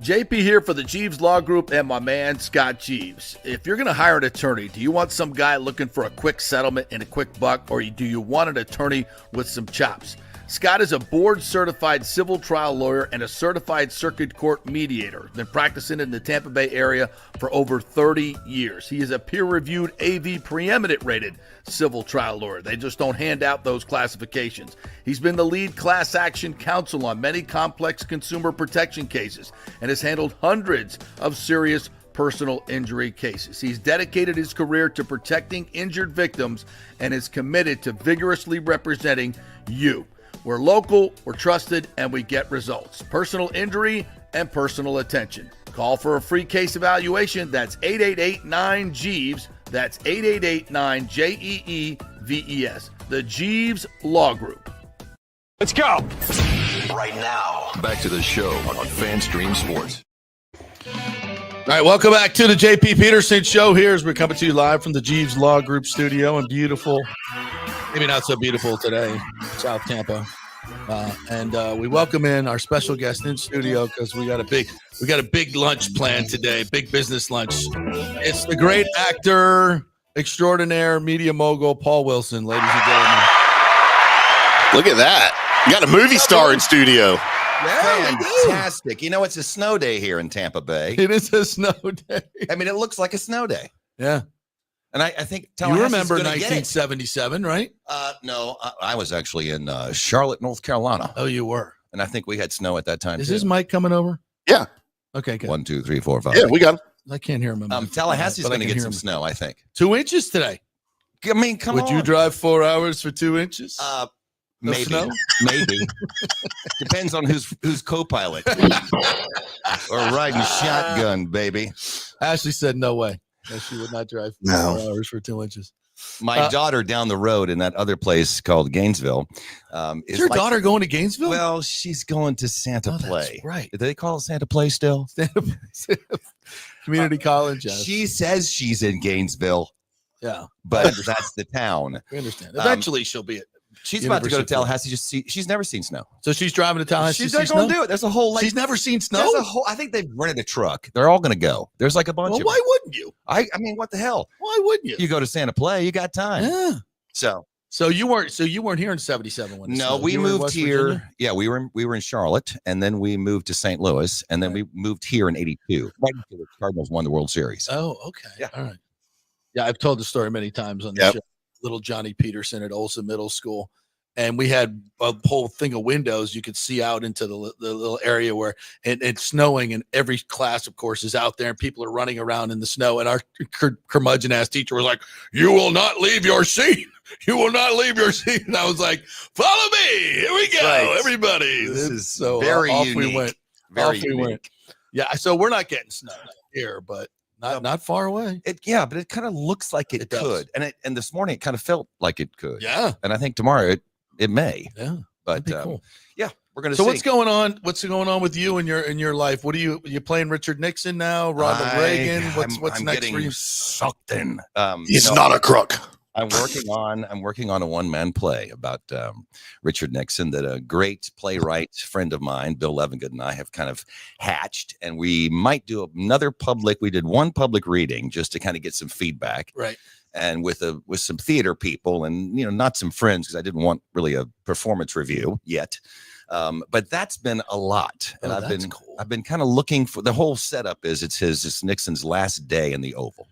JP here for the Jeeves Law Group and my man Scott Jeeves. If you're going to hire an attorney, do you want some guy looking for a quick settlement and a quick buck, or do you want an attorney with some chops? Scott is a board-certified civil trial lawyer and a certified circuit court mediator. Been practicing in the Tampa Bay area for over 30 years. He is a peer-reviewed AV preeminent-rated civil trial lawyer. They just don't hand out those classifications. He's been the lead class action counsel on many complex consumer protection cases and has handled hundreds of serious personal injury cases. He's dedicated his career to protecting injured victims and is committed to vigorously representing you. We're local, we're trusted, and we get results. Personal injury and personal attention. Call for a free case evaluation. That's 888-9-JEEVES. That's 888-9-JEEVES. The Jeeves Law Group. Let's go. Right now. Back to the show on FanStream Sports. All right, welcome back to the JP Peterson Show. Here's we're coming to you live from the Jeeves Law Group studio in beautiful, maybe not so beautiful today, South Tampa. And we welcome in our special guest in studio because we got a big lunch planned today, big business lunch. It's the great actor extraordinaire, media mogul, Paul Wilson, ladies and gentlemen. Look at that. You got a movie star in studio. Yeah, fantastic. You know, it's a snow day here in Tampa Bay. It is a snow day. I mean, it looks like a snow day. Yeah. And I think You remember 1977, right? No, I was actually in Charlotte, North Carolina. Oh, you were. And I think we had snow at that time. Is too. this mic coming over? Yeah. Okay, good. 1, 2, 3, 4, 5. Yeah, we got him. I can't hear him. Tallahassie's but I going to can get hear some him. snow, I think. 2 inches today. I mean, come on. Would you drive 4 hours for 2 inches? Maybe. snow? Maybe. Depends on who's co-pilot. Or riding shotgun, baby. Ashley said no way. No, she would not drive 4 hours for 2 inches. My daughter down the road in that other place called Gainesville. Is your daughter going to Gainesville? Well, she's going to Santa Play. That's right. Do they call it Santa Play still? Community college. Yes. She says she's in Gainesville, Yeah, but that's the town. we understand. Eventually, she'll be at. She's about to go to University. Tallahassee. She's never seen snow. So she's driving to Tallahassee. She's to not see going to snow? do it. There's a whole. She's never seen snow. There's a whole. I think they've rented a truck. They're all going to go. There's like a bunch Well, of. why wouldn't you? I mean, what the hell? Why wouldn't you? You go to Santa Play, you got time. Yeah. So you weren't here in '77 when. it no, snowed. we You were in moved West here. Virginia? Yeah, we were in Charlotte, and then we moved to St. Louis, and then we moved here in '82. Right after the Cardinals won the World Series. Oh, okay. Yeah. All right. Yeah, I've told the story many times on the show. Little Johnny Peterson at Olson Middle School. And we had a whole thing of windows. You could see out into the little area where it's snowing, and every class, of course, is out there, and people are running around in the snow. And our curmudgeon ass teacher was like, "You will not leave your seat. You will not leave your seat." And I was like, "Follow me. Here we go, Right. everybody." This is so very off unique. we went. Very off we unique. went. Yeah. So we're not getting snow here, but not far away. But it kind of looks like it does. could. And this morning it kind of felt like it could. Yeah. And I think tomorrow it may. Yeah. But That'd be cool. yeah, we're gonna So see. what's going on? What's going on with you in your life? What are you playing Richard Nixon now? Ronald Reagan? What's I'm next getting for you? sucked in. He's not a crook. I'm working on a one-man play about Richard Nixon that a great playwright friend of mine, Bill Levingood, and I have kind of hatched, and we might do another public. We did one public reading just to kind of get some feedback, Right. and with some theater people, and not some friends, because I didn't want really a performance review yet. But that's been a lot, and I've been kind of looking for the whole setup. It's Nixon's last day in the Oval.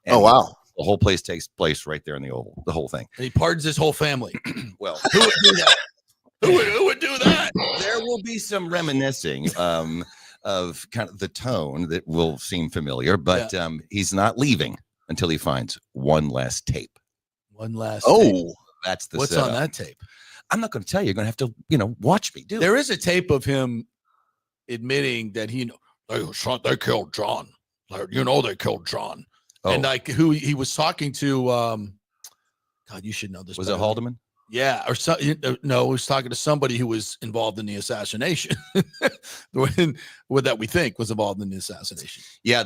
And Oh, wow. the whole place takes place right there in the Oval, the whole thing. And he pardons his whole family. Well, Who would do that? Who would do that? there will be some reminiscing of kind of the tone that will seem familiar, but he's not leaving until he finds one last tape. One last. Oh, tape. That's the What's setup. on that tape? I'm not going to tell you. You're going to have to, watch me do it. There is a tape of him admitting that they killed John. They killed John. Oh. And like who he was talking to. God, you should know this. Was it better. Haldeman? Yeah, or no, he was talking to somebody who was involved in the assassination. That we think was involved in the assassination. Yeah,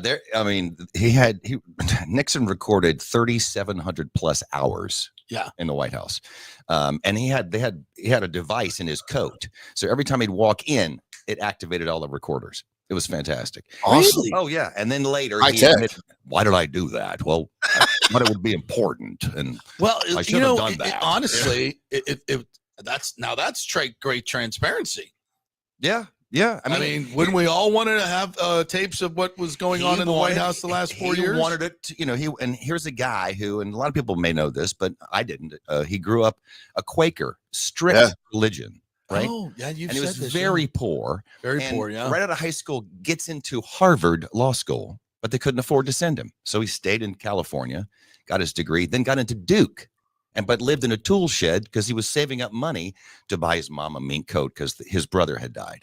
Nixon recorded 3,700 plus hours. Yeah. In the White House, and he had a device in his coat, so every time he'd walk in, it activated all the recorders. It was fantastic. awesome. Really? Oh yeah, and then later High he tech. admitted, why did I do that? Well, I thought it would be important, and Well, I should have done that. Honestly, that's great transparency. yeah. I mean, wouldn't we all want to have tapes of what was going on in the White House the last 4 years? He wanted it, and here's a guy who, and a lot of people may know this, but I didn't. He grew up a Quaker, strict religion, right? Oh, yeah, you've And he said was this, very poor. very and poor. Yeah, Right out of high school, gets into Harvard Law School, but they couldn't afford to send him. So he stayed in California, got his degree, then got into Duke, but lived in a tool shed because he was saving up money to buy his mom a mink coat because his brother had died.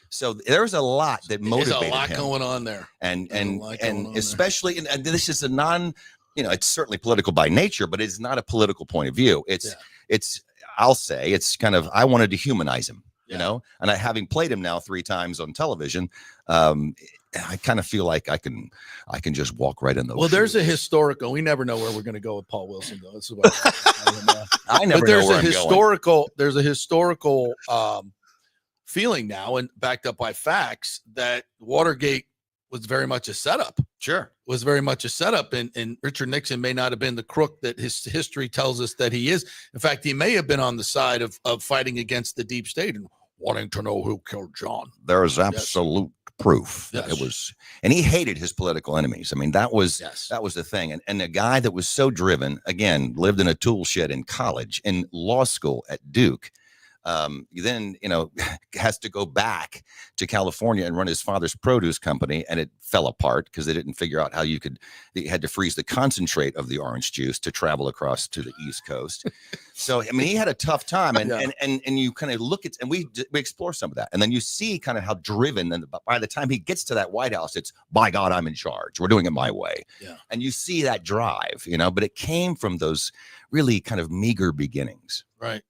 So there's a lot that motivated There's a lot him. going on there, and there. especially, and this is a it's certainly political by nature, but it's not a political point of view. I'll say it's kind of, I wanted to humanize him, and having played him now 3 times on television, I kind of feel like I can just walk right in those. Well, there's a historical. We never know where we're going to go with Paul Wilson, though. That's what I never but know there's where a I'm historical. There's a historical feeling now, and backed up by facts, that Watergate was very much a setup. Sure. Was very much a setup, and Richard Nixon may not have been the crook that his history tells us that he is. In fact, he may have been on the side of fighting against the deep state and wanting to know who killed John. There is absolute proof that Yes. it was, and he hated his political enemies. I mean, that was the thing. And a guy that was so driven, again, lived in a tool shed in college, in law school at Duke. Then, has to go back to California and run his father's produce company. And it fell apart because they didn't figure out how they had to freeze the concentrate of the orange juice to travel across to the East Coast. So, I mean, he had a tough time. And you kind of look at, and we explore some of that. And then you see kind of how driven, and by the time he gets to that White House, it's, by God, I'm in charge. We're doing it my way. Yeah. And you see that drive, but it came from those really kind of meager beginnings. Right.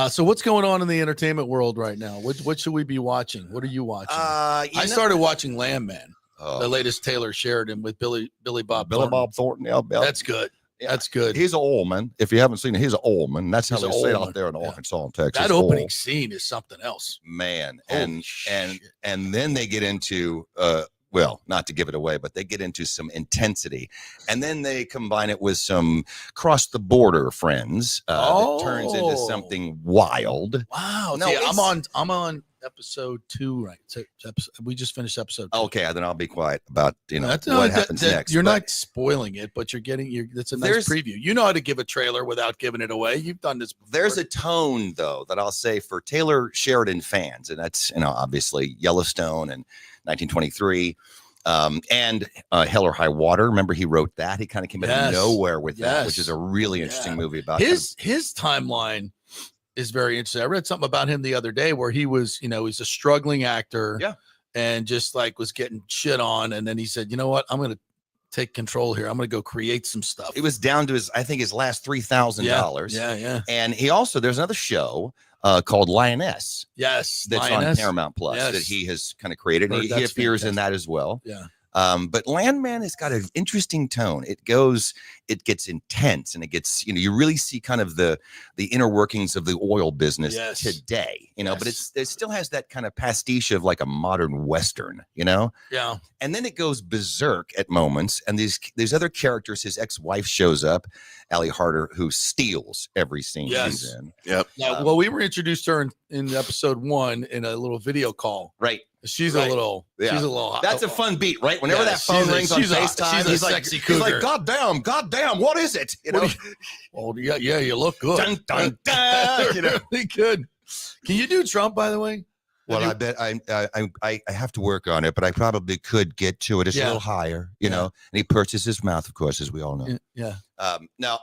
So what's going on in the entertainment world right now? What should we be watching? What are you watching? I started watching Landman, the latest Taylor Sheridan with Billy Bob Thornton. Yeah, That's good. That's good. He's an old man. If you haven't seen it, he's an old man. That's how He's they a say it old out there in man. Arkansas and Texas. That opening scene is something else, man. Holy And then they get into well, not to give it away, but they get into some intensity, and then they combine it with some cross the border friends. That turns into something wild. Wow. No, See, I'm on episode 2, right? So we just finished episode 2. Okay, then I'll be quiet about what happens next. You're not spoiling it, but that's a nice preview. You know how to give a trailer without giving it away. You've done this before. There's a tone though that I'll say for Taylor Sheridan fans, and that's obviously Yellowstone and 1923. And Hell or High Water. Remember, he wrote that. He kind of came out of nowhere with that, which is a really interesting movie about his timeline. Is very interesting. I read something about him the other day where he was, he's a struggling actor, and just was getting shit on, and then he said, "You know what? I'm going to take control here. I'm going to go create some stuff." It was down to his last $3,000. Yeah. And he also, there's another show called Lioness. Yes, that's on Paramount Plus that he has kind of created. And he appears in that as well. Yeah. But Landman has got an interesting tone. It gets intense, and it gets, you really see kind of the inner workings of the oil business today, but it still has that kind of pastiche of like a modern Western, Yeah. And then it goes berserk at moments. And these other characters, his ex-wife shows up, Allie Harder, who steals every scene she's in. Yep. Well, we were introduced to her in episode 1 in a little video call. Right. She's a little. That's a fun beat, right? Whenever that phone rings on FaceTime, he's like, God damn, what is it? Oh yeah, you look good. Dun, dun, dun, Really good. Can you do Trump, by the way? Well, I bet I have to work on it, but I probably could get to it. It's a little higher, know. And he purses his mouth, of course, as we all know. Yeah. Now,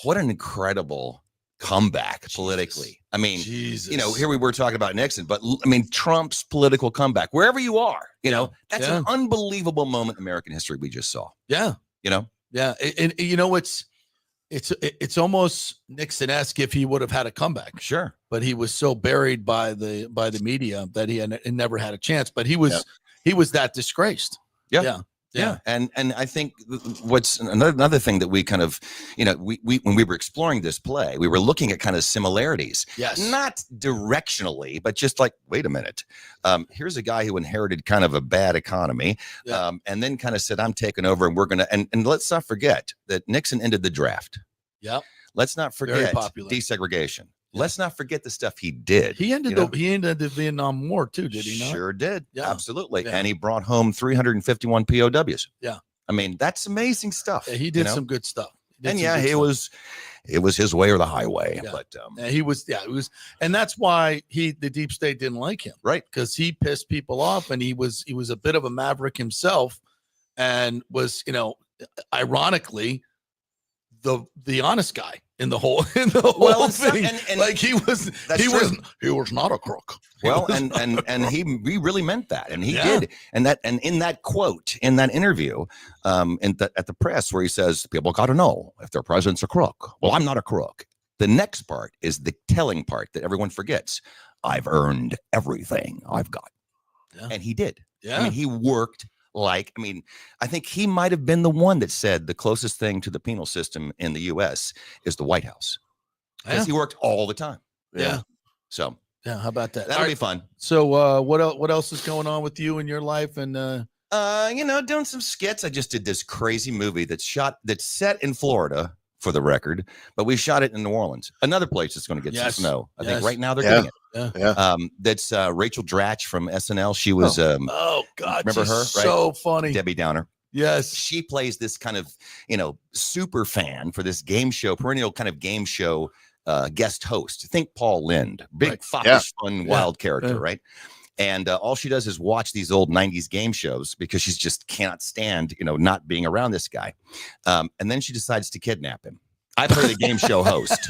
what an incredible comeback politically. I mean, here we were talking about Nixon, but I mean, Trump's political comeback, wherever you are, that's an unbelievable moment in American history we just saw. Yeah. Yeah. And it's almost Nixon-esque if he would have had a comeback. Sure. But he was so buried by the media that he never had a chance, but he was that disgraced. Yeah. And I think what's another thing that we kind of, we when we were exploring this play, we were looking at kind of similarities. Yes. Not directionally, but just like, wait a minute. Here's a guy who inherited kind of a bad economy, and then kind of said, I'm taking over, and we're going to, and let's not forget that Nixon ended the draft. Yep. Let's not forget desegregation. Let's not forget the stuff he did. He ended the Vietnam War too, did he not? Sure did. Yeah. Absolutely. Yeah. And he brought home 351 POWs. Yeah. I mean, that's amazing stuff. Yeah, he did some good stuff. It was his way or the highway. Yeah. But it was, and that's why the deep state didn't like him, right? Because he pissed people off, and he was a bit of a maverick himself, and was, ironically, the honest guy in the whole thing. Like he was not a crook. Well, and he really meant that, and he did. And in that quote, in that interview, at the press, where he says, people got to know if their president's a crook. Well, I'm not a crook. The next part is the telling part that everyone forgets. I've earned everything I've got. Yeah. And he did. Yeah. I mean, he worked I think he might have been the one that said the closest thing to the penal system in the U.S. is the White House. Because he worked all the time. Yeah. So Yeah, how about that? That'll be fun. So what else is going on with you in your life? And doing some skits. I just did this crazy movie that's set in Florida, for the record, but we shot it in New Orleans, another place that's going to get some snow. I think right now they're getting it. Yeah. That's Rachel Dratch from SNL. She was oh God, remember her? Right? So funny. Debbie Downer. Yes. She plays this kind of, super fan for this game show, perennial kind of game show guest host. Think Paul Lynde, big foppish, fun, wild character, right? And all she does is watch these old 90s game shows because she just cannot stand, not being around this guy. And then she decides to kidnap him. I play the game show host.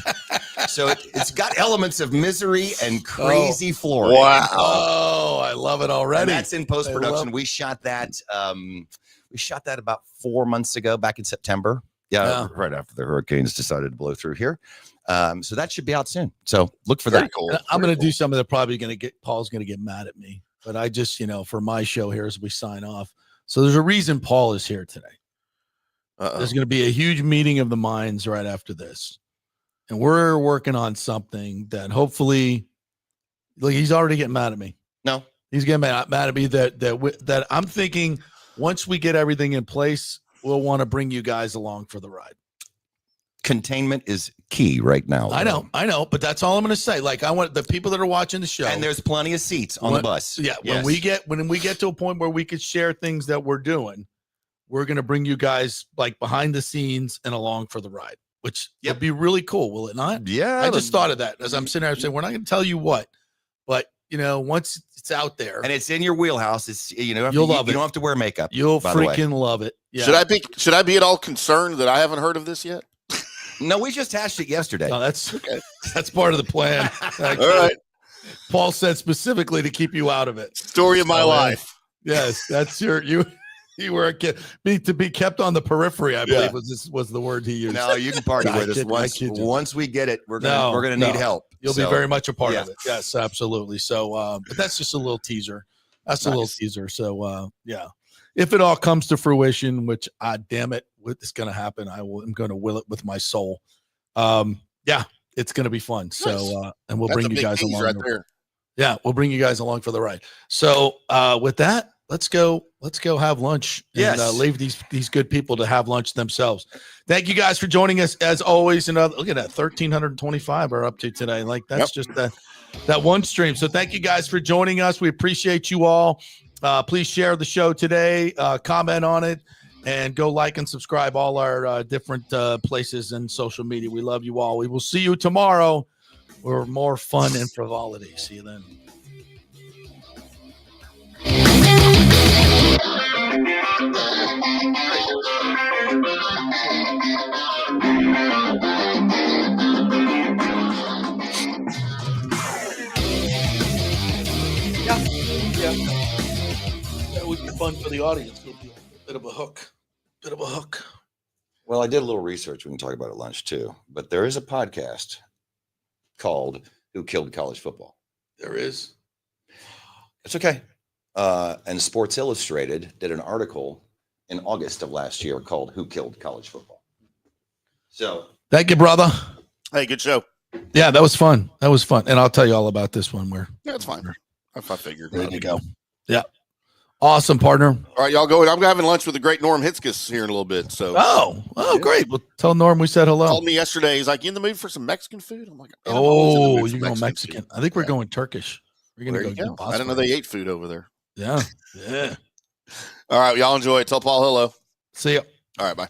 So it's got elements of misery and crazy Florida. Wow. Oh, I love it already. And that's in post-production. We shot that. We shot that about 4 months ago, back in September. Yeah, right after the hurricanes decided to blow through here. So that should be out soon. So look for that. Cool. I'm going to do something that probably Paul's going to get mad at me, but I just, for my show here as we sign off. So there's a reason Paul is here today. There's going to be a huge meeting of the minds right after this. And we're working on something that hopefully, he's already getting mad at me. No, he's getting mad at me that I'm thinking once we get everything in place, we'll want to bring you guys along for the ride. Containment is key right now. I know, but that's all I'm going to say. I want the people that are watching the show, and there's plenty of seats on the bus. Yeah, when we get to a point where we could share things that we're doing, we're going to bring you guys behind the scenes and along for the ride, which would be really cool, will it not? Yeah, I just thought of that as I'm sitting there saying we're not going to tell you what, but once it's out there and it's in your wheelhouse, it's you'll love it. You don't have to wear makeup. You'll freaking love it. Yeah. Should I be at all concerned that I haven't heard of this yet? No, we just hashed it yesterday. No, that's okay. That's part of the plan. All right. Paul said specifically to keep you out of it. Story of my life. Yes, that's you were a kid. To be kept on the periphery, I believe was the word he used. No, you can party with us once we get it. We're gonna need help. You'll be very much a part of it. Yes, absolutely. So, but that's just a little teaser. That's a little teaser. So, if it all comes to fruition, which damn it, it's going to happen. I'm going to will it with my soul. It's going to be fun. Nice. So, and we'll bring you guys along. Right there. Yeah, we'll bring you guys along for the ride. So, with that, let's go have lunch and leave these good people to have lunch themselves. Thank you guys for joining us as always. And look at that, 1,325 are up to today. That's just that one stream. So thank you guys for joining us. We appreciate you all. Please share the show today, comment on it, and go like and subscribe all our different places and social media. We love you all. We will see you tomorrow for more fun and frivolity. See you then. That would be fun for the audience. It'll be a bit of a hook. Well, I did a little research. We can talk about it at lunch too. But there is a podcast called "Who Killed College Football." There is. It's okay. And Sports Illustrated did an article in August of last year called "Who Killed College Football." So, thank you, brother. Hey, good show. Yeah, that was fun. And I'll tell you all about this one. That's fine. I figured. Ready to go. Yeah. Awesome, partner. All right, y'all go. I'm having lunch with the great Norm Hitzkes here in a little bit. So. Oh, great. Well, tell Norm we said hello. He called me yesterday. He's like, "You in the mood for some Mexican food?" I'm like, you're going Mexican. I think we're going Turkish. We're going to go. I didn't know they ate food over there. Yeah. All right, y'all enjoy it. Tell Paul hello. See ya. All right, bye.